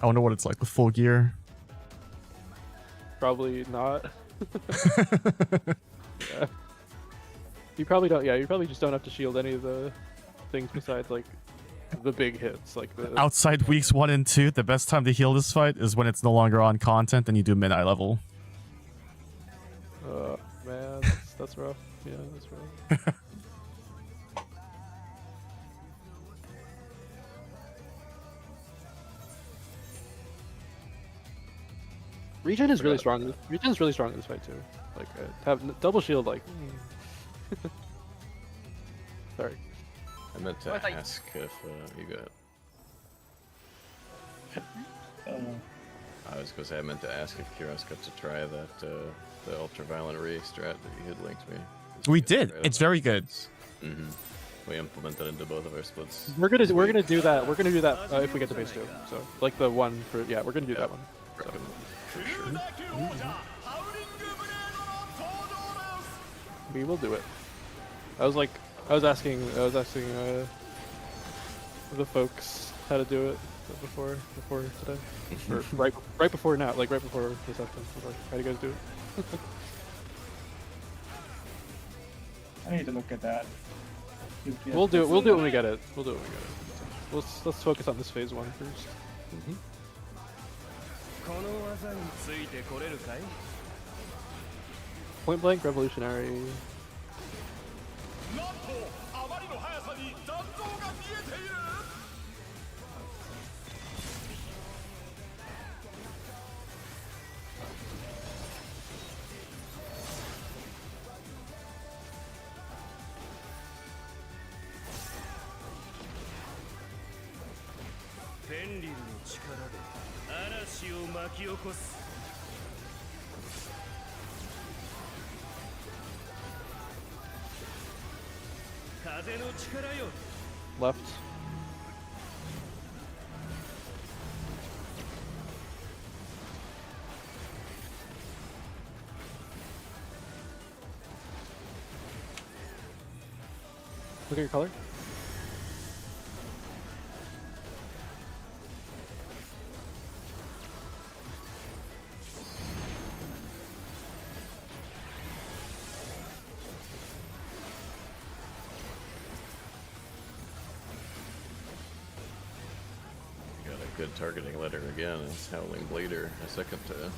I wonder what it's like with full gear. Probably not. Yeah. You probably don't. Yeah, you probably just don't have to shield any of the things besides like the big hits, like the Outside weeks 1 and 2, the best time to heal this fight is when it's no longer on content and you do mid-eye level. Man, that's rough. Yeah, that's rough. Regen is really strong. Regen is really strong in this fight too. Like have double shield. Like, sorry. I meant to ask if you got. I was gonna say I meant to ask if Kiros got to try that the ultraviolent ray strat that you had linked me. We did. It's very good. We implemented into both of our splits. We're gonna do that. We're gonna do that if we get to phase 2. So like the one for we're gonna do that one. So. For sure. We will do it. I was asking the folks how to do it before today, or right before now, like right before this session. Like, how do you guys do it? I need to look at that. We'll do it. We'll do it when we get it. We'll do it when we get it. Let's focus on this phase 1 first. Point blank revolutionary. Left. Look at your color. Good targeting letter again. It's Howling Blader a second time.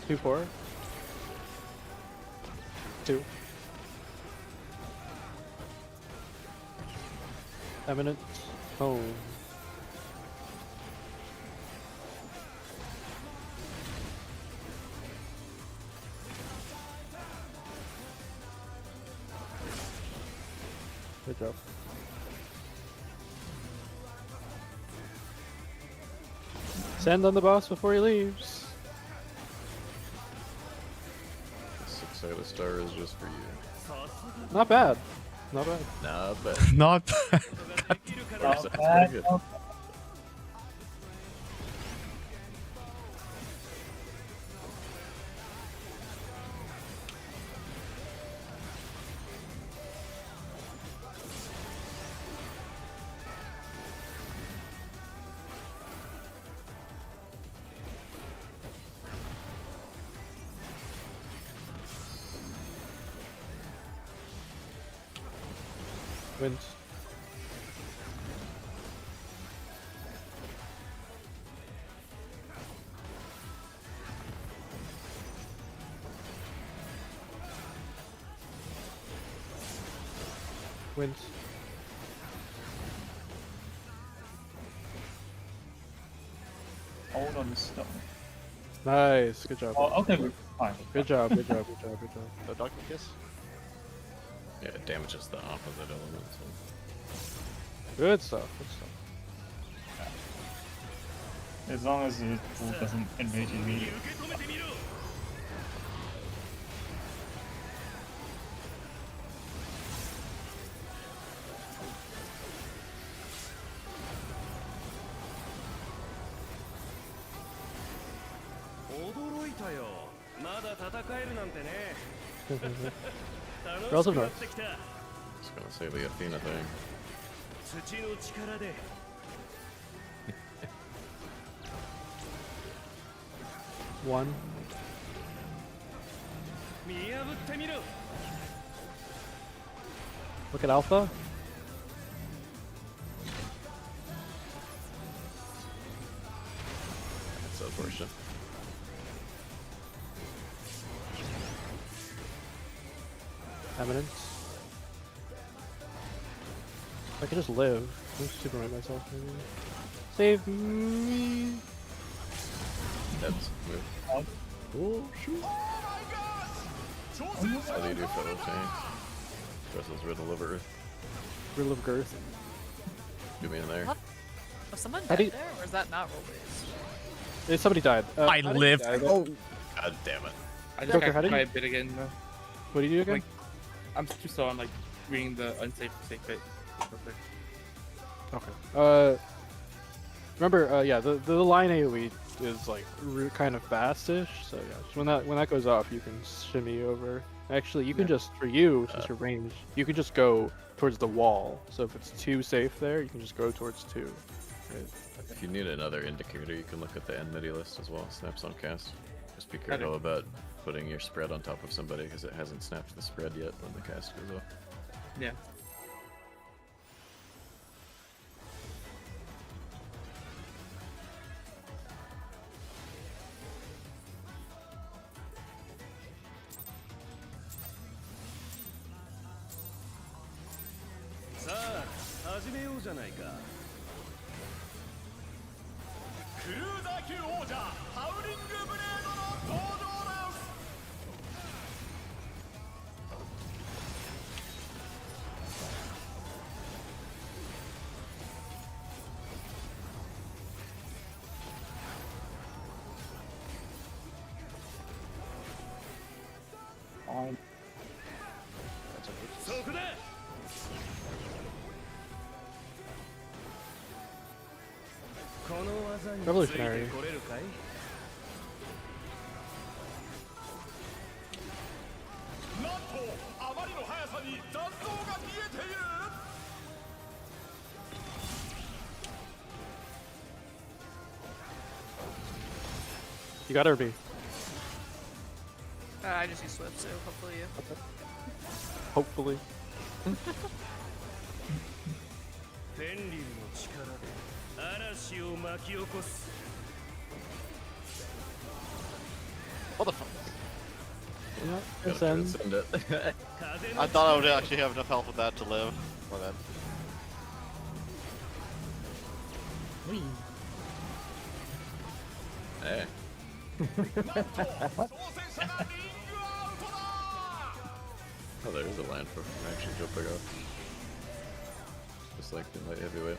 Two, 4. 2. Eminent home. Good job. Send on the boss before he leaves. The 6-sided star is just for you. Not bad. Not bad. Not bad. Not bad. Sounds pretty good. Wins. Wins. Hold on the stone. Nice. Good job. Oh, okay, we're fine. Good job. Good job. Good job. Good job. The Dark Kiss. Yeah, it damages the opposite element. So. Good stuff. Good stuff. As long as the pool doesn't enrage immediately. Girls of North. Just gonna say the Athena thing. One. Look at Alpha. That's unfortunate. Eminence. I could just live. I'm super right myself. Maybe. Save me. Heads move. Oh shoot. How do you do fellow tanks? Russell's riddle of Earth. Riddle of Girth. Get me in there. What? Was someone How do dead you- there, or is that not roll based? Somebody died. I how did you lived. die? Oh, God damn it. I just Joker, got how did quite you- a bit again. What do you do again? Like, I'm too slow on like reading the unsafe safe bit. Okay. Remember, yeah, the line AoE is like kind of fast-ish. So yeah, just when that goes off, you can shimmy over. Actually, you can just for you since your range, you can just go towards the wall. So if it's 2 safe there, you can just go towards 2. Right. If you need another indicator, you can look at the enmity list as well. Snaps on cast. Just be careful about putting your spread on top of somebody because it hasn't snapped the spread yet when the cast goes off. Yeah. Revolutionary. You got RB. I just use Swift, so hopefully you. Hopefully. What the fuck? Yeah, Gotta it's end. transcend it. I thought I would actually have enough health with that to live. My bad. Hey. Oh, there's a land for actually jumping up. looks like in light heavyweight.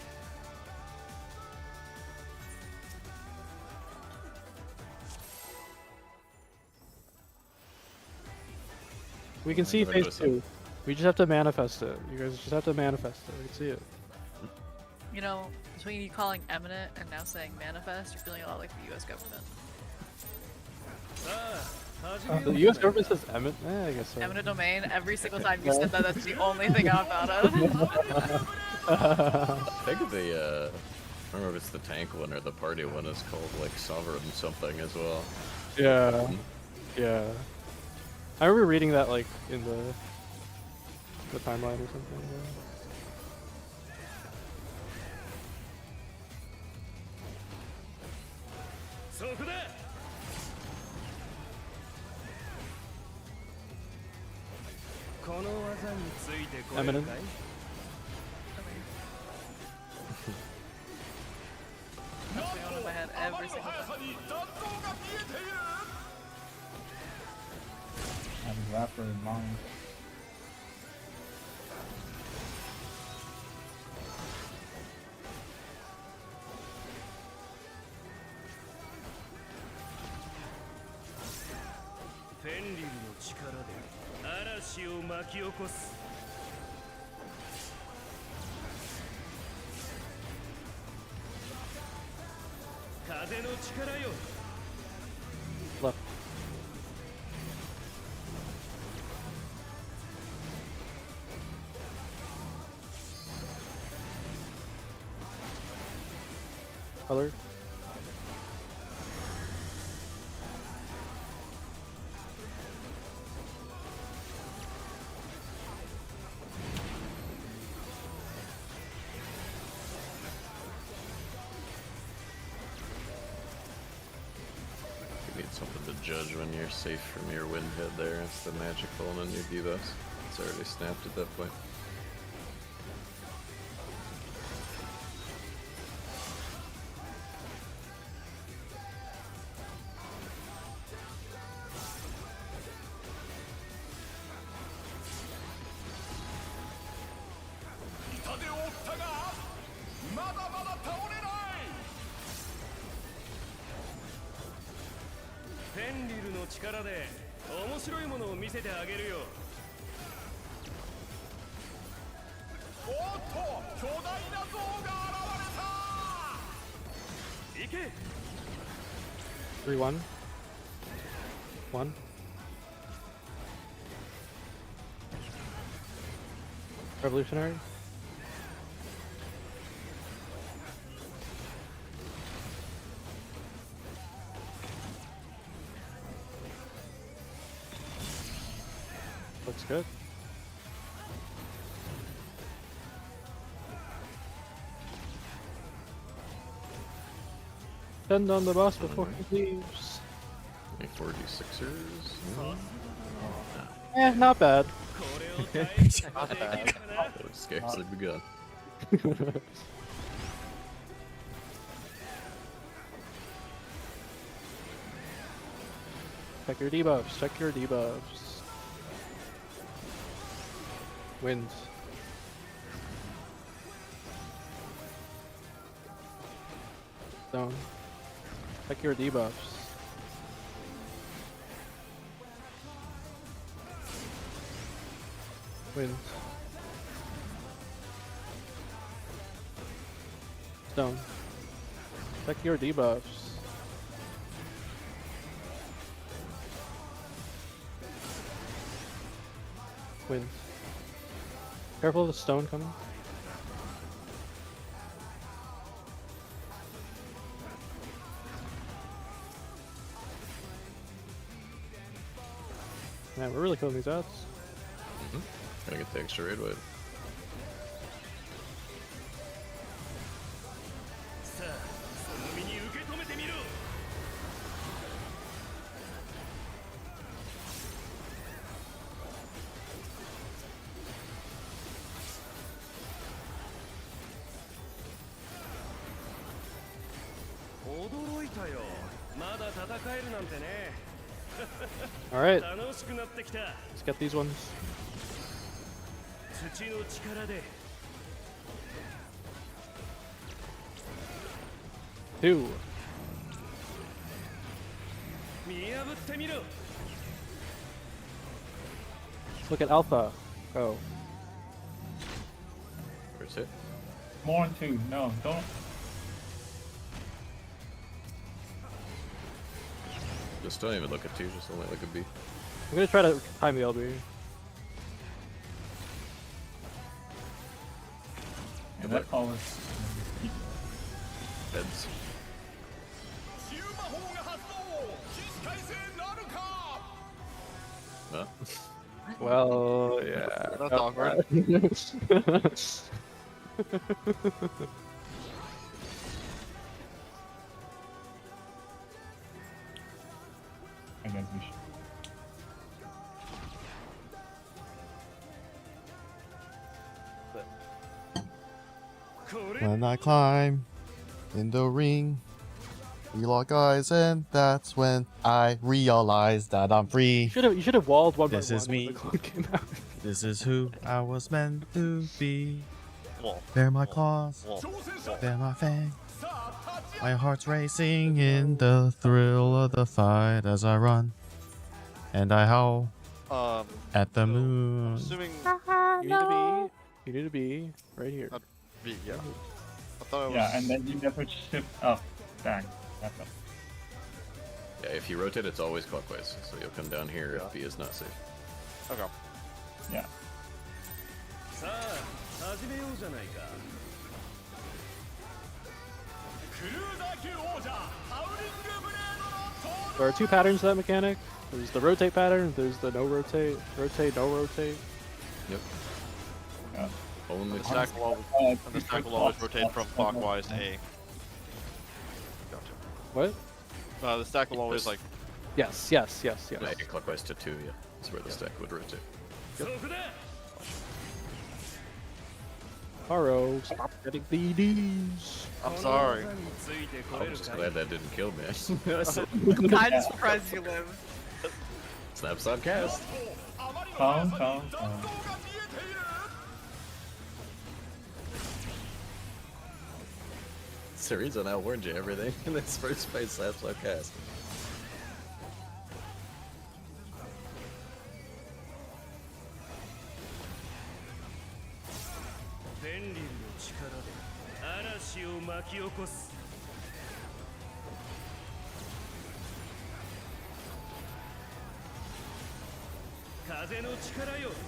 We can see Give it phase a 2. We just have to manifest it. You guys just have to manifest it. We can see it. You know, between you calling eminent and now saying manifest, you're feeling a lot like the U.S. government. The U.S. government says eminent? I guess so. Eminent domain. Every single time you said that, that's the only thing I thought of. I think the I don't remember if it's the tank one or the party one is called like sovereign something as well. Yeah. Yeah. I remember reading that like in the timeline or something. Yeah. そこだ。この技についてこれるかい？ That's going on in my head every single time. I'm rapper in mind. Fenrir の力で嵐を巻き起こす。風の力よ。 Left. Color. You need something to judge when you're safe from your wind head there. It's the magical and then your debuffs. It's already snapped at that point. Fenrir の力で面白いものを見せてあげるよ。おっと、巨大な像が現れた。行け。 3-1. 1. Revolutionary. Looks good. Send on the boss before he leaves. Any 4d6ers? No. Eh, not bad. Not bad. They've scarcely begun. Check your debuffs, check your debuffs. Wins. Stone. Check your debuffs. Wins. Stone. Check your debuffs. Wins. Careful of the stone coming. Man, we're really killing these ads. Gonna get the extra raid wave. さあ、その身に受け止めてみろ。驚いたよ。まだ戦えるなんてね。 Alright, 楽しくなってきた。 let's get these ones. 土の力で 2. Look at Alpha. Go. Where's it? More than 2. No, don't. Just don't even look at 2, just only look at B. I'm gonna try to time the LB. Yeah, that call was. Heads. Huh? Well, yeah. That's awkward. I guess we should. When I climb in the ring, we lock eyes, and that's when I realize that I'm free. You should have walled one This by is one when me. the clock came out. This is who I was meant to be. Wall. They're my claws, Wall. they're my fangs. My heart's racing in the thrill of the fight as I run. And I howl at the so, moon. Assuming You need to be right here. B, yeah. I thought it was. Yeah, and then you never shift up, back, up. Yeah, if you rotate, it's always clockwise, so you'll come down here if B is not safe. Okay. Yeah. There are 2 patterns to that mechanic. There's the rotate pattern, there's the no rotate, rotate, no rotate. Yep. Yeah. Only The stack will always, and the stack will always rotate from clockwise to A. Gotcha. What? The stack will always like. Yes. Yeah, clockwise to 2, yeah. That's where the stack would rotate. Haro, stop getting DDs. I'm sorry. I'm just glad that didn't kill me. I'm kind of surprised you live. Snapshot cast. Calm. Syriza now warned you everything in this first fight. Snapshot cast.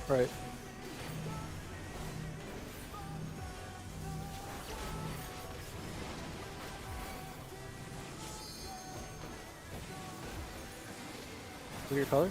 Right. Look at your color.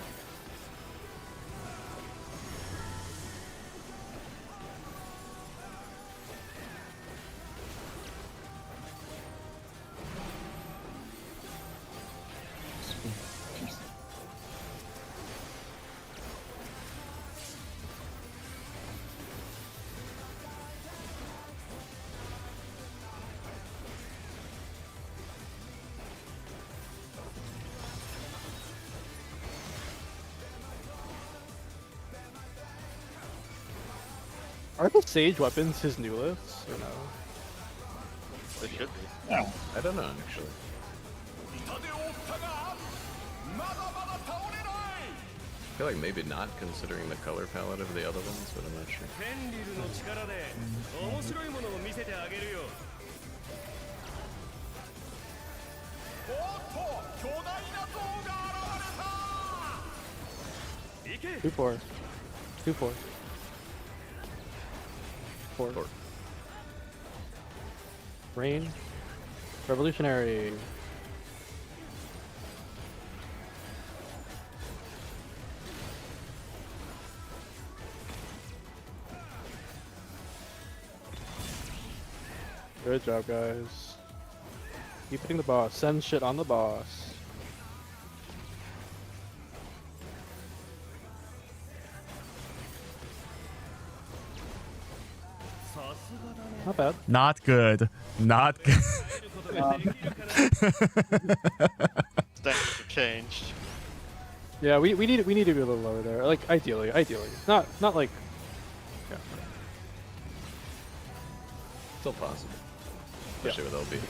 Are the Sage weapons his new lifts, or no? They should be. Yeah. I don't know, actually. I feel like maybe not, considering the color palette of the other ones, but I'm not sure. Two four. 4. Rain. Revolutionary. Good job, guys. Keep hitting the boss. Send shit on the boss. Not bad. Not good. Not good. Stacks have changed. Yeah, we need to be a little lower there. Like ideally. Not like. Yeah. Still possible. Especially with LB.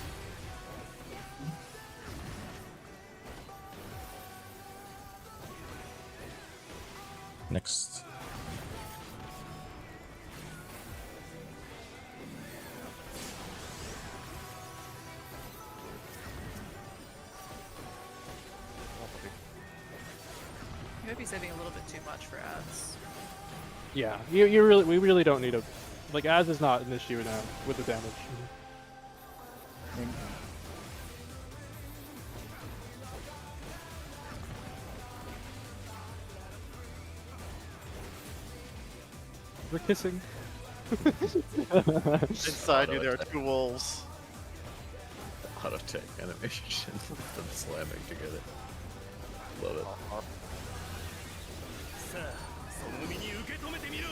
next. You might be saving a little bit too much for ads. Yeah, we really don't need a, like, ads is not an issue now with the damage. We're kissing. Inside you, there are two wolves. Auto tech animation with them slamming together. Love it. さあその身に受け止めてみろ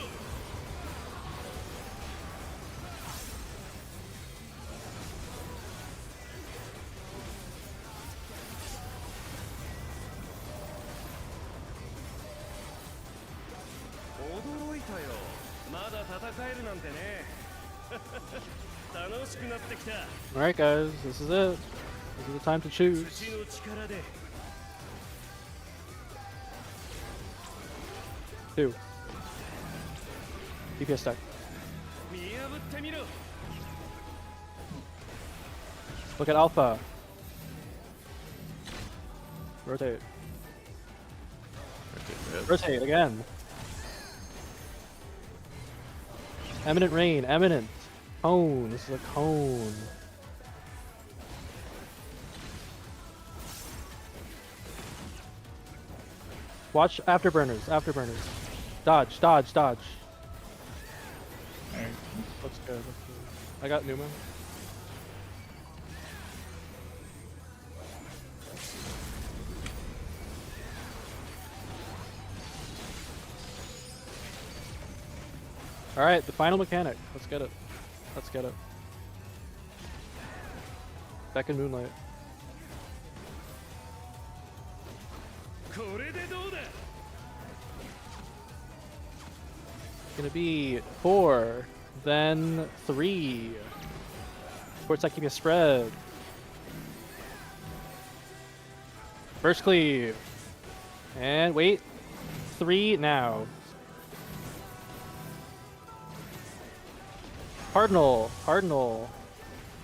驚いたよまだ戦えるなんてね楽しくなってきた Alright guys, this is it. This is the time to choose. 土の力で Two. DPS stack. 見破ってみろ Look at Alpha. Rotate. Rotate again. Eminent Rain. Eminent. Cone. This is a cone. Watch afterburners. Afterburners. Dodge. Dodge. Dodge. Looks good. Looks good. I got Numa. Alright, the final mechanic. Let's get it. Let's get it. Back in Moonlight. これでどうだ Gonna be 4, then 3. Sports that keep you spread. First cleave. And wait. 3 now. Cardinal. Cardinal.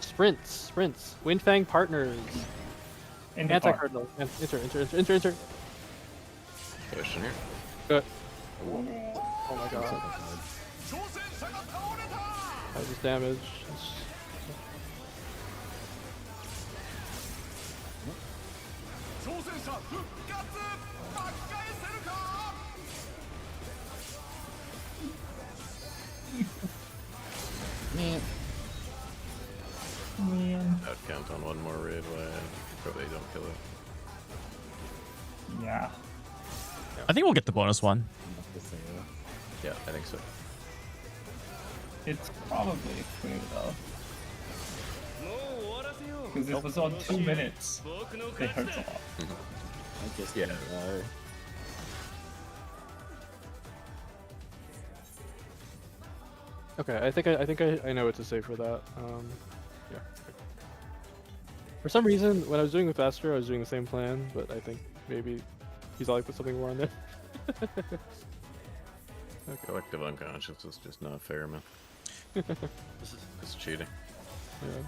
Sprints. Sprints. Windfang partners. Anti-cardinal. Enter. Question here. Good. Oh my god. That was damage. I'd count on one more raid when probably don't kill it. Yeah. I think we'll get the bonus one. Yeah, I think so. It's probably clear though. Because if it was on 2 minutes, it hurts a lot. I just Yeah. Okay, I think I know what to say for that. Yeah. For some reason, when I was doing with Astro, I was doing the same plan, but I think maybe he's like put something more on there. Collective unconscious is just not fair, man. It's cheating. Yeah.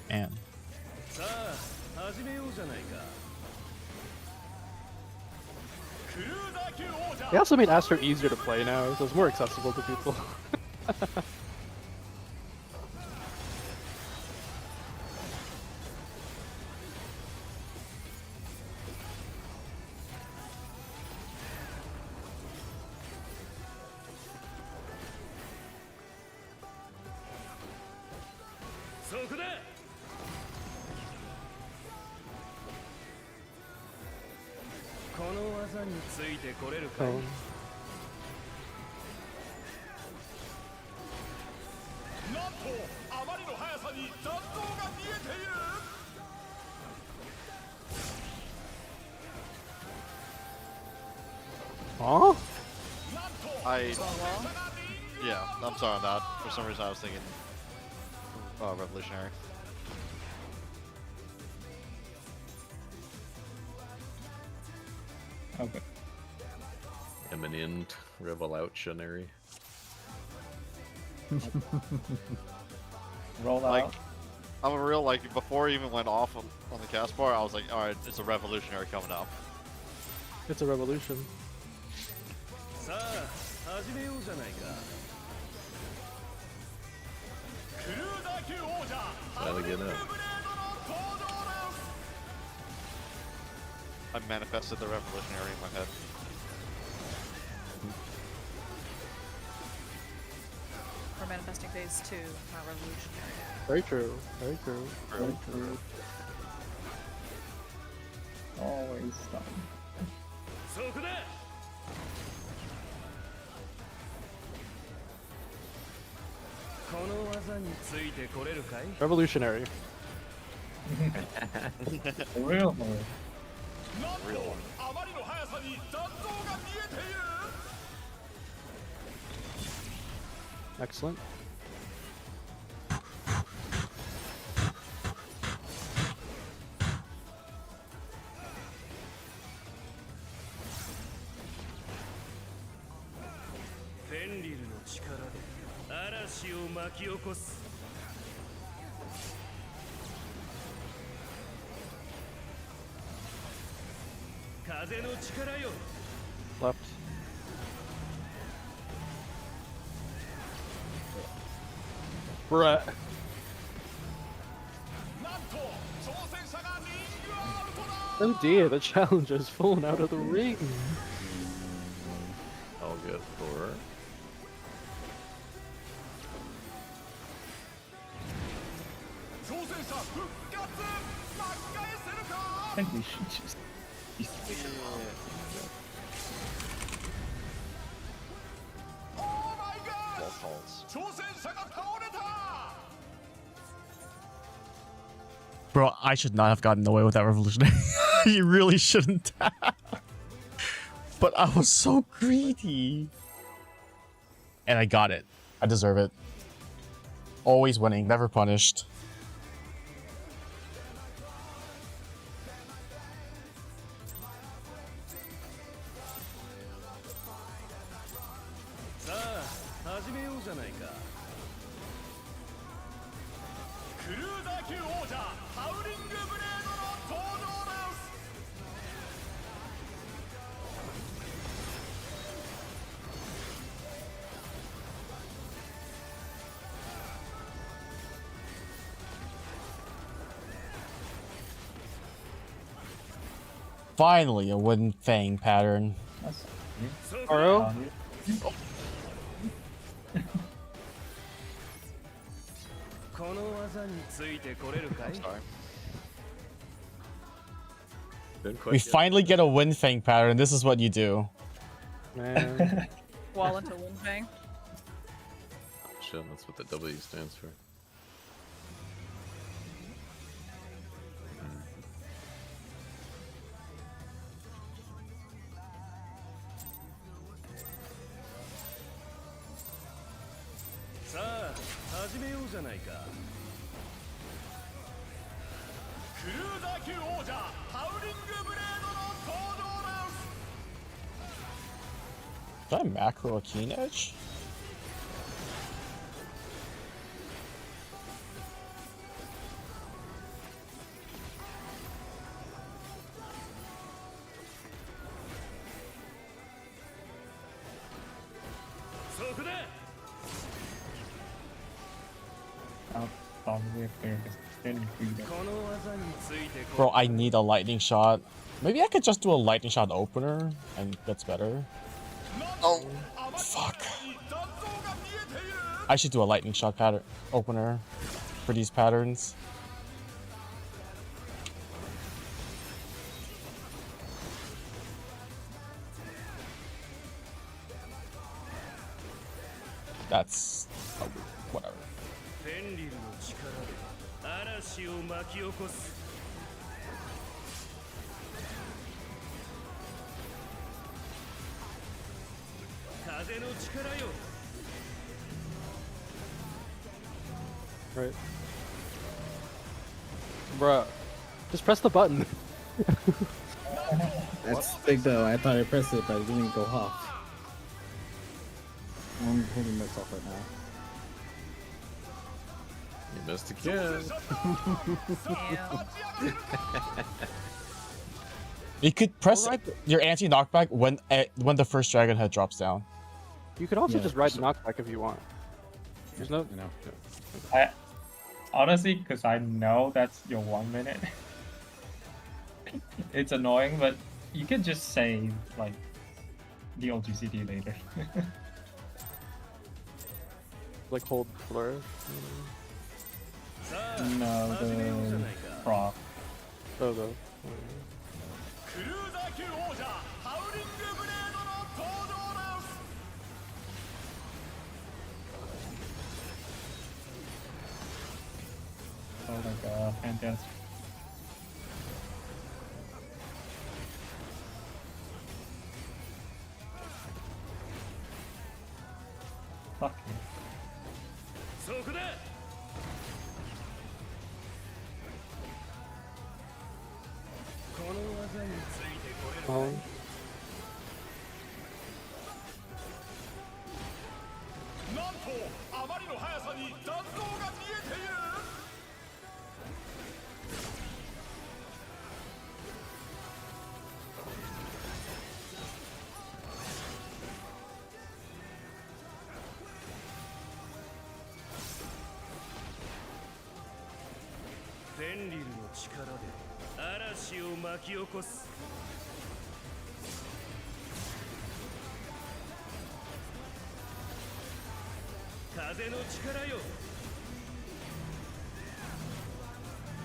Man. さあ始めようじゃないか They also made Astro easier to play now, so it's more accessible to people. Oh. Huh? Yeah, I'm sorry on that. For some reason I was thinking revolutionary. Okay. Eminent revolutionary. Roll Like, out. I'm a real, like, before it even went off on the cast bar, I was like, alright, it's a revolutionary coming up. It's a revolution. Gotta get up. I manifested the revolutionary in my head. We're manifesting phase 2, not revolutionary. Very true. Very true. Very true. Always stun. Revolutionary. Real. Real one. Excellent. Left. Brett. Oh dear, the challenger's fallen out of the ring. I'll get for. I think we should just. Bro, I should not have gotten away with that revolutionary. You really shouldn't have. But I was so greedy. And I got it. I deserve it. Always winning, never punished. Finally, a wooden fang pattern. Aro? I'm sorry. We finally get a wind fang pattern. This is what you do. Man. Wall into Wind Fang. Shit, that's what the W stands for. Did I macro a keen edge? Probably if they're just getting greedy. Bro, I need a lightning shot. Maybe I could just do a lightning shot opener and that's better. Oh, fuck. I should do a lightning shot pattern opener for these patterns. That's whatever. Right. Bruh. Just press the button. That's big though. I thought I pressed it, but it didn't go off. I'm holding myself right now. You missed again. You could press your anti-knockback when the first dragon head drops down. You could also just ride the knockback if you want. There's no. You know. I honestly, because I know that's your 1 minute. It's annoying, but you could just say like the OGCD later. Like hold flourish. No, the Prog. Oh, the. Oh my god, fantastic. Fuck you. Oh.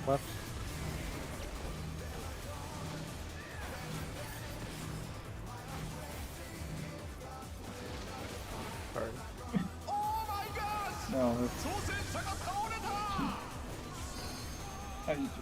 Left. Hard. No, that's... How do you do it?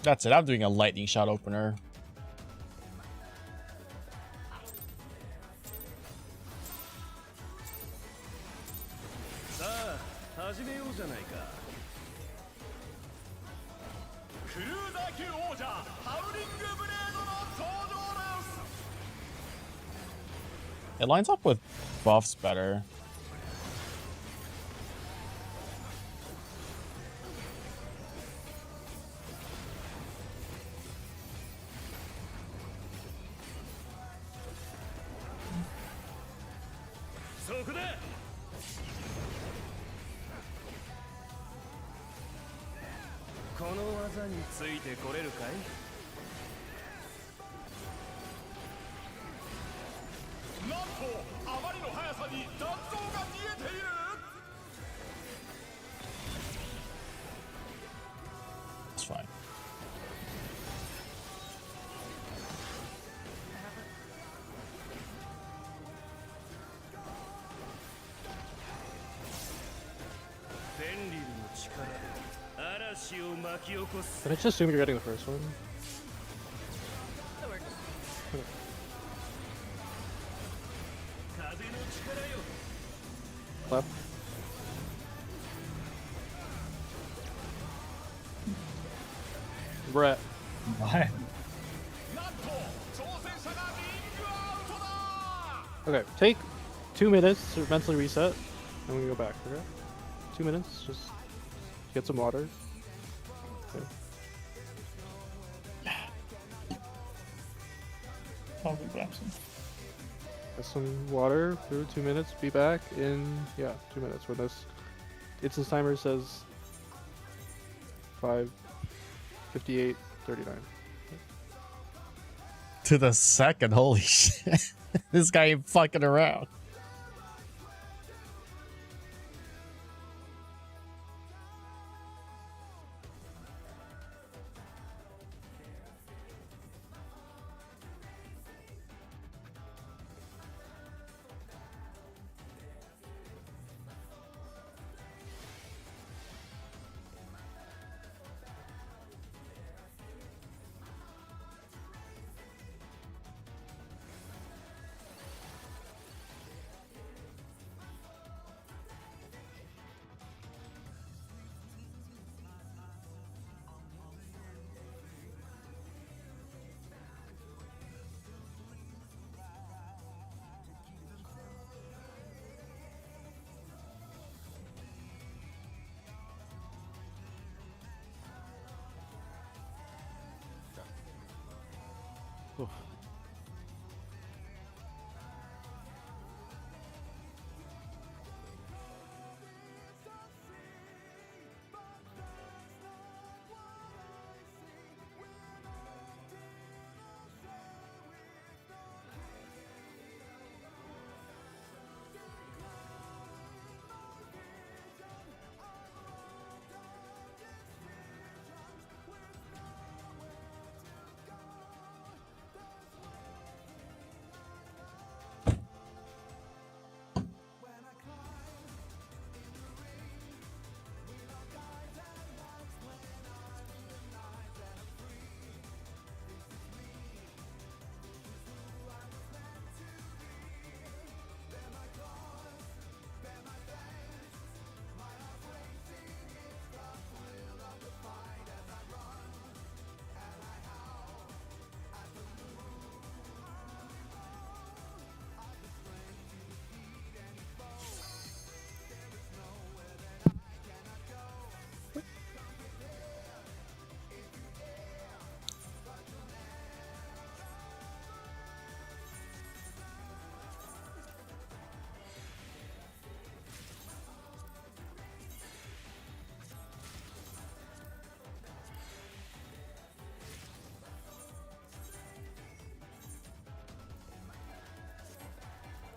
That's it. I'm doing a lightning shot opener. It lines up with buffs better. It's fine. Can I just assume you're getting the first one? That works. Left. Brett. What? Okay, take 2 minutes to mentally reset, and we can go back, okay? 2 minutes, just get some water. Okay. Probably grab some. Get some water through 2 minutes, be back in, 2 minutes when this instance timer says 5:58:39. To the second, holy shit. This guy ain't fucking around. Oof.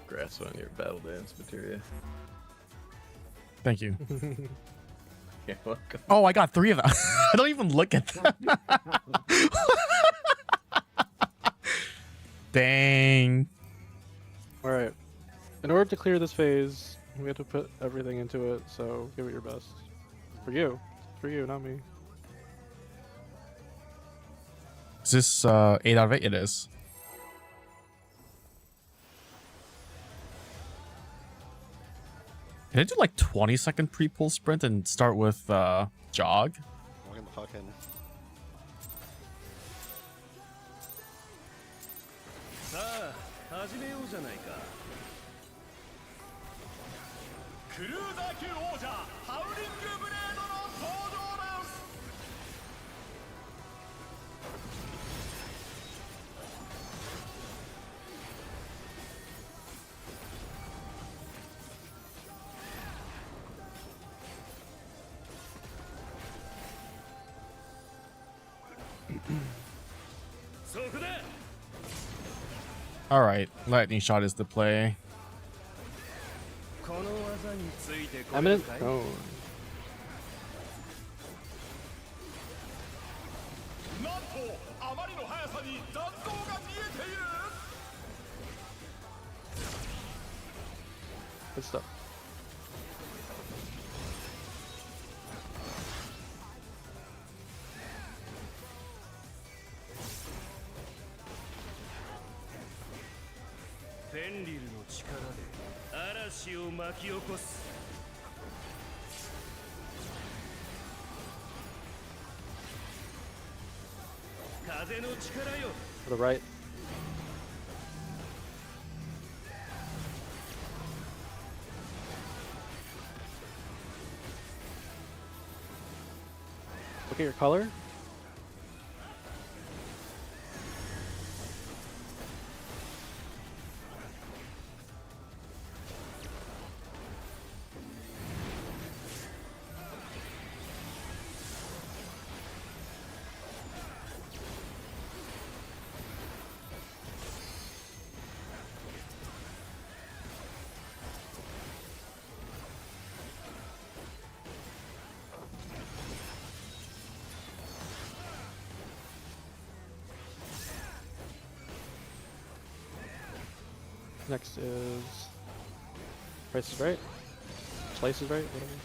Congrats on your battle dance materia. Thank you. You're welcome. Oh, I got 3 of them. I don't even look at them. Dang. All right. In order to clear this phase, we have to put everything into it. So give it your best. For you. For you, not me. Is this 8 out of 8? It is. Can I do like 20-second pre-pull sprint and start with jog? We're gonna fucking. さあ始めようじゃないか。クルーザー級王者ハウリングブレードの登場です。そこだ。 All right, lightning shot is the play. Eminent Cone. Good stuff. To the right. Look at your color. Next is Price is Right. Slice is Right. Whatever.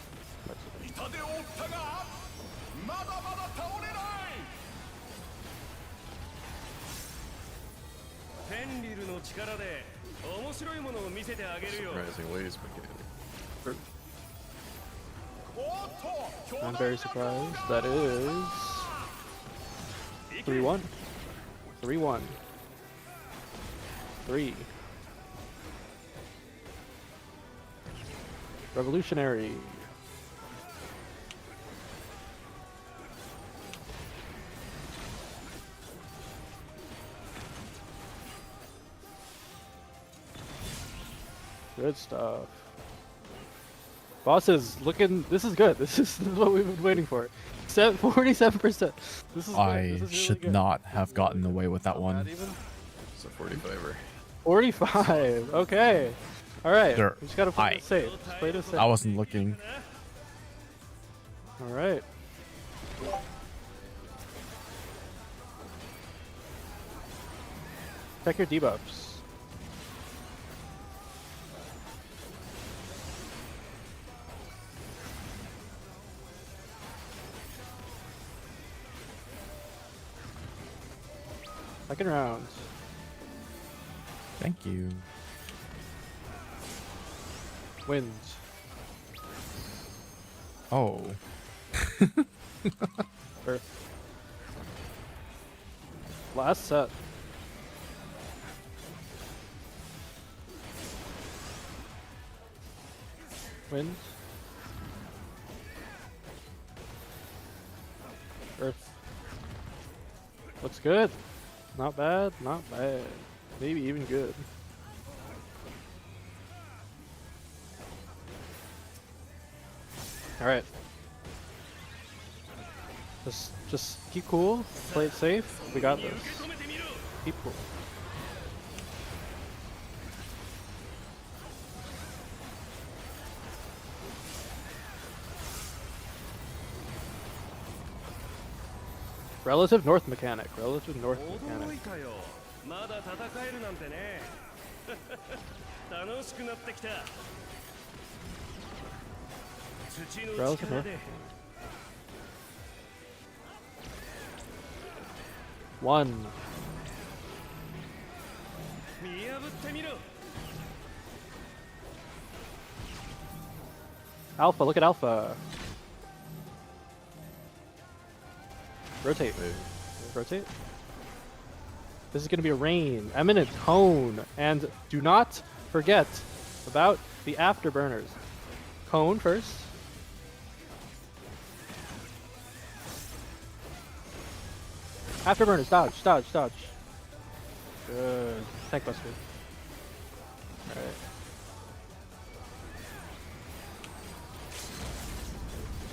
Price is Right. Surprising ways mechanic. I'm very surprised. That is 3-1. 3-1. 3. Revolutionary. Good stuff. Boss is looking. This is good. This is what we've been waiting for. 47%. This is. I good. This is should really good. not have gotten away with that Not one. bad even. It's a 45er. 45. Okay. All right. There- We just gotta play this safe. Just play this safe. I wasn't looking. All right. Check your debuffs. Second round. Thank you. Wins. Oh. Earth. Last set. Wins. Earth. Looks good. Not bad, not bad. Maybe even good. Alright. Just keep cool, play it safe. We got this. Keep cool. Relative north mechanic. Relative north mechanic. まだ戦えるなんてね。楽しくなってきた。土の Relative 力 north. で。 One. 見破ってみろ。 Alpha, look at Alpha. Rotate. Rotate. This is going to be a rain, eminent cone, and do not forget about the afterburners. Cone first. Afterburners, dodge, dodge, dodge. Good. Tank buster. Alright.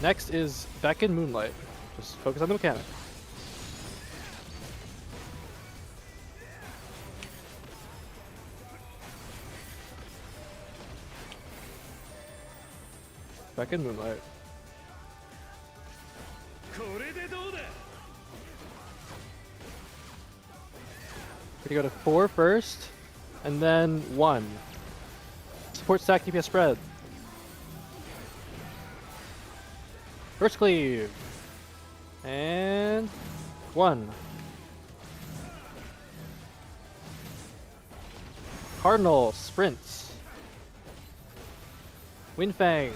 Next is Beckon Moonlight. Just focus on the mechanic. Beckon Moonlight. これでどうだ。 We're gonna go to 4 first, and then 1. Support stack DPS spread. First cleave. And 1. Cardinal sprints. Windfang.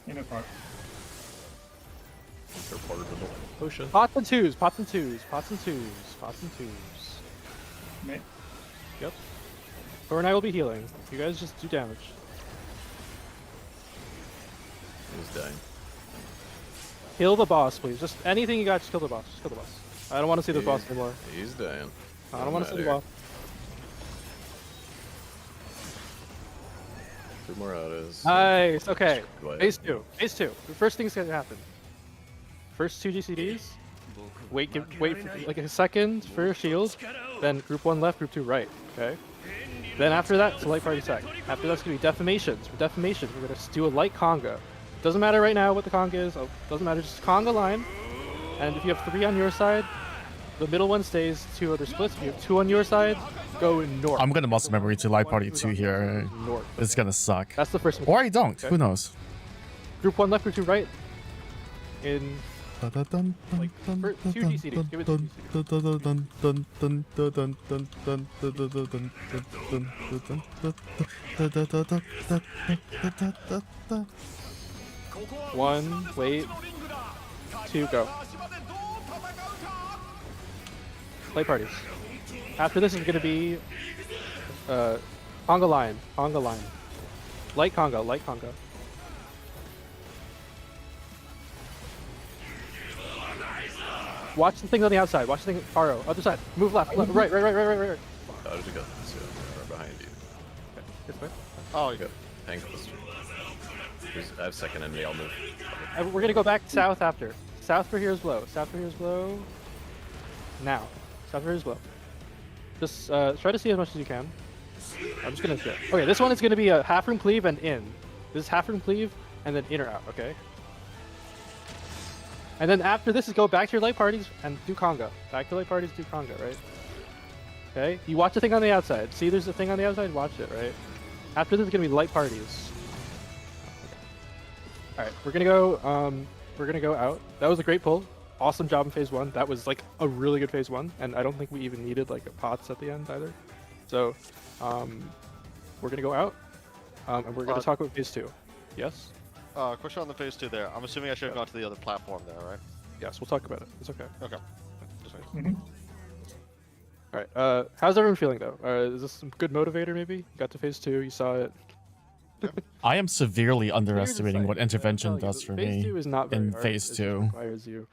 Unicorn. They're part of the potion. Pots and twos, pots and twos, pots and twos, pots and twos. Mate. Yep. Thor and I will be healing. You guys just do damage. He's dying. Kill the boss, please. Just anything you got, just kill the boss. Just kill the boss. I don't want to see the boss anymore. He's dying. I don't want to see the boss. 2 more autos. Nice. Okay. Quiet. Phase 2. Phase 2. The first thing's gonna happen. First 2 GCDs. Wait for like a second for your shield. Then group 1 left, group 2 right. Okay. Then after that, it's a light party sec. After that's gonna be defamations. For defamation, we're gonna do a light conga. Doesn't matter right now what the conga is. Oh, doesn't matter. Just conga line. And if you have 3 on your side, the middle one stays. 2 other splits. If you have 2 on your side, go north. I'm gonna muscle memory to Light Party 2 here. North. It's gonna suck. That's the first one. Or I don't. Okay. Who knows? Group 1 left, group 2 right. In like for 2 GCDs. Give it 2 GCDs. 1, wait, 2, go. Play parties. After this is going to be conga line, conga line. Light conga, light conga. Watch the things on the outside. Watch the thing. Aro, other side. Move left, left, right. How did you go? Right behind you. It's fine. Oh, Go. Tank this. I have second enemy. I'll move. We're gonna go back south after. South for here's blow. South for here's blow. Now. South for here's blow. Just try to see as much as you can. I'm just gonna skip. Okay, this one is gonna be a half room cleave and in. This is half room cleave and then in or out. Okay. And then after this is go back to your light parties and do conga. Back to light parties, do conga, right? Okay. You watch the thing on the outside. See, there's a thing on the outside. Watch it, right? After this is gonna be light parties. All right, we're gonna go out. That was a great pull. Awesome job in phase 1. That was like a really good phase 1, and I don't think we even needed like a pots at the end either. So, we're gonna go out, and we're gonna talk about phase 2. Yes. Question on the phase 2 there. I'm assuming I should have gone to the other platform there, right? Yes, we'll talk about it. It's okay. Okay. Just making All right. How's everyone feeling though? Is this some good motivator? Maybe you got to phase 2. You saw it. I am severely underestimating what intervention I'll tell you, does for phase me 2 is not very in hard. phase It just 2. requires you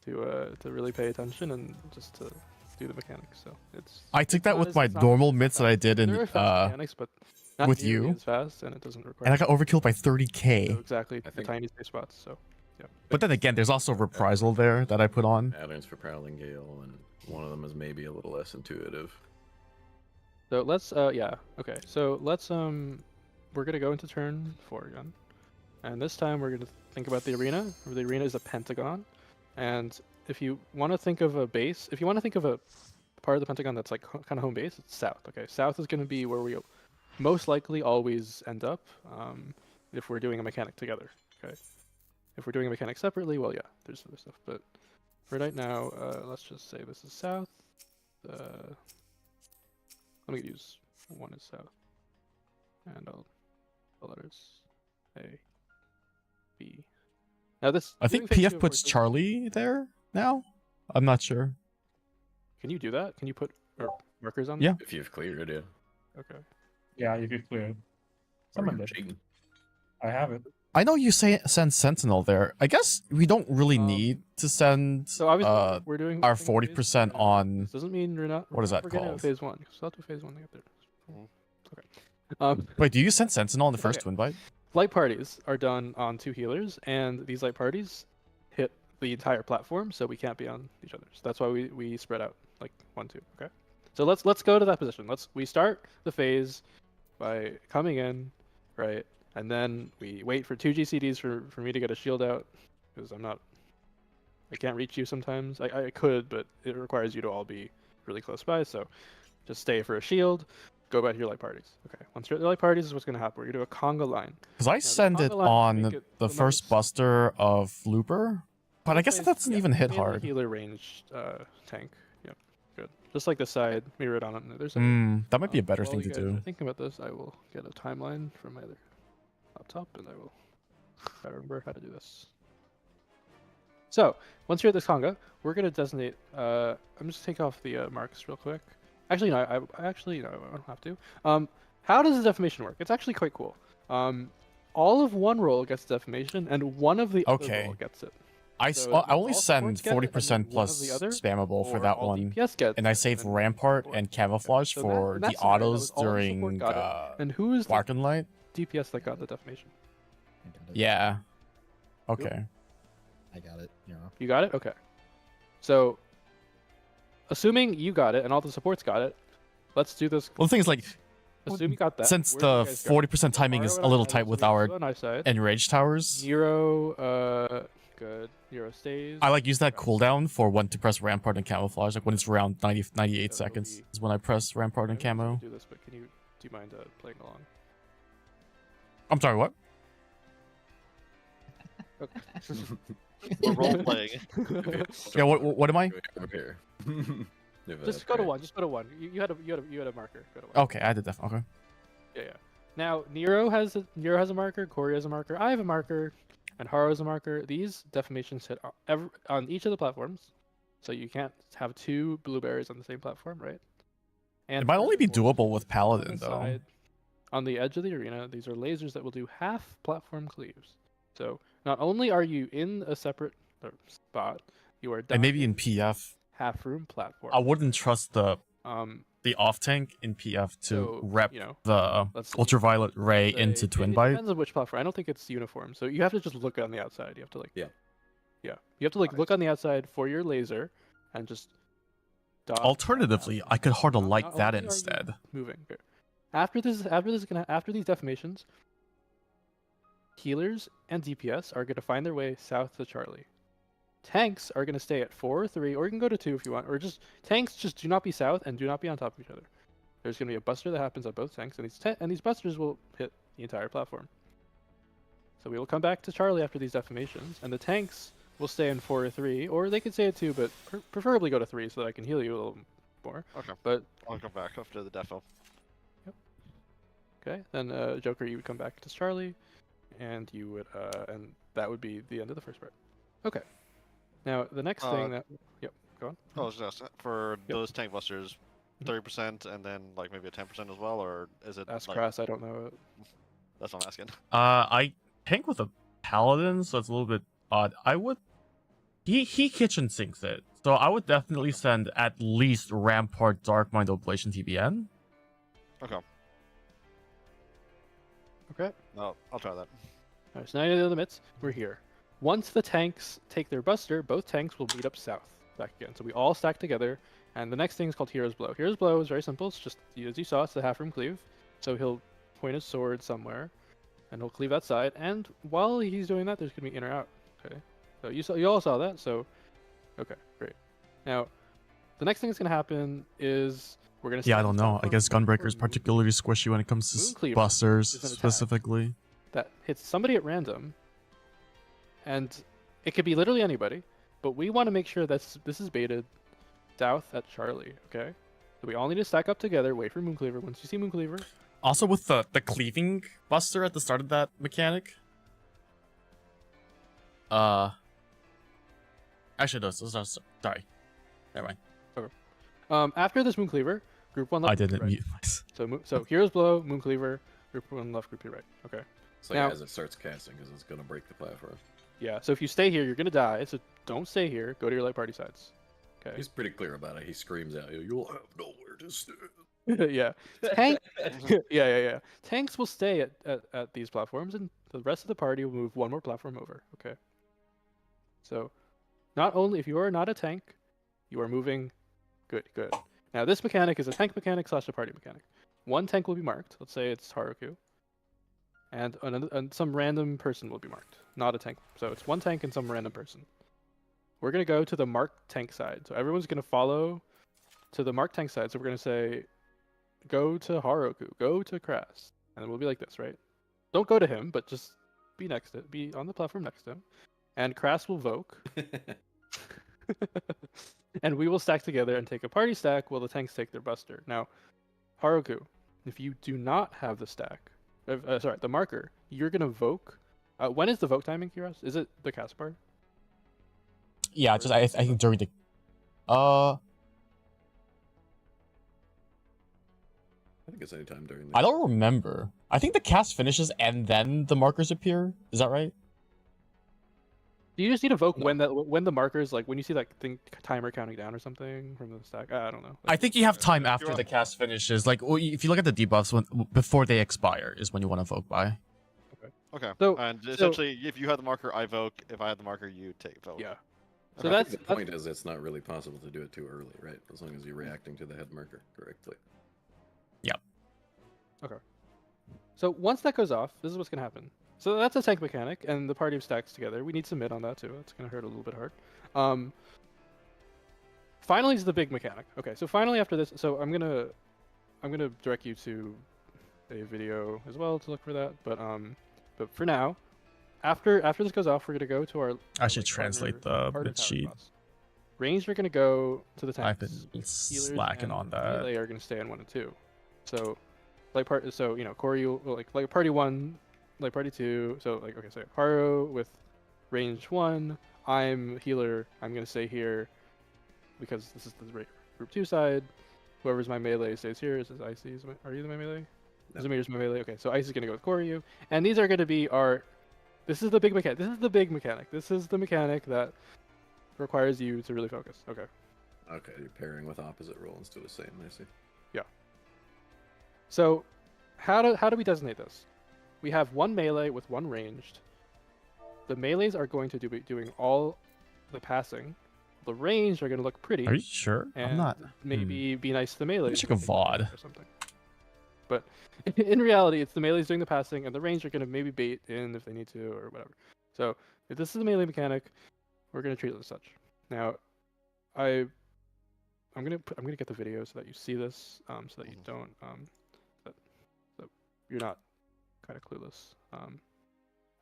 to really pay attention and just to do the mechanics. So it's. I took it's that not with as- my it's not normal as mitts that I did in There are fast mechanics, but not with nearly you. as fast, and it doesn't require. and I got overkilled by 30k. so exactly I the think- tiny space spots. So yeah. But then again, there's also reprisal there that I put on. Patterns for Prowling Gale, and one of them is maybe a little less intuitive. So let's yeah, okay. So let's we're gonna go into turn 4 again. And this time we're gonna think about the arena. The arena is a pentagon. And if you wanna think of a base, if you wanna think of a part of the pentagon that's like kind of home base, it's south. Okay. South is gonna be where we most likely always end up, if we're doing a mechanic together. Okay. If we're doing a mechanic separately, well yeah, there's other stuff. But for right now, let's just say this is south. Let me use one is south, and I'll the letters A, B. Now this. I think doing phase 2, PF of puts course, Charlie there now. I'm not sure. Can you do that? Can you put markers on? Yeah. If you've cleared, yeah. Okay. Yeah, if you clear it. Or Someone you're did. cheating. I have it. I know you say send Sentinel there. I guess we don't really need to send So obviously we're doing our we're doing phase 40% 2. on. This doesn't mean we're not. What is that we're getting out called? Phase 1. So I'll do phase 1 to get there. Okay. Wait, do you send Sentinel in the first Okay. twin bite? Light parties are done on 2 healers, and these light parties hit the entire platform, so we can't be on each other. So that's why we spread out like 1, 2. Okay. So let's go to that position. We start the phase by coming in, right, and then we wait for 2 GCDs for me to get a shield out, because I can't reach you sometimes. I could, but it requires you to all be really close by. So just stay for a shield. Go back to your light parties. Okay. Once you're at the light parties, is what's gonna happen. We're gonna do a conga line. Because I the send it conga line on make it the the first most- buster of Looper, but I guess that doesn't even hit mainly hard. Healer ranged tank. Yep. Good. Just like the side, mirror it on it. There's That might be a better while thing you to guys do. are thinking about this, I will get a timeline from my other laptop, and I will try to remember how to do this. So once you're at this conga, we're gonna designate. I'm just take off the marks real quick. Actually, no. I actually no. I don't have to. How does the defamation work? It's actually quite cool. All of one roll gets defamation, and one of the other Okay. roll gets it. I So only all send supports get it, and 40% then one of plus the other, spammable for or that all one, DPS gets and I it, save then Rampart support. and Camouflage So for in the that scenario, that autos was all the during support got it. And who is the Spark and Light. DPS that got the defamation? Yeah. Okay. I got it. Yeah. You got it? Okay. So, assuming you got it and all the supports got it, let's do this. Well, the thing is, like, Assume you got that. since where do the you guys go? 40% timing is a little tight with our enraged towers, Nero, good. Nero stays. I like use that cooldown for when to press Rampart and Camouflage. Like when it's around 98 seconds is when I press Rampart and I don't know Camo. if you do this, but do you mind playing along? I'm sorry, what? We're role playing. Yeah, what am I? Over here. Just go to 1. Just go to 1. You had a marker. Go to 1. Okay, I did that. Okay. Yeah. Now Nero has a marker. Corey has a marker. I have a marker, and Haro has a marker. These defamations hit on each of the platforms, so you can't have 2 blueberries on the same platform, right? And It might only be furthermore, doable with on Paladin the though. side, on the edge of the arena, these are lasers that will do half platform cleaves. So not only are you in a separate spot, you are And maybe in dominating PF, half room platform. I wouldn't trust the The off tank in PF to So, rep you know, the let's see. ultraviolet ray Say- into Twin it Bite. depends on which platform. I don't think it's uniform. So you have to just look on the outside. You have to like. Yeah. Yeah. You have to like look on the outside for your laser, and just. Dot Alternatively, I could hard a Not- light not that only are you instead. Moving. Okay. After these deformations, healers and DPS are going to find their way south to Charlie. Tanks are going to stay at 4 or 3, or you can go to 2 if you want, or just tanks just do not be south and do not be on top of each other. There's going to be a buster that happens on both tanks, and these busters will hit the entire platform. So we will come back to Charlie after these deformations, and the tanks will stay in 4 or 3, or they could stay at 2, but preferably go to 3 so that I can heal you a little more. Okay. But I'll come back after the defo. okay, then Joker, you would come back to Charlie, and you would and that would be the end of the first part. Okay. Now the next thing that go on. Oh, just for Yep. those tank busters, 30% and then like maybe a 10% as well, or is it? Ask like, Crass, I don't know. That's what I'm asking. I tank with a paladin, so it's a little bit odd. I would. He kitchen sinks it, so I would definitely send at least Rampart, Darkmind, Oblation, TBN. Okay. Okay. No, I'll try that. Alright, so now you're in the limits. We're here. Once the tanks take their buster, both tanks will meet up south back again. So we all stack together, and the next thing is called Hero's Blow. Hero's Blow is very simple. It's just, as you saw, it's the half room cleave. So he'll point his sword somewhere, and he'll cleave that side. And while he's doing that, there's going to be in or out. Okay. So you all saw that. So, okay, great. Now, the next thing that's going to happen is we're going to. Yeah, I don't know. I guess Gunbreaker is particularly squishy when it comes to Mooncleaver busters is an attack. specifically. That hits somebody at random, and it could be literally anybody, but we want to make sure that this is baited south at Charlie, okay? So we all need to stack up together, wait for Mooncleaver. Once you see Mooncleaver... Also with the cleaving buster at the start of that mechanic. Actually, no, sorry. Never mind. Okay. After this Mooncleaver, group 1 left, I didn't right. mute myself. So Hero's Blow, Mooncleaver, group 1 left, group 2 right. Okay. So Now- as it starts casting, because it's going to break the platform. Yeah, so if you stay here, you're going to die, so don't stay here. Go to your light party sides. Okay. He's pretty clear about it. He screams out, "You'll have nowhere to stand." Yeah. Tank. yeah. Tanks will stay at these platforms, and the rest of the party will move one more platform over. Okay. So, not only if you are not a tank, you are moving. Good. Now this mechanic is a tank mechanic / a party mechanic. One tank will be marked. Let's say it's Haruku. And some random person will be marked, not a tank. So it's one tank and some random person. We're gonna go to the marked tank side. So everyone's gonna follow to the marked tank side. So we're gonna say, go to Haruku, go to Crass, and we'll be like this, right? Don't go to him, but just be on the platform next to him, and Crass will Voke, and we will stack together and take a party stack while the tanks take their buster. Now, Haruku, if you do not have the stack. The marker. You're gonna Voke. When is the Voke timing, Kiros? Is it the cast bar? Yeah, just I think during the I think it's any time during the... I don't remember. I think the cast finishes and then the markers appear. Is that right? Do you just need to Voke when the markers, like when you see that thing timer counting down or something from the stack? I don't know. I think you have time after the cast finishes. Like if you look at the debuffs before they expire is when you want to Voke by. Okay. So- and essentially, if you have the marker, I Voke. If I have the marker, you take Voke. Yeah. So So that's that's the point. Is it's not really possible to do it too early, right? As long as you're reacting to the head marker correctly. So once that goes off, this is what's gonna happen. So that's a tank mechanic, and the party stacks together. We need some mid on that too. That's gonna hurt a little bit hard. Finally is the big mechanic. Okay, so finally after this, so I'm gonna direct you to a video as well to look for that. But for now, after this goes off, we're gonna go to our. I should translate the partner bit tower sheet. spots. Ranged are gonna go to the I've tanks. been Healers slacking and on that. melee are gonna stay on 1 and 2. So, Corey will like party 1, like party 2. So okay, so Haru with range 1. I'm healer. I'm gonna stay here because this is the group 2 side. Whoever's my melee stays here. Is this Icy? Are you my melee? No. Zamir's my melee. Okay, so Ice is gonna go with Koryu, and these are gonna be our. This is the big mechanic. This is the big mechanic. This is the mechanic that requires you to really focus. Okay. Okay, you're pairing with opposite roll instead of same. I see. Yeah. So, how do we designate this? We have one melee with one ranged. The melees are going to be doing all the passing. The ranged are going to look pretty. Are you sure? And I'm not. maybe be nice to the melees. Check a VOD or something. But in reality, it's the melees doing the passing, and the ranged are going to maybe bait in if they need to or whatever. So if this is a melee mechanic, we're going to treat it as such. Now, I'm gonna get the video so that you see this, so that you don't so you're not kind of clueless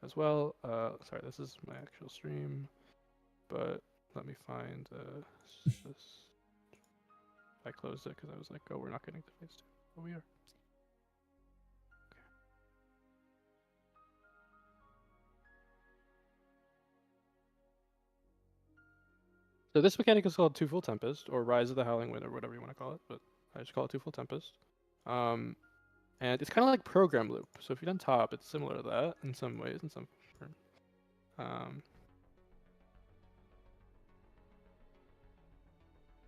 as well. Sorry, this is my actual stream, but let me find this. I closed it because I was like, oh, we're not getting to phase 2, but we are. So this mechanic is called Two Full Tempest, or Rise of the Howling Wind, or whatever you want to call it, but I just call it Two Full Tempest. And it's kind of like Program Loop. So if you're on top, it's similar to that in some ways, in some.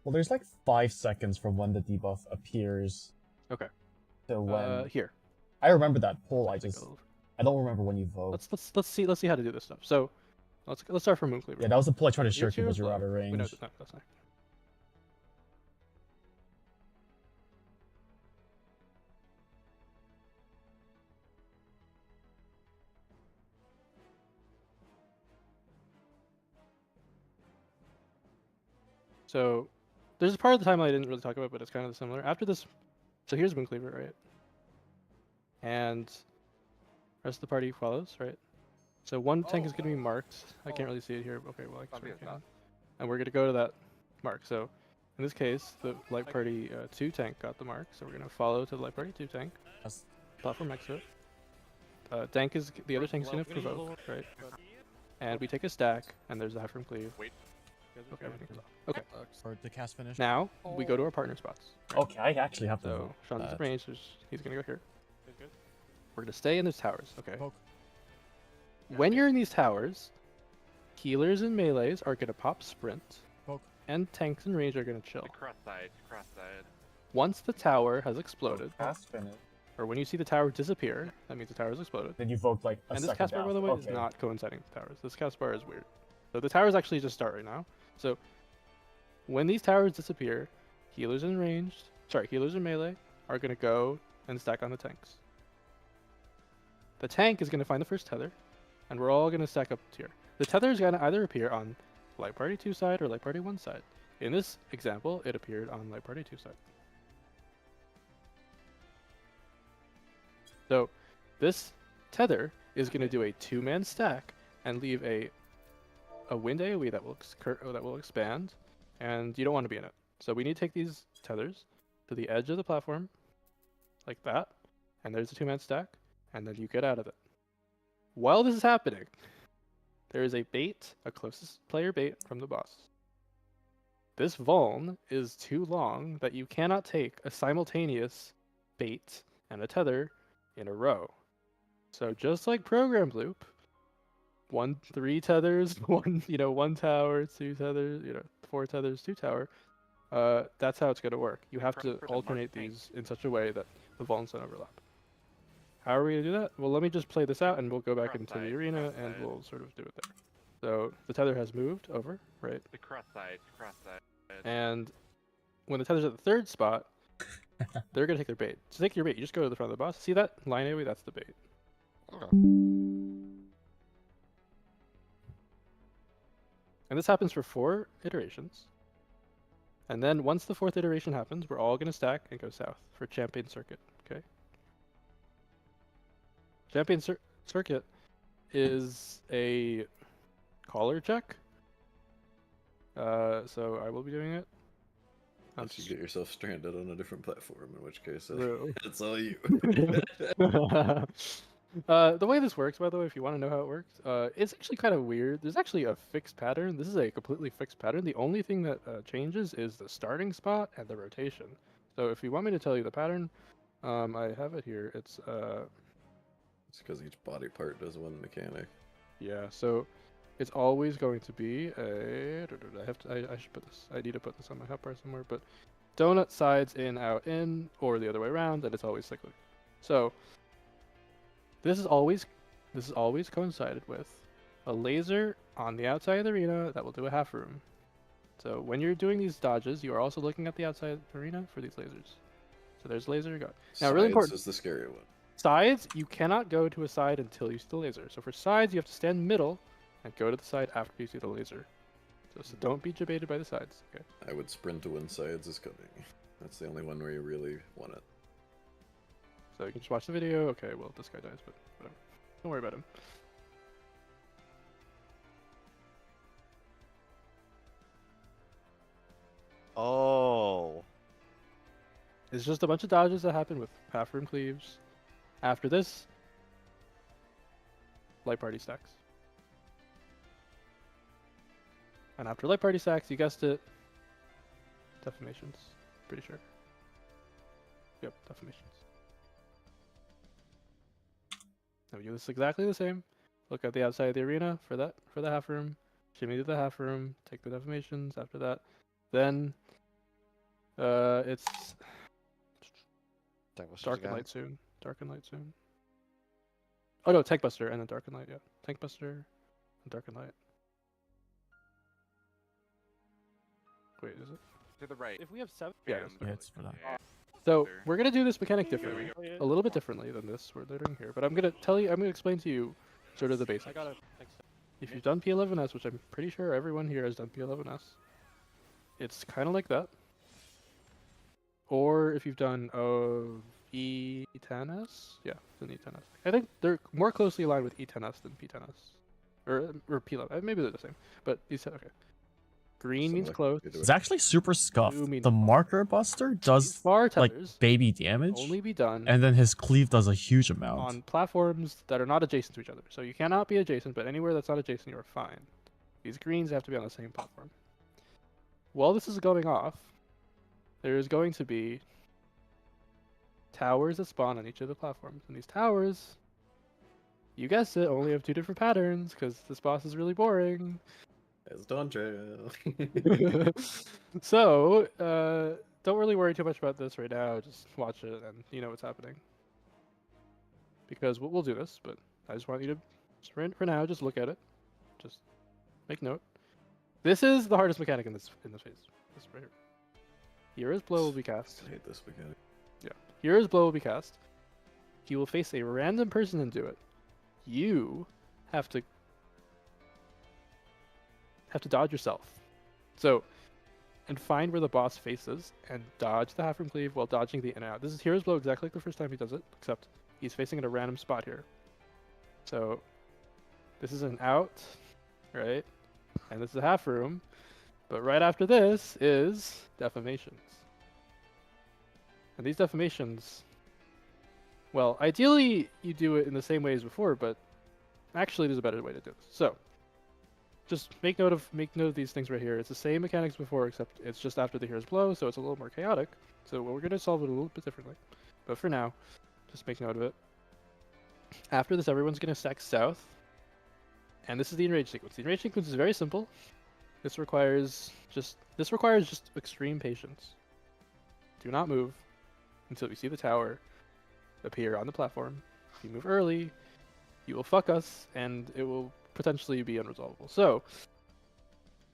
Well, there's like 5 seconds from when the debuff appears. Okay. To when. Here. I remember that pull. I don't remember when you vote. Let's see how to do this stuff. So let's start from Mooncleaver. Yeah, that was the pull I tried to shirk you, but you're out of range. No, that's not. So there's a part of the timeline I didn't really talk about, but it's kind of similar. After this, so here's Mooncleaver, right? And the rest of the party follows, right? So one tank is going to be marked. I can't really see it here. Okay, well, I can. And we're going to go to that mark. So in this case, the Light Party 2 tank got the mark. So we're going to follow to the Light Party 2 tank. Platform next to it. The other tank is going to provoke, right? And we take a stack, and there's the high from cleave. Okay, everything goes off. Okay. For the cast finish. Now we go to our partner spots. Right? Okay, I actually have to. So Sean's range. He's gonna go here. Good. We're gonna stay in those towers. Okay. Poke. When you're in these towers, healers and melees are gonna pop sprint. Poke. And tanks and range are gonna chill. Cross side. Once the tower has exploded, Cast finish. or when you see the tower disappear, that means the tower has exploded. Then you vote like a and second this cast bar, down. by the way, is not coinciding with the towers. This cast bar is weird. So the towers actually just start right now. So when these towers disappear, healers and melee are going to go and stack on the tanks. The tank is going to find the first tether, and we're all going to stack up here. The tether is going to either appear on Light Party 2 side or Light Party 1 side. In this example, it appeared on Light Party 2 side. So this tether is going to do a 2-man stack and leave a wind AoE that will expand, and you don't want to be in it. So we need to take these tethers to the edge of the platform, like that, and there's a 2-man stack, and then you get out of it. While this is happening, there is a bait, a closest player bait from the boss. This vuln is too long that you cannot take a simultaneous bait and a tether in a row. So just like Program Loop, 3 tethers, one tower, 2 tethers, 4 tethers, 2 tower. That's how it's going to work. You have to alternate these in such a way that the vulns don't overlap. How are we going to do that? Well, let me just play this out, and we'll go back into the arena, and we'll sort of do it there. So the tether has moved over, right? The cross side. And when the tether's at the 3rd spot, they're going to take their bait. To take your bait, you just go to the front of the boss. See that line AoE? That's the bait. Okay. And this happens for 4 iterations. And then once the 4th iteration happens, we're all going to stack and go south for Champion Circuit. Okay. Champion Circuit is a caller check. So I will be doing it. Unless you get yourself stranded on a different platform, in which case it's all you. The way this works, by the way, if you want to know how it works, it's actually kind of weird. There's actually a fixed pattern. This is a completely fixed pattern. The only thing that changes is the starting spot and the rotation. So if you want me to tell you the pattern, I have it here. It's because each body part does one mechanic. Yeah. So it's always going to be a. I should put this. I need to put this on my hotbar somewhere. But donut sides in, out, in, or the other way around, and it's always cyclic. So this is always coincided with a laser on the outside of the arena that will do a half room. So when you're doing these dodges, you are also looking at the outside of the arena for these lasers. So there's laser go. Now, really important. Sides is the scary one. Sides, you cannot go to a side until you see the laser. So for sides, you have to stand middle and go to the side after you see the laser. So don't be debated by the sides. Okay. I would sprint to when sides is coming. That's the only one where you really want it. So you can just watch the video. Okay, well, this guy dies, but whatever. Don't worry about him. Oh. It's just a bunch of dodges that happen with half room cleaves. After this, light party stacks. And after light party stacks, you guessed it, defamations. Pretty sure. Yep, defamations. Now we do this exactly the same. Look at the outside of the arena for the half room. Shimmy to the half room. Take the defamations. After that, then it's dark and light soon. Dark and light soon. Oh no, tank buster and then dark and light. Yeah, tank buster and dark and light. Wait, is it? To the right. If we have 7, yeah, it's for that. So we're gonna do this mechanic differently, a little bit differently than this we're doing here. But I'm gonna explain to you sort of the basics. If you've done P11S, which I'm pretty sure everyone here has done P11S, it's kind of like that. Or if you've done E10S, yeah, it's an E10S. I think they're more closely aligned with E10S than P10S, or P11. Maybe they're the same, but you said okay. Green means close. It's actually super scuffed. The marker buster does like baby damage, only be done, and then his cleave does a huge amount on platforms that are not adjacent to each other. So you cannot be adjacent, but anywhere that's not adjacent, you are fine. These greens have to be on the same platform. While this is going off, there is going to be towers that spawn on each of the platforms, and these towers, you guessed it, only have 2 different patterns because this boss is really boring. It's Dawn Trail. So, don't really worry too much about this right now. Just watch it and you know what's happening. Because we'll do this, but I just want you to, for now, just look at it. Just make note. This is the hardest mechanic in this phase. This right here. Hero's Blow will be cast. I hate this mechanic. Yeah. Hero's Blow will be cast. He will face a random person and do it. You have to dodge yourself. So, and find where the boss faces and dodge the half room cleave while dodging the in and out. This is Hero's Blow exactly like the first time he does it, except he's facing at a random spot here. So, this is an out, right? And this is a half room. But right after this is defamations. And these defamations, well, ideally you do it in the same way as before, but actually there's a better way to do this. So, just make note of these things right here. It's the same mechanics before, except it's just after the Hero's Blow, so it's a little more chaotic. So we're going to solve it a little bit differently. But for now, just make note of it. After this, everyone's going to stack south. And this is the enrage sequence. The enrage sequence is very simple. This requires just extreme patience. Do not move until you see the tower appear on the platform. If you move early, you will fuck us, and it will potentially be unresolvable. So,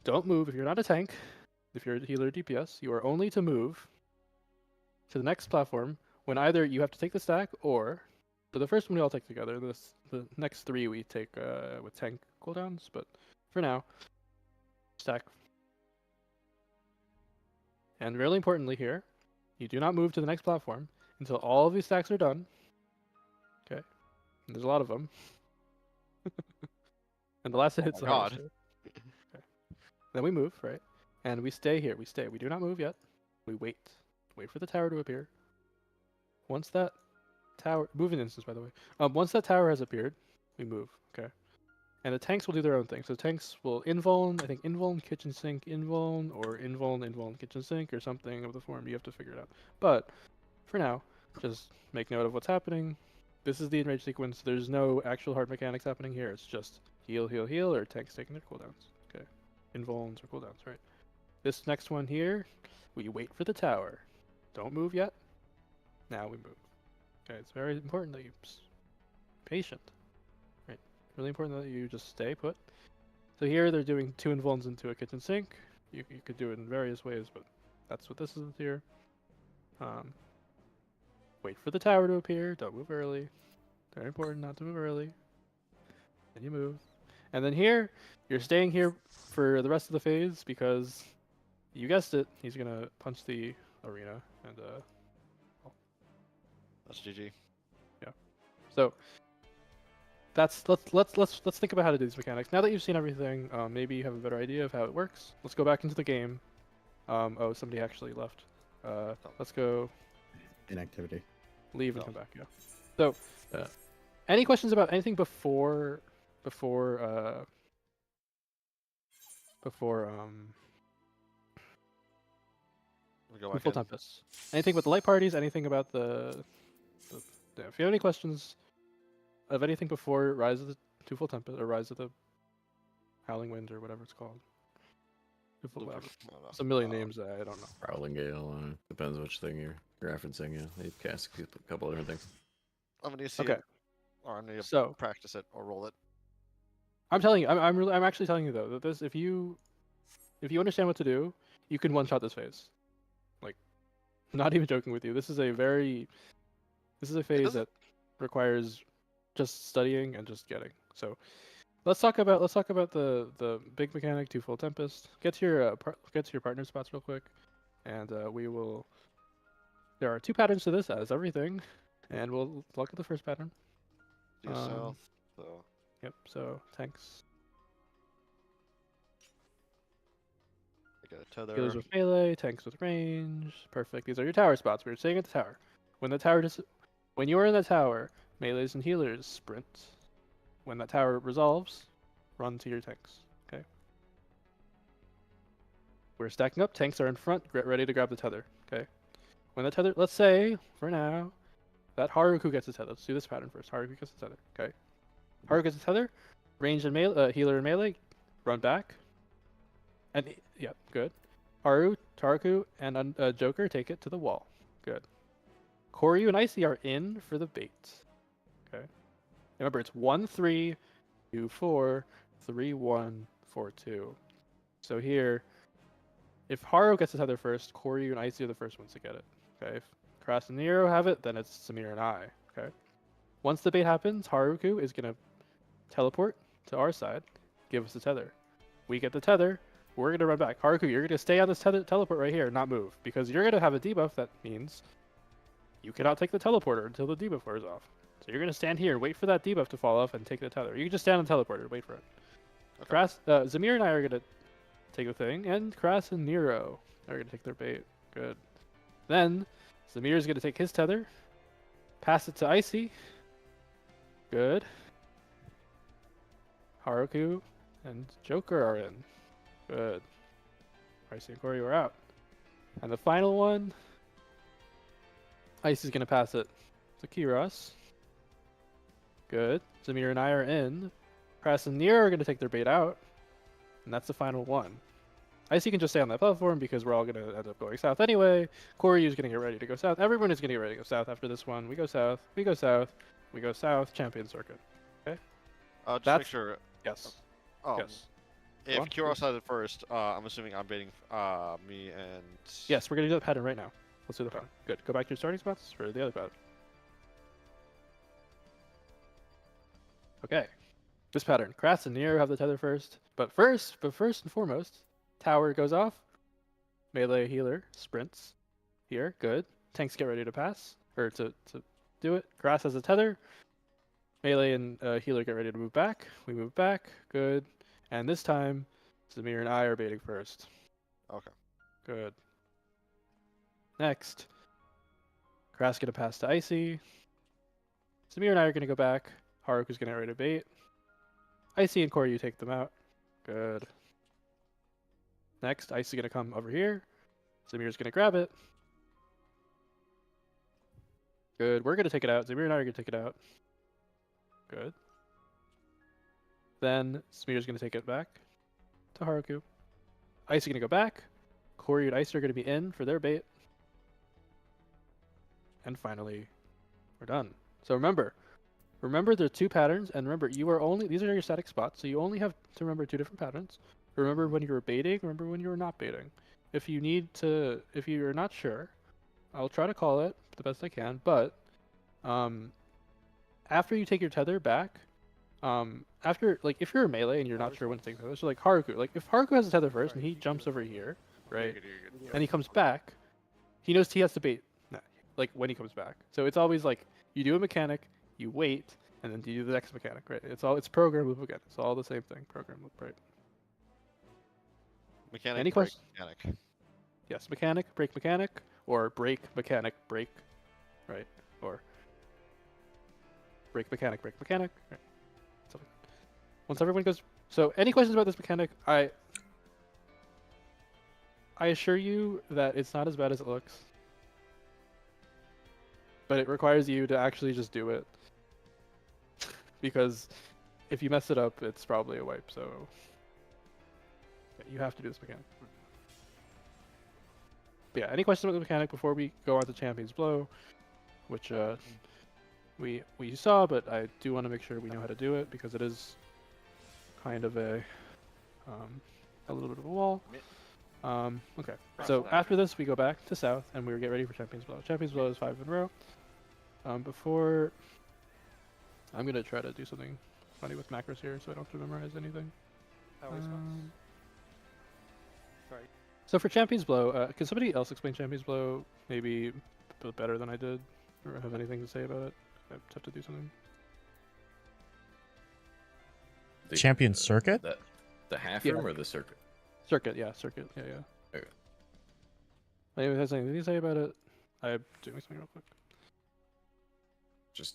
don't move if you're not a tank. If you're a healer or DPS, you are only to move to the next platform when either you have to take the stack or, for the first one we all take together. The next 3 we take with tank cooldowns, but for now, stack. And really importantly here, you do not move to the next platform until all of these stacks are done. Okay, and there's a lot of them. And the last hit's the hardest. Okay. Then we move, right? And we stay here. We stay. We do not move yet. We wait. Wait for the tower to appear. Once that tower... Move an instance, by the way. Once that tower has appeared, we move. Okay. And the tanks will do their own thing. So tanks will invuln, I think invuln, kitchen sink, invuln, or invuln, kitchen sink, or something of the form. You have to figure it out. But for now, just make note of what's happening. This is the enrage sequence. There's no actual hard mechanics happening here. It's just heal, heal, heal, or tanks taking their cooldowns. Okay. Invulns or cooldowns, right? This next one here, we wait for the tower. Don't move yet. Now we move. Okay, it's very important that you patient. Right. Really important that you just stay put. So here they're doing 2 invulns into a kitchen sink. You could do it in various ways, but that's what this is here. Wait for the tower to appear. Don't move early. Very important not to move early. Then you move. And then here, you're staying here for the rest of the phase because you guessed it. He's gonna punch the arena and That's GG. Yeah. So let's think about how to do these mechanics. Now that you've seen everything, maybe you have a better idea of how it works. Let's go back into the game. Oh, somebody actually left. Let's go. Inactivity. Leave and come back. Yeah. So, any questions about anything before Full Tempest? Anything with the light parties? Anything about the yeah, if you have any questions of anything before Rise of the Two Full Tempest or Rise of the Howling Wind or whatever it's called. It's a million names I don't know. Prowling Gale, depends which thing you're referencing. Yeah, they cast a couple different things. I'm gonna see Okay. it, or I'm gonna practice it or roll it. I'm telling you, I'm actually telling you though that this if you understand what to do, you can one shot this phase. Like, not even joking with you. This is a phase that requires just studying and just getting. So let's talk about the big mechanic, Two Full Tempest. Get to your partner spots real quick, and we will. There are 2 patterns to this, as everything, and we'll look at the first pattern. So. Yep. So tanks. I got a tether. Healers with melee, tanks with range. Perfect. These are your tower spots. We're staying at the tower. When you are in the tower, melees and healers sprint. When that tower resolves, run to your tanks. Okay. We're stacking up. Tanks are in front, ready to grab the tether. Okay. When the tether, let's say for now, that Haruku gets the tether. Let's do this pattern first. Haruku gets the tether. Okay. Haruku gets the tether. Range and melee, healer and melee, run back. And yeah, good. Haruku, and Joker take it to the wall. Good. Koryu and Icy are in for the bait. Okay. Remember, it's 1-3, 2-4, 3-1, 4-2. So here, if Haru gets the tether first, Koryu and Icy are the first ones to get it. Okay. If Kras and Nero have it, then it's Samir and I. Okay. Once the bait happens, Haruku is gonna teleport to our side, give us the tether. We get the tether. We're going to run back. Haruku, you're going to stay on this teleport right here, not move, because you're going to have a debuff that means you cannot take the teleporter until the debuff wears off. So you're going to stand here and wait for that debuff to fall off and take the tether. You can just stand on the teleporter and wait for it. Okay. Zamir and I are going to take the thing, and Kras and Nero are going to take their bait. Good. Then Zamir is going to take his tether, pass it to Icy. Good. Haruku and Joker are in. Good. Icy and Koryu are out. And the final one, Icy's going to pass it to Kiros. Good. Zamir and I are in. Kras and Nero are going to take their bait out. And that's the final one. Icy can just stay on that platform because we're all going to end up going south anyway. Koryu's going to get ready to go south. Everyone is going to get ready to go south after this one. We go south. We go south. We go south. Champion circuit. Okay? Just make sure. Yes. Yes. If Kiros has it first, I'm assuming I'm baiting me and... Yes, we're going to do the pattern right now. Let's do the pattern. Good. Go back to your starting spots for the other pattern. Okay. This pattern. Kras and Nero have the tether first. But first and foremost, tower goes off. Melee healer sprints. Here. Good. Tanks get ready to pass. Or to do it. Kras has a tether. Melee and healer get ready to move back. We move back. Good. And this time, Zamir and I are baiting first. Okay. Good. Next, Kras gonna pass to Icy. Zamir and I are gonna go back. Haruku's gonna get ready to bait. Icy and Koryu take them out. Good. Next, Icy's gonna come over here. Zamir's gonna grab it. Good. We're gonna take it out. Zamir and I are gonna take it out. Good. Then Smear's gonna take it back to Haruku. Ice is gonna go back. Corey and Ice are gonna be in for their bait. And finally, we're done. So remember there are 2 patterns, and remember these are your static spots, so you only have to remember 2 different patterns. Remember when you were baiting, remember when you were not baiting. If you're not sure, I'll try to call it the best I can, but after you take your tether back, if you're a melee and you're not sure when to take tether, so like Haruku, like if Haruku has a tether first and he jumps over here, right, and he comes back, he knows he has to bait, like when he comes back. So it's always like you do a mechanic, you wait, and then you do the next mechanic, right? It's program loop again. It's all the same thing, program loop, right? Mechanic, Any break, questions? mechanic. Yes, mechanic, or break, mechanic, break, right? Or break, mechanic, right? So once everyone goes, so any questions about this mechanic? I assure you that it's not as bad as it looks, but it requires you to actually just do it, because if you mess it up, it's probably a wipe. So yeah, you have to do this mechanic. But yeah, any questions about the mechanic before we go on to Champion's Blow, which we saw, but I do want to make sure we know how to do it because it is kind of a little bit of a wall. Okay, so after this we go back to South and we get ready for Champion's Blow. Champion's Blow is 5 in a row. Before I'm gonna try to do something funny with macros here, so I don't have to memorize anything. Sorry. So for Champion's Blow, can somebody else explain Champion's Blow maybe a bit better than I did, or have anything to say about it? I have to do something. Champion circuit? The half room or the circuit? Circuit, yeah, circuit, yeah. Okay. Anyway, has anything to say about it? I'm doing something real quick.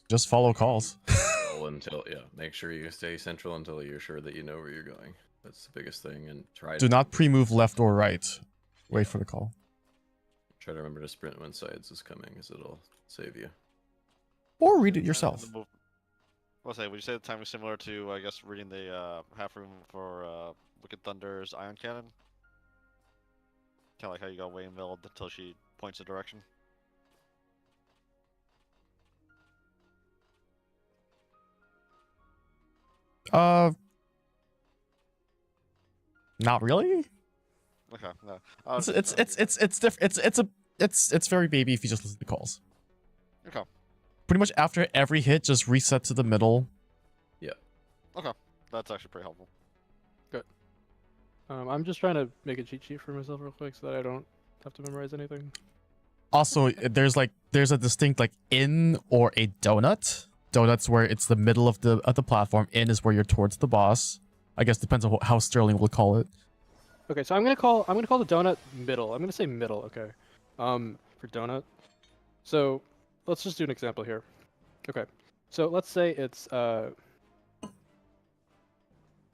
Just follow calls. Make sure you stay central until you're sure that you know where you're going. That's the biggest thing, and Do not pre-move left or right. Wait for the call. Try to remember to sprint when sides is coming, as it'll save you. Or read it yourself. Would you say the timing is similar to, I guess, reading the half room for Wicked Thunder's Ion Cannon? Kind of like how you got Wayne milled until she points a direction. Not really. Okay, no. It's very baby if you just listen to calls. Okay. Pretty much after every hit, just reset to the middle. Yeah. Okay, that's actually pretty helpful. Good. I'm just trying to make a cheat sheet for myself real quick so that I don't have to memorize anything. Also, there's a distinct like in or a donut. Donut's where it's the middle of the platform. In is where you're towards the boss. I guess depends on how Sterling will call it. Okay, so I'm gonna call the donut middle. I'm gonna say middle. Okay. For donut. So let's just do an example here. Okay. So let's say it's let's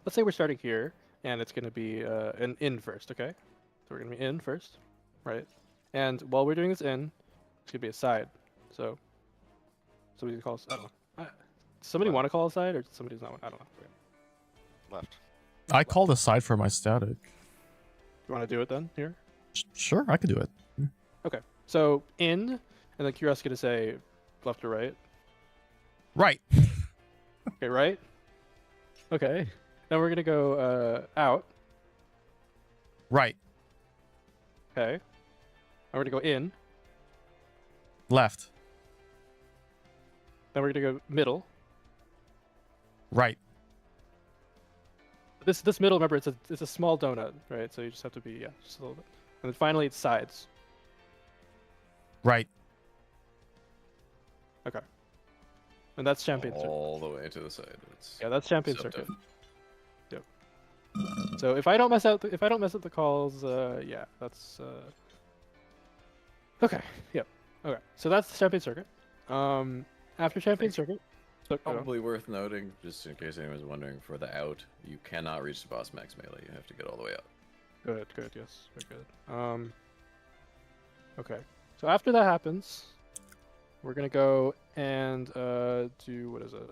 say we're starting here and it's gonna be an in first. Okay. So we're gonna be in first, right? And while we're doing this in, it's gonna be a side. So somebody calls. I don't know. Somebody want to call a side or somebody's not? I don't know. Left. I called a side for my static. You want to do it then here? Sure, I could do it. Okay. So in, and then Kira's gonna say left or right. Right. Okay, right. Okay. Then we're gonna go out. Right. Okay. And we're gonna go in. Left. Then we're gonna go middle. Right. This middle, remember, it's a small donut, right? So you just have to be just a little bit. And then finally, it's sides. Right. Okay. And that's Champion Circuit. All the way to the side. Yeah, that's Champion Circuit. Yep. So if I don't mess up the calls, yeah, that's okay. Yep. Okay. So that's the Champion Circuit. After Champion Circuit. Probably worth noting, just in case anyone's wondering, for the out, you cannot reach the boss max melee. You have to get all the way out. Good, yes, very good. Okay. So after that happens, we're gonna go and do what is it?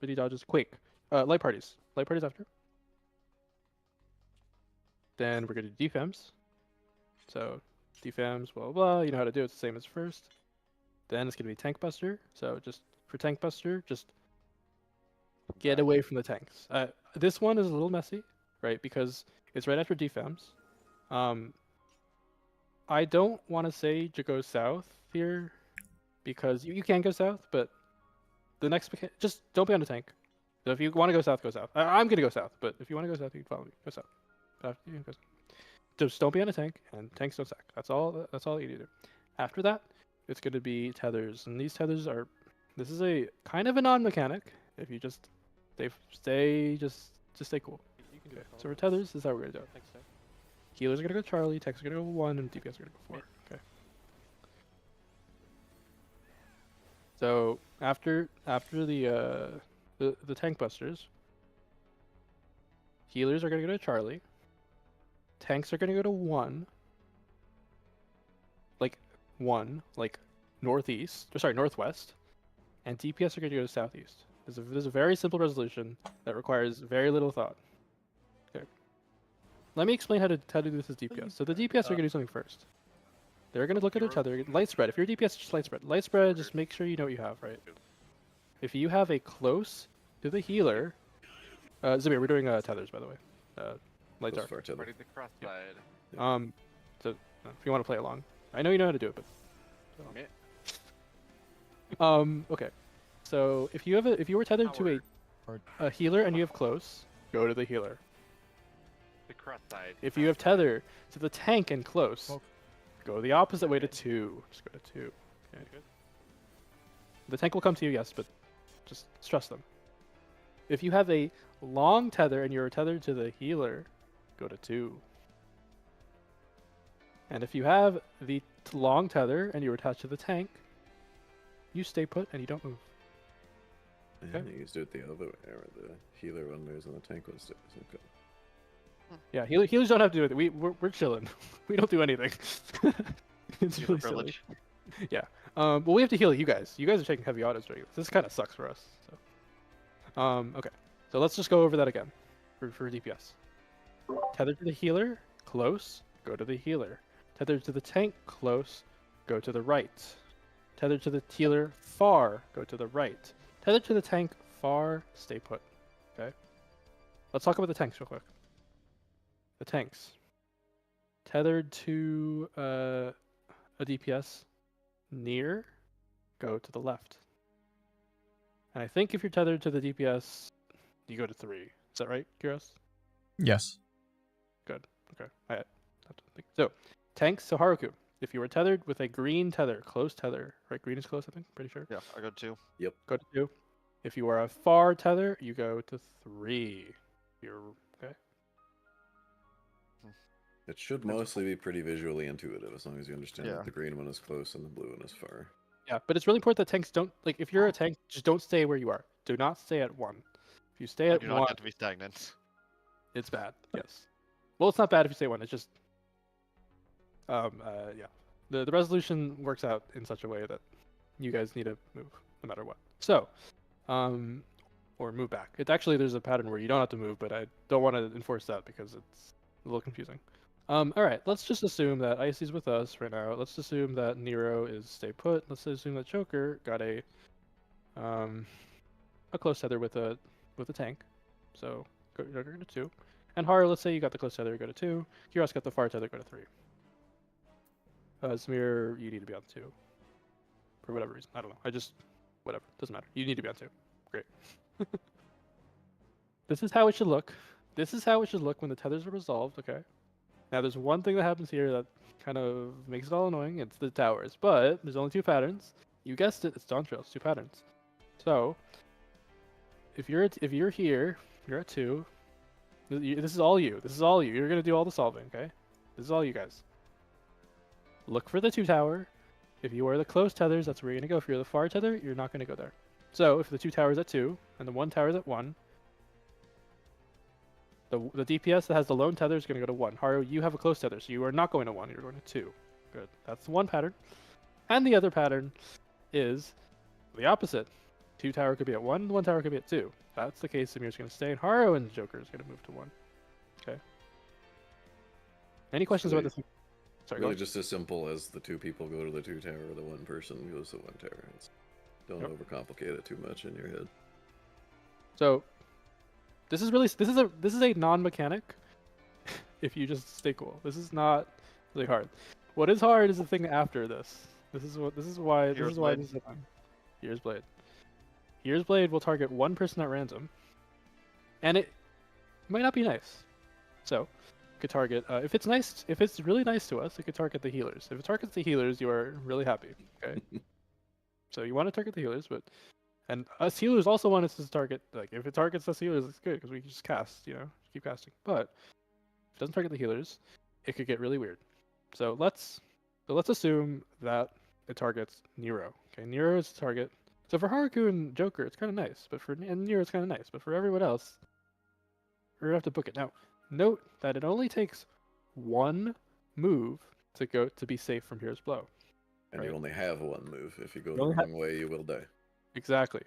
Mini dodges. Quake. Light parties. Light parties after. Then we're going to do defams. So defams, blah, blah, blah. You know how to do it. It's the same as first. Then it's going to be tank buster. So just for tank buster, just get away from the tanks. This one is a little messy, right? Because it's right after defams. I don't want to say to go south here because you can go south, but the next just don't be on the tank. So if you want to go south, go south. I'm gonna go south, but if you want to go south, you can follow me. Go south. You can go south. Just don't be on a tank, and tanks don't sack. That's all. That's all you need to do. After that, it's gonna be tethers, and these tethers are. This is a kind of a non-mechanic. If you just just stay cool. Okay. So for tethers, this is how we're gonna do it. Healers are gonna go Charlie, tanks are gonna go 1, and DPS are gonna go 4. Okay. So after the tank busters, healers are gonna go to Charlie, tanks are gonna go to 1, like northeast, or sorry, northwest, and DPS are gonna go to southeast. This is a very simple resolution that requires very little thought. Okay. Let me explain how to do this as DPS. So the DPS are gonna do something first. They're gonna look at each other. Light spread. If you're DPS, just light spread. Light spread. Just make sure you know what you have, right? If you have a close to the healer, Zamir, we're doing tethers, by the way. Light dark. The cross side. So if you want to play along, I know you know how to do it, but. Okay. So if you were tethered to a healer and you have close, go to the healer. The cross side. If you have tether to the tank and close, go the opposite way to 2. Just go to 2. Okay. The tank will come to you, yes, but just trust them. If you have a long tether and you're tethered to the healer, go to 2. And if you have the long tether and you're attached to the tank, you stay put and you don't move. Yeah, you used to do it the other way, where the healer one moves and the tank one stays. Okay. Yeah, healers don't have to do it. We're chilling. We don't do anything. It's really silly. Yeah. But we have to heal you guys. You guys are taking heavy autos during this. This kind of sucks for us. So. Okay. So let's just go over that again for DPS. Tethered to the healer, close, go to the healer. Tethered to the tank, close, go to the right. Tethered to the healer, far, go to the right. Tethered to the tank, far, stay put. Okay? Let's talk about the tanks real quick. The tanks. Tethered to a DPS, near, go to the left. And I think if you're tethered to the DPS, you go to 3. Is that right, Kiros? Yes. Good. Okay. I have to think. So, tanks, so Haruku. If you were tethered with a green tether, close tether, right? Green is close, I think, pretty sure. Yeah, I go to 2. Yep. Go to 2. If you are a far tether, you go to 3. You're okay. It should mostly be pretty visually intuitive as long as you understand that the green one is close and the blue one is far. Yeah, but it's really important that tanks don't, like, if you're a tank, just don't stay where you are. Do not stay at 1. If you stay at 1, not have to be stagnant. It's bad. Yes. Well, it's not bad if you stay 1. It's just, yeah. The resolution works out in such a way that you guys need to move no matter what. So, or move back. It's actually, there's a pattern where you don't have to move, but I don't want to enforce that because it's a little confusing. All right, let's just assume that Icy's with us right now. Let's assume that Nero is stay put. Let's assume that Joker got a close tether with a tank. So go to 2. And Haru, let's say you got the close tether, go to 2. Kiros got the far tether, go to 3. Samir, you need to be on 2. For whatever reason. I don't know. Whatever. Doesn't matter. You need to be on 2. Great. This is how it should look. This is how it should look when the tethers are resolved, okay? Now, there's one thing that happens here that kind of makes it all annoying. It's the towers. But there's only 2 patterns. You guessed it. It's dawn trails. 2 patterns. So, if you're here, you're at 2. This is all you. This is all you. You're going to do all the solving, okay? This is all you guys. Look for the 2 tower. If you are the close tethers, that's where you're going to go. If you're the far tether, you're not going to go there. So, if the 2 towers at 2, and the 1 tower is at 1, the DPS that has the lone tether is going to go to 1. Haru, you have a close tether, so you are not going to 1. You're going to 2. Good. That's one pattern. And the other pattern is the opposite. 2 tower could be at 1, 1 tower could be at 2. If that's the case, Samir's going to stay, and Haro and Joker is going to move to 1. Okay. Any questions about this? Sorry, really just as simple as the 2 people go to the 2 tower, the 1 person goes to 1 tower. Don't overcomplicate it too much in your head. So, this is a non-mechanic. If you just stay cool, this is not really hard. What is hard is the thing after this. This is why this is fun. Here's Blade. Here's Blade will target 1 person at random, and it might not be nice. So, it could target if it's really nice to us, it could target the healers. If it targets the healers, you are really happy. Okay. So you want to target the healers, and us healers also want us to target, like, if it targets us healers, it's good because we can just cast, keep casting. But if it doesn't target the healers, it could get really weird. So let's assume that it targets Nero. Okay, Nero is the target. So for Haruku and Joker, it's kind of nice, and Nero is kind of nice. But for everyone else, we're gonna have to book it. Now, note that it only takes 1 move to be safe from Hero's Blow. And right? you only have 1 move. If you go the wrong way, you will die. Exactly.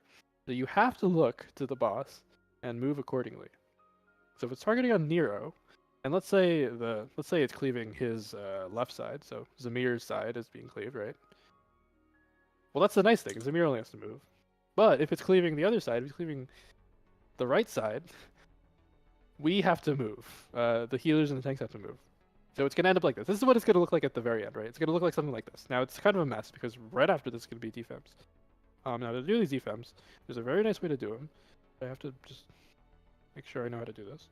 So you have to look to the boss and move accordingly. So if it's targeting on Nero, and let's say it's cleaving his left side, so Zamir's side is being cleaved, right? Well, that's the nice thing. Zamir only has to move. But if it's cleaving the other side, if it's cleaving the right side, we have to move. The healers and the tanks have to move. So it's going to end up like this. This is what it's going to look like at the very end, right? It's going to look like something like this. Now, it's kind of a mess because right after this is going to be defems. Now, to do these defems, there's a very nice way to do them. I have to just make sure I know how to do this.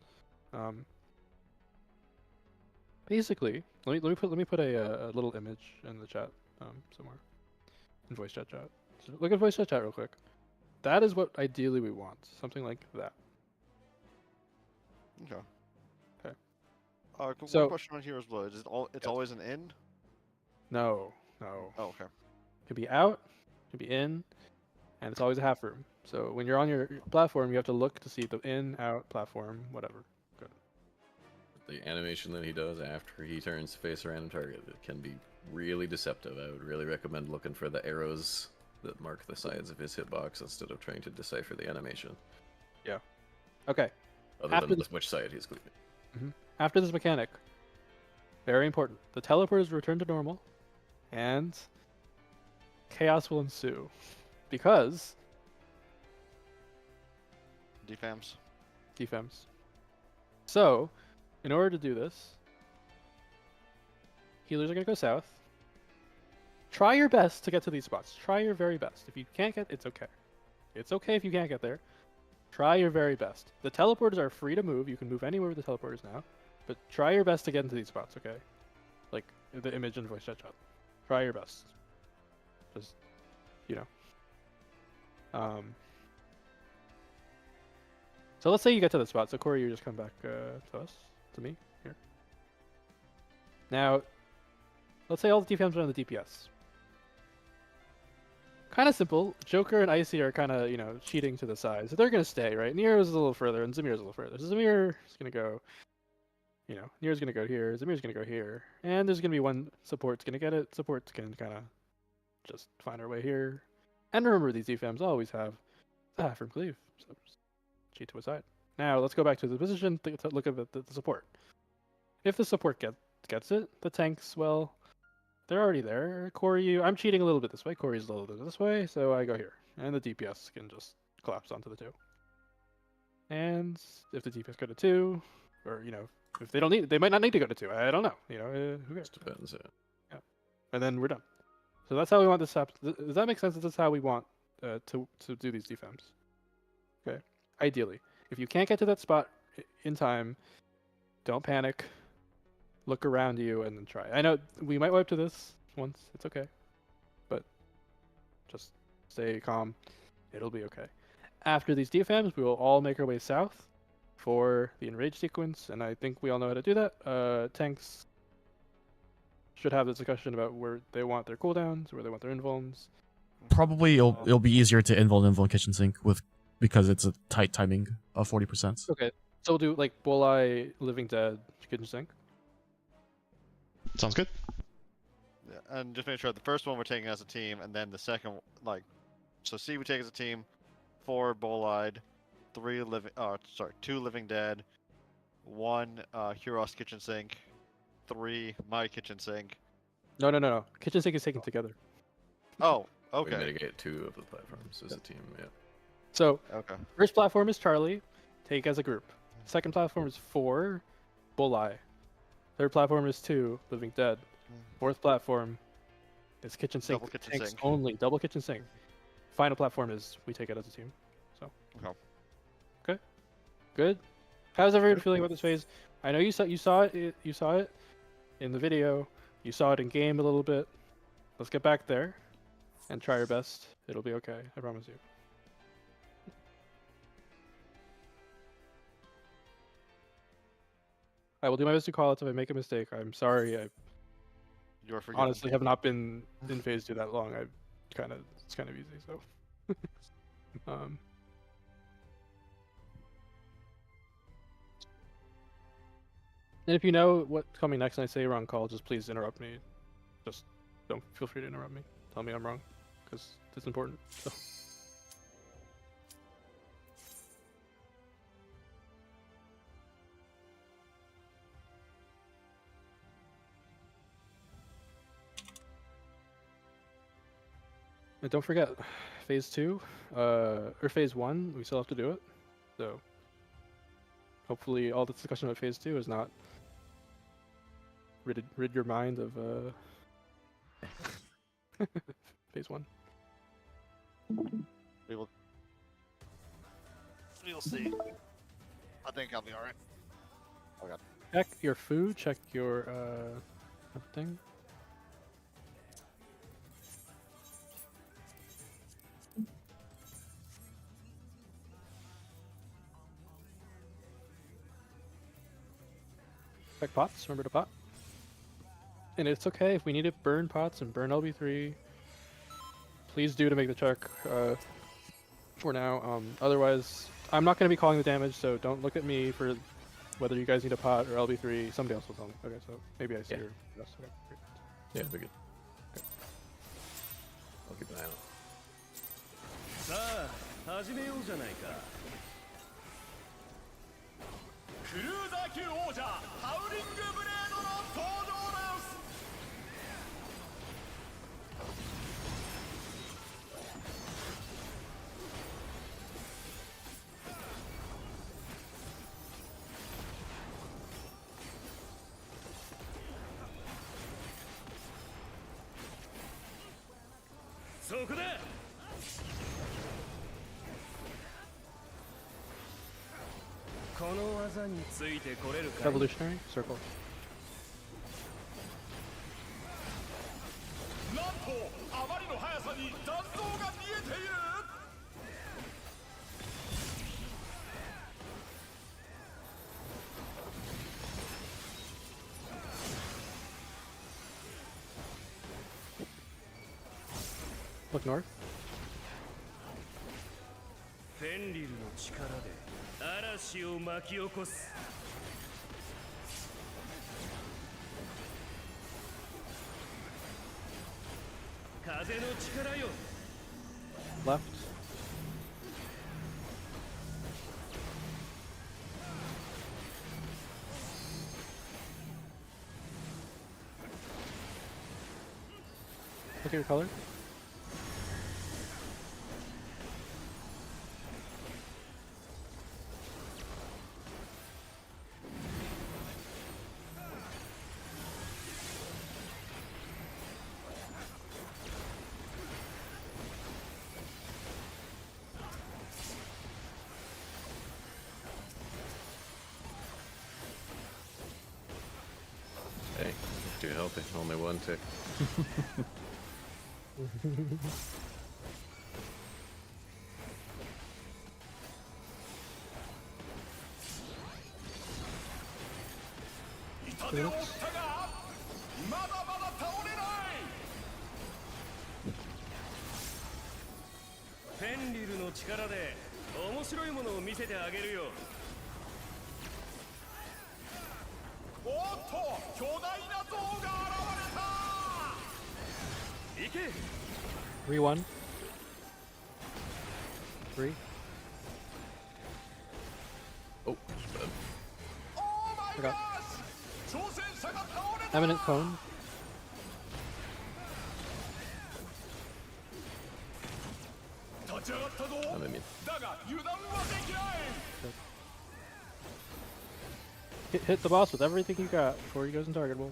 Basically, let me put a little image in the chat somewhere. In voice chat. So look at voice chat real quick. That is what ideally we want. Something like that. Okay. So, one question on Hero's Blood. It's always an in? No. Oh, okay. It could be out, it could be in, and it's always a half room. So when you're on your platform, you have to look to see the in, out, platform, whatever. Good. The animation that he does after he turns to face a random target, it can be really deceptive. I would really recommend looking for the arrows that mark the sides of his hitbox instead of trying to decipher the animation. Yeah. Okay. Other than which side he's cleaving. After this mechanic, very important, the teleport is returned to normal, and chaos will ensue, because defems. So, in order to do this, healers are going to go south. Try your best to get to these spots. Try your very best. If you can't get, it's okay. It's okay if you can't get there. Try your very best. The teleporters are free to move. You can move anywhere with the teleporters now. But try your best to get into these spots, okay? Like the image and voice chat. Try your best. Just, So let's say you get to the spot. So Corey, you just come back to me, here. Now, let's say all the defense are on the DPS. Kind of simple. Joker and Icy are kind of, cheating to the side. So they're going to stay, right? Nero's a little further, and Zamir's a little further. So Zamir is going to go, Nero's going to go here, Zamir's going to go here. And there's going to be one support's going to get it. Support's going to kind of just find our way here. And remember, these defems always have the half room cleave. So just cheat to a side. Now, let's go back to the position to look at the support. If the support gets it, the tanks, well, they're already there. Corey, I'm cheating a little bit this way. Corey's a little bit this way, so I go here. And the DPS can just collapse onto the 2. And if the DPS go to 2, or, if they don't need, they might not need to go to 2. I don't know. Who cares? Depends. Yeah. And then we're done. So that's how we want this to happen. Does that make sense? This is how we want to do these defems. Okay. Ideally. If you can't get to that spot in time, don't panic. Look around you and then try. I know we might wipe to this once. It's okay. But just stay calm. It'll be okay. After these defems, we will all make our way south for the enrage sequence, and I think we all know how to do that. Tanks should have this discussion about where they want their cooldowns, where they want their invulns. Probably it'll be easier to invul kitchen sink because it's a tight timing of 40%. Okay, so we'll do like Bulleye, Living Dead, kitchen sink. Sounds good. Yeah, and just make sure the first one we're taking as a team, and then the second, so C we take as a team, 4 Bolide, 2 Living Dead, 1 Huros Kitchen Sink, 3 My Kitchen Sink. No. Kitchen sink is taken together. Oh, We okay. mitigate 2 of the platforms as a team. Yeah. So Okay. first platform is Charlie, take as a group. Second platform is 4 Bulleye. Third platform is 2 Living Dead. Fourth platform is kitchen sink. Double kitchen tanks sink. only. Double kitchen sink. Final platform is we take it as a team. So. Okay. Good. How's everyone feeling about this phase? I know you saw it in the video. You saw it in game a little bit. Let's get back there and try your best. It'll be okay. I promise you. I will do my best to call it if I make a mistake. I'm sorry. I You're forgetting. honestly have not been in phase 2 that long. It's kind of easy. So. And if you know what's coming next and I say wrong call, just please interrupt me. Just don't feel free to interrupt me. Tell me I'm wrong, because it's important. So. And don't forget, phase 2, or phase 1, we still have to do it. So hopefully all this discussion about phase 2 is not rid your mind of phase 1. We'll see. I think I'll be alright. Oh god. Check your food, check your everything. Check pots, remember to pot. And it's okay if we need to burn pots and burn LB3. Please do to make the check for now. Otherwise, I'm not going to be calling the damage, so don't look at me for whether you guys need a pot or LB3. Somebody else will tell me. Okay, so maybe I see your rest. Okay, great. Yeah, we're good. Okay. I'll keep an eye on it. さあ始めようじゃないか。クルーザー級王者ハウリングブレードの登場です。そこだ。この技についてこれるか。Revolutionary circle. なんとあまりの速さに残像が見えている。Look north. フェンリルの力で嵐を巻き起こす。風の力よ。Left. Look at your color. Hey, too healthy. Only 1 tick. Re 1. 3. Oh, Forgot. Eminent cone. I'm in mid. Hit the boss with everything you got before he goes untargetable.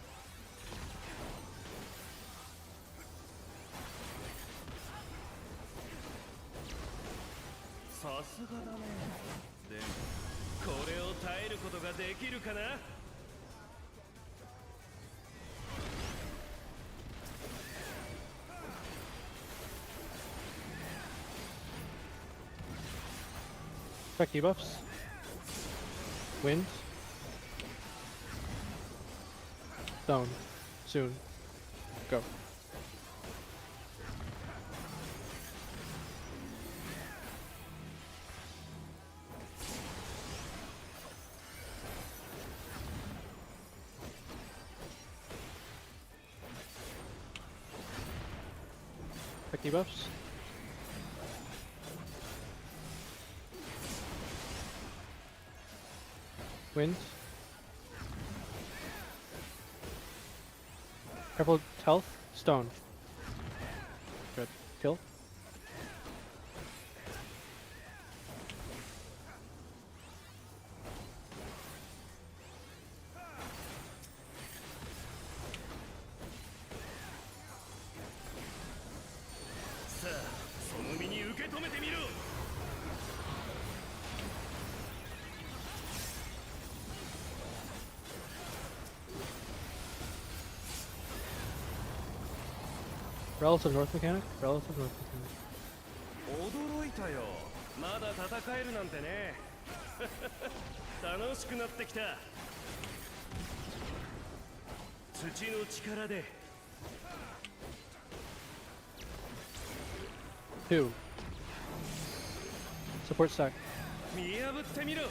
Check debuffs. Wind. Stone. Soon. Go. Check debuffs. Wind. Careful, health. Stone. Good. Kill. Relative north mechanic? Relative north mechanic. 驚いたよ。まだ戦えるなんてね。楽しくなってきた。土の力で。2. Support stack. 見破ってみろ。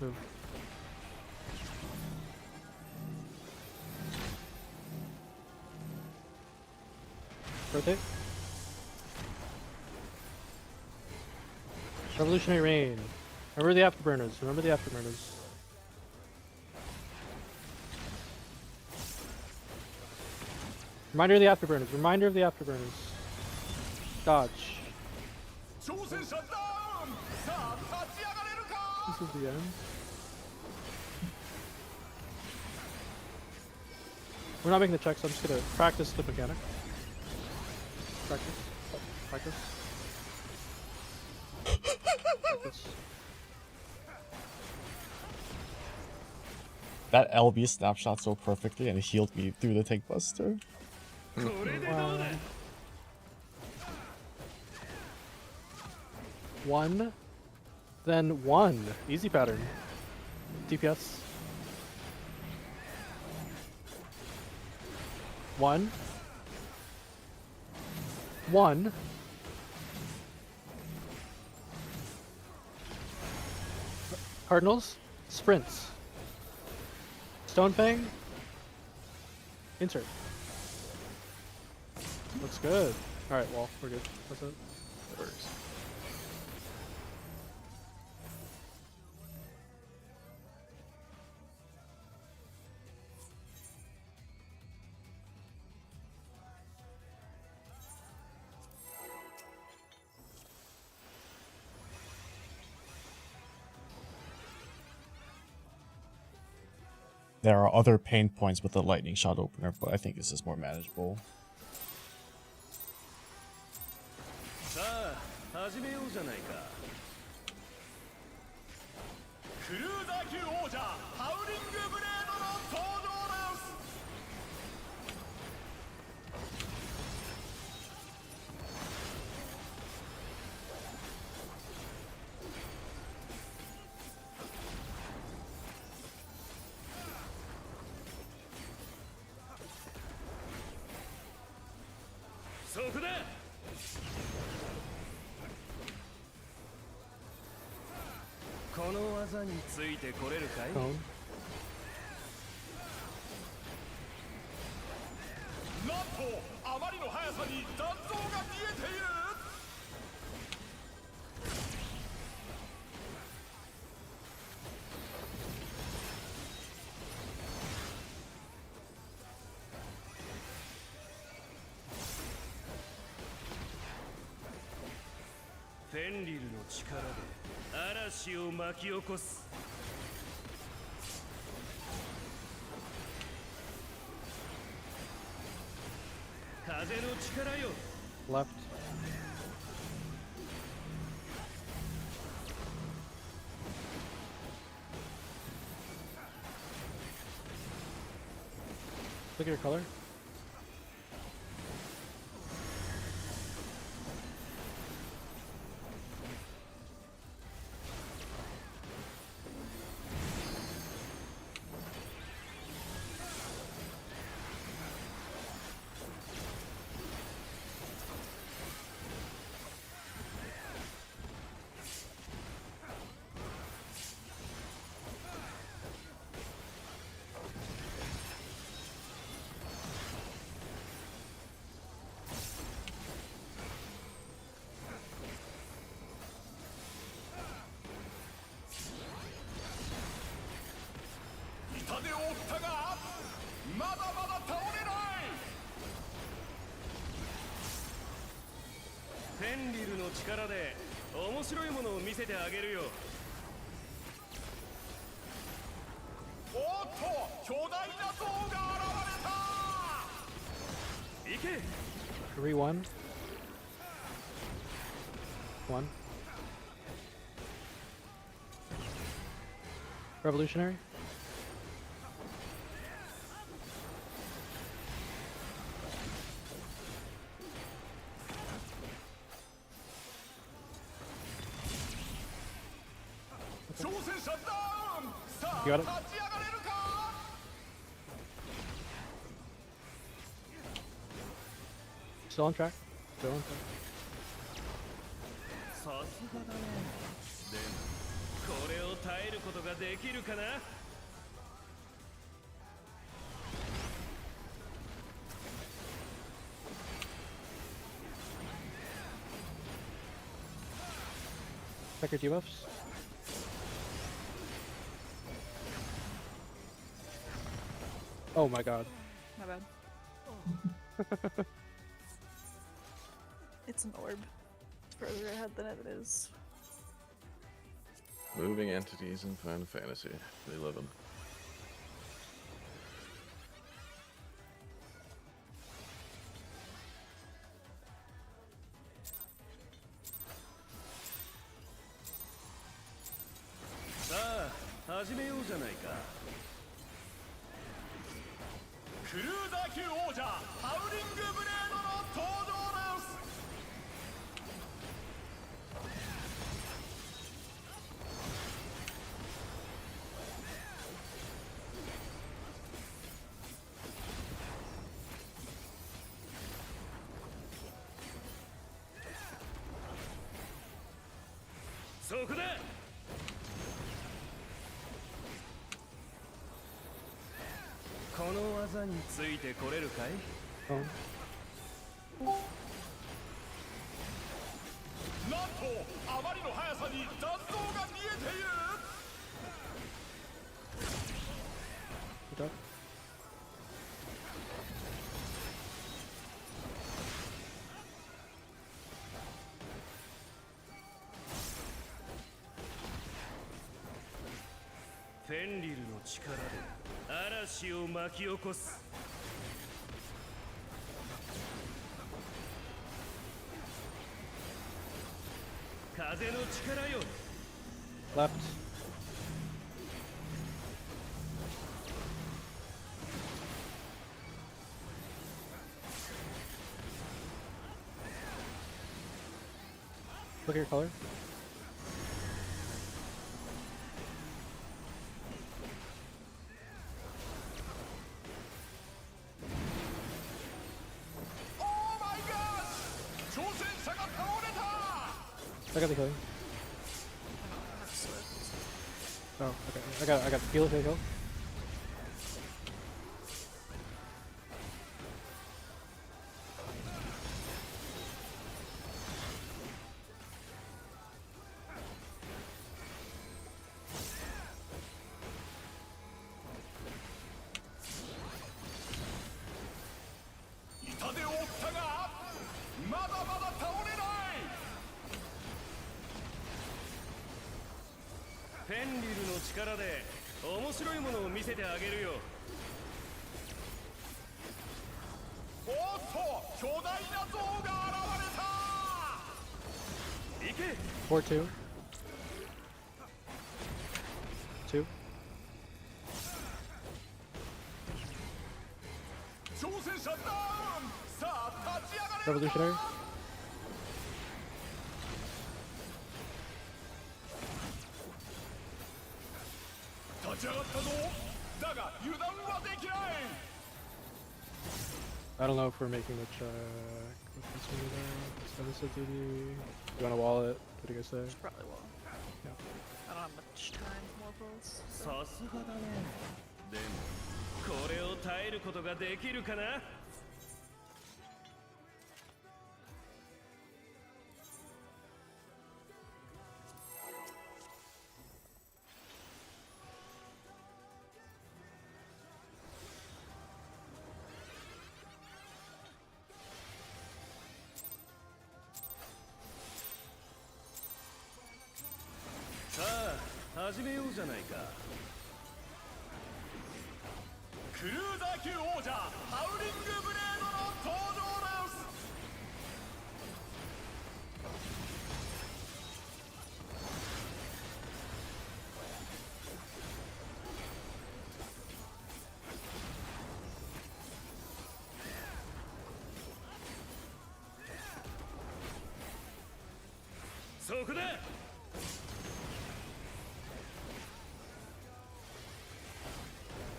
Move. Rotate. Revolutionary Rain. Remember the afterburners. Remember the afterburners. Reminder of the afterburners. Reminder of the afterburners. Dodge. This is the end. We're not making the checks. I'm just gonna practice the mechanic. Practice. Practice. Practice. That LB snapshot so perfectly and it healed me through the tank buster. One. Then one. Easy pattern. DPS. One. One. Cardinals. Sprints. Stone Fang. Insert. Looks good. Alright, well, we're good. That's it. That works. There are other pain points with the lightning shot opener, but I think this is more manageable. さあ、始めようじゃないか。クルーザー級王者ハウリングブレードの登場です。そこだ。この技についてこれるかい？ Cone. なんとあまりの速さに弾道が見えている。フェンリルの力で嵐を巻き起こす。風の力よ。 Left. Look at your color.力で面白いものを見せてあげるよ。おっと、巨大な像が現れた。行け。 3-1. 1. Revolutionary. You got it? Still on track. Still on track. さすがだね。でもこれを耐えることができるかな。Check your debuffs. Oh my god. My bad. It's an orb. It's further ahead than it is. Moving entities in Final Fantasy. They love them. Ah, 始めようじゃないか。クルーザー級王者ハウリングブレードの登場です。そこだ。この技についてこれるかい？なんとあまりの速さに残像が見えている。フェンリルの力で嵐を巻き起こす。風の力よ。 Left. Look at your color. I got the killing. Oh, okay. I got the heal kill. フェンリルの力で面白いものを見せてあげるよ。おっと、巨大な像が現れた。行け。 4-2. 2. 挑戦者ダウン。さあ立ち上がれるか。 Revolutionary. 立ち上がったぞ。だが油断はできない。 I don't know if we're making the check. What's this one there? 7 DD. You want to wall it? What do you guys say? Probably will. Yeah. I don't have much time for more pulls. さすがだね。でもこれを耐えることができるかな。さあ始めようじゃないか。クルーザー級王者ハウリングブレードの登場です。そこだ。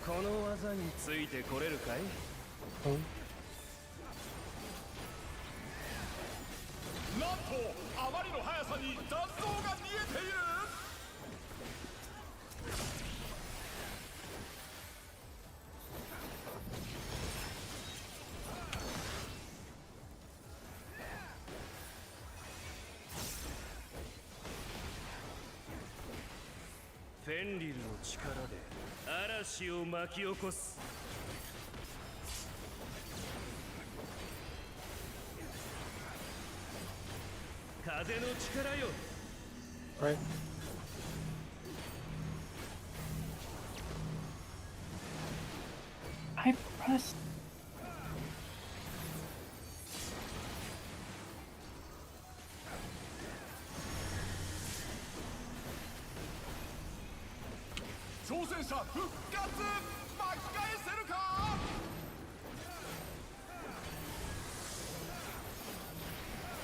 この技についてこれるかい。なんとあまりの速さに残像が見えている。フェンリルの力で嵐を巻き起こす。風の力よ。 Right. I pressed.「挑戦者復活」巻き返せるか。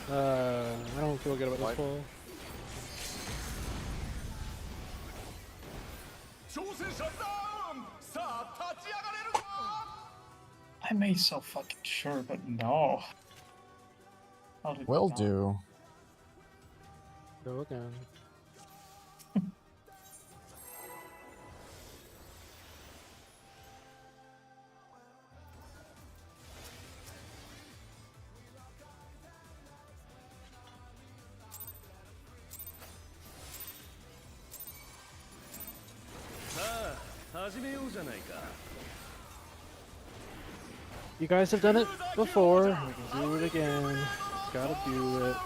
I don't feel good about this pull. 挑戦者ダウン。さあ立ち上がれるか。 I made so fucking sure, but no. How did Will not? do. Go again. You guys have done it before. We can do it again. Gotta do it.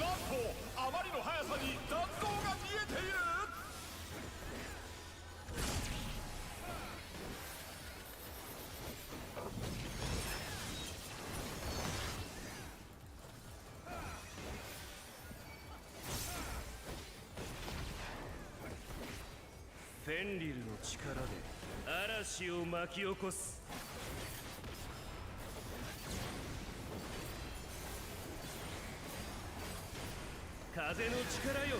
なんとあまりの速さに残像が見えている。 フェンリルの力で嵐を巻き起こす。風の力よ。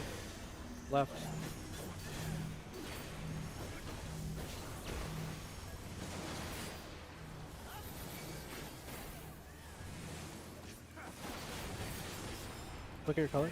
Left. Look at your color.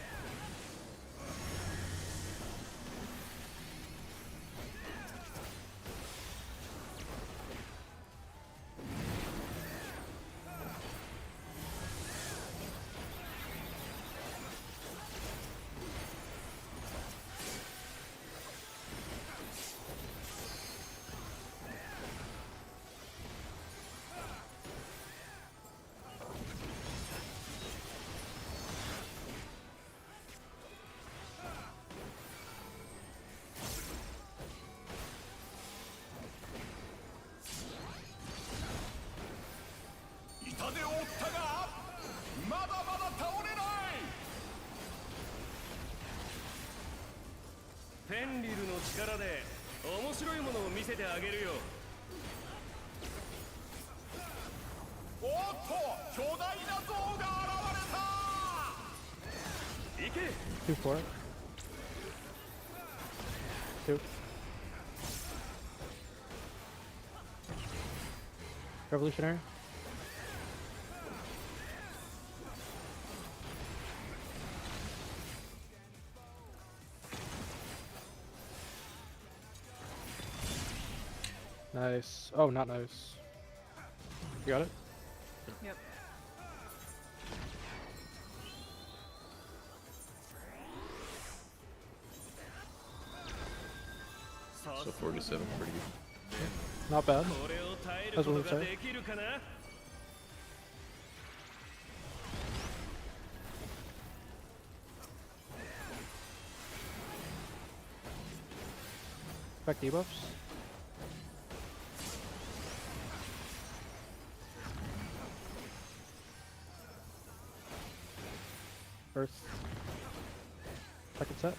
痛手を負ったがまだまだ倒れない。フェンリルの力で面白いものを見せてあげるよ。おっと巨大な像が現れた。行け。 2 for it. 2. Revolutionary. Nice. Oh, not nice. You got it? Yep. So 47, pretty good. Not bad. これを耐える That's こ what と I'm が saying. できるかな。 Back debuffs. Earth. Second set.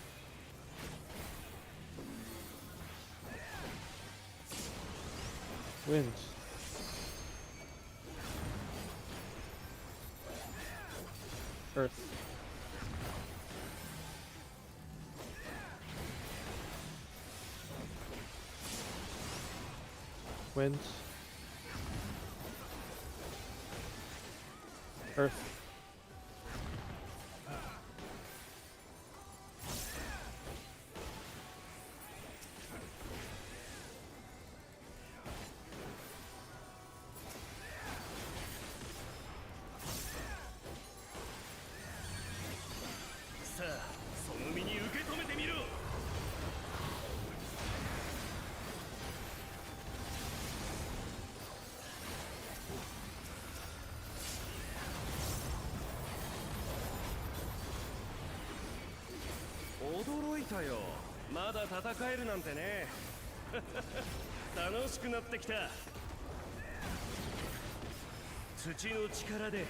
Winds. Earth. Winds. Earth.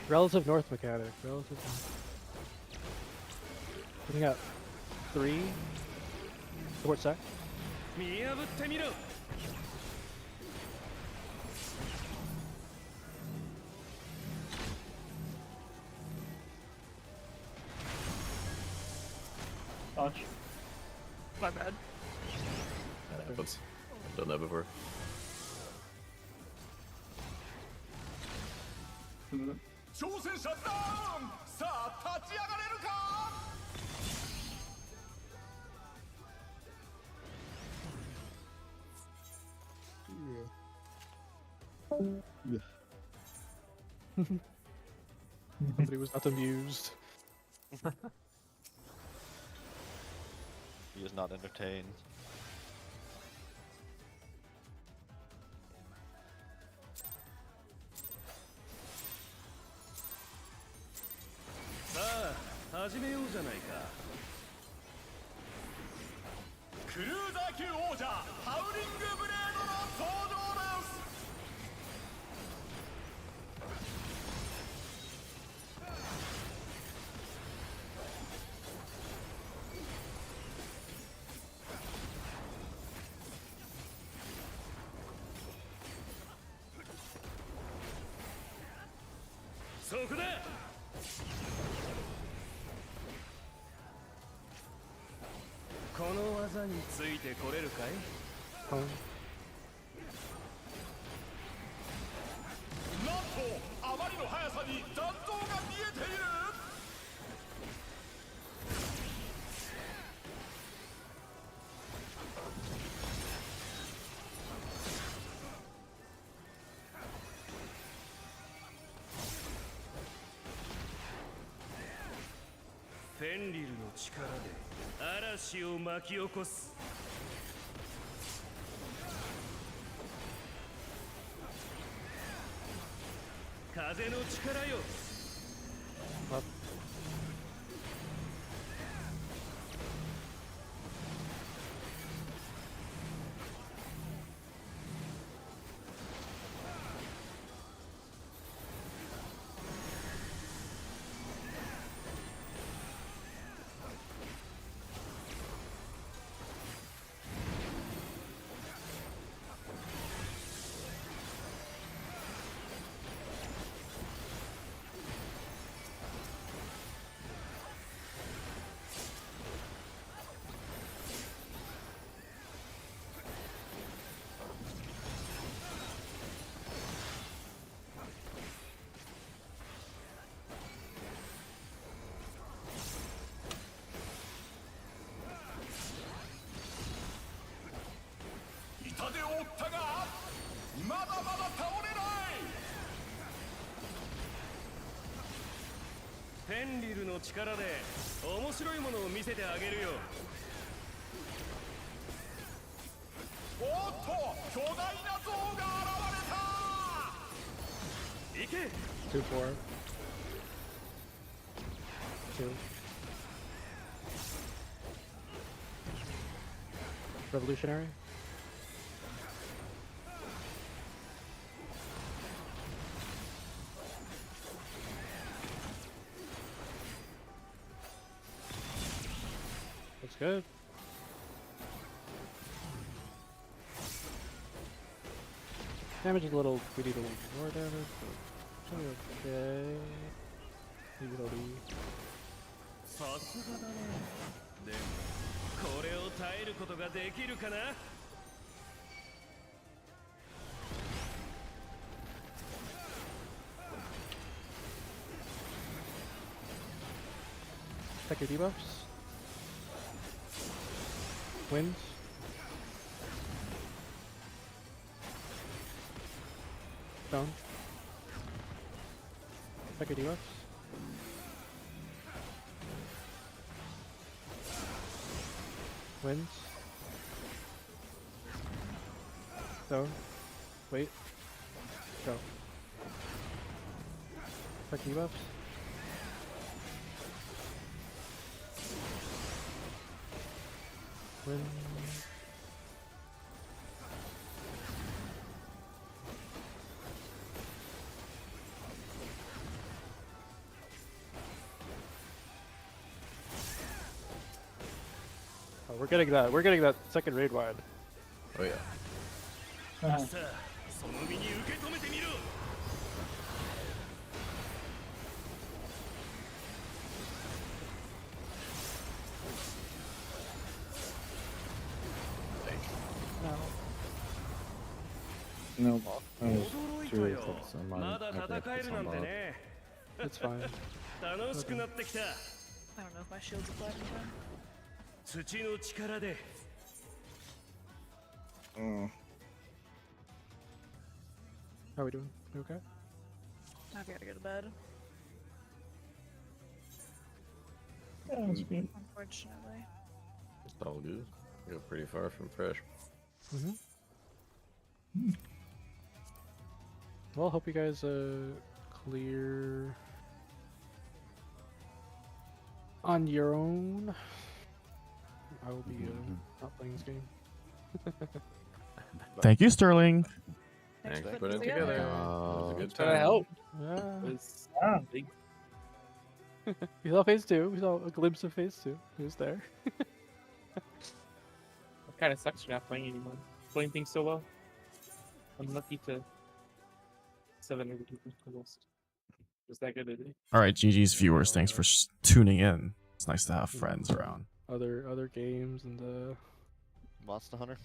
Relative north mechanic. Relative north. Putting out 3. Support sec. 見破ってみろ。 Dodge. My bad. That happens. I've done that before. 挑戦者ダウン。さあ立ち上がれるか。Somebody was not amused. He is not entertained. Ah, 始めようじゃないか。クルーザー級王者ハウリングブレードの登場です。そこだ。この技についてこれるかい？ Oh. なんとあまりの速さに残像が見えている。フェンリルの力で嵐を巻き起こす。風の力よ。 Up. フェンリルの力で面白いものを見せてあげるよ。おっと巨大な像が現れた。2-4. 2. Revolutionary. That's good. Damage is a little, we need a little more damage, but okay. Leave it all be. さすがだね。でもこれを耐えることができるかな。Check your debuffs. Winds. Down. Check your debuffs. Winds. Down. Wait. Go. Check debuffs. Wind. Oh, we're getting that. We're getting that second raid wide. Oh yeah. さあその身に受け止めてみろ。No, I was 驚いた too よ。 focused on ま mine. だ I forgot 戦 to える put なん some て up. ね。 It's fine. 楽しくなってきた。 I don't know if my shield's applied in time. 土の力で。 How are we doing? You okay? I gotta go to bed. Yeah, that's good. Unfortunately. It's all good. You're pretty far from fresh. Well, hope you guys clear on your own. I will be not playing this game. Thank you, Sterling. Thanks for putting putting it it together. together. It was a good Trying to time. help. Yeah. Was big. We saw phase 2. We saw a glimpse of phase 2. It was there. It kind of sucks for not playing anymore. Playing things so well. I'm lucky to 700 people almost. Was that good today? All right, GG's viewers, thanks for tuning in. It's nice to have friends around. Other games and Monster Hunter.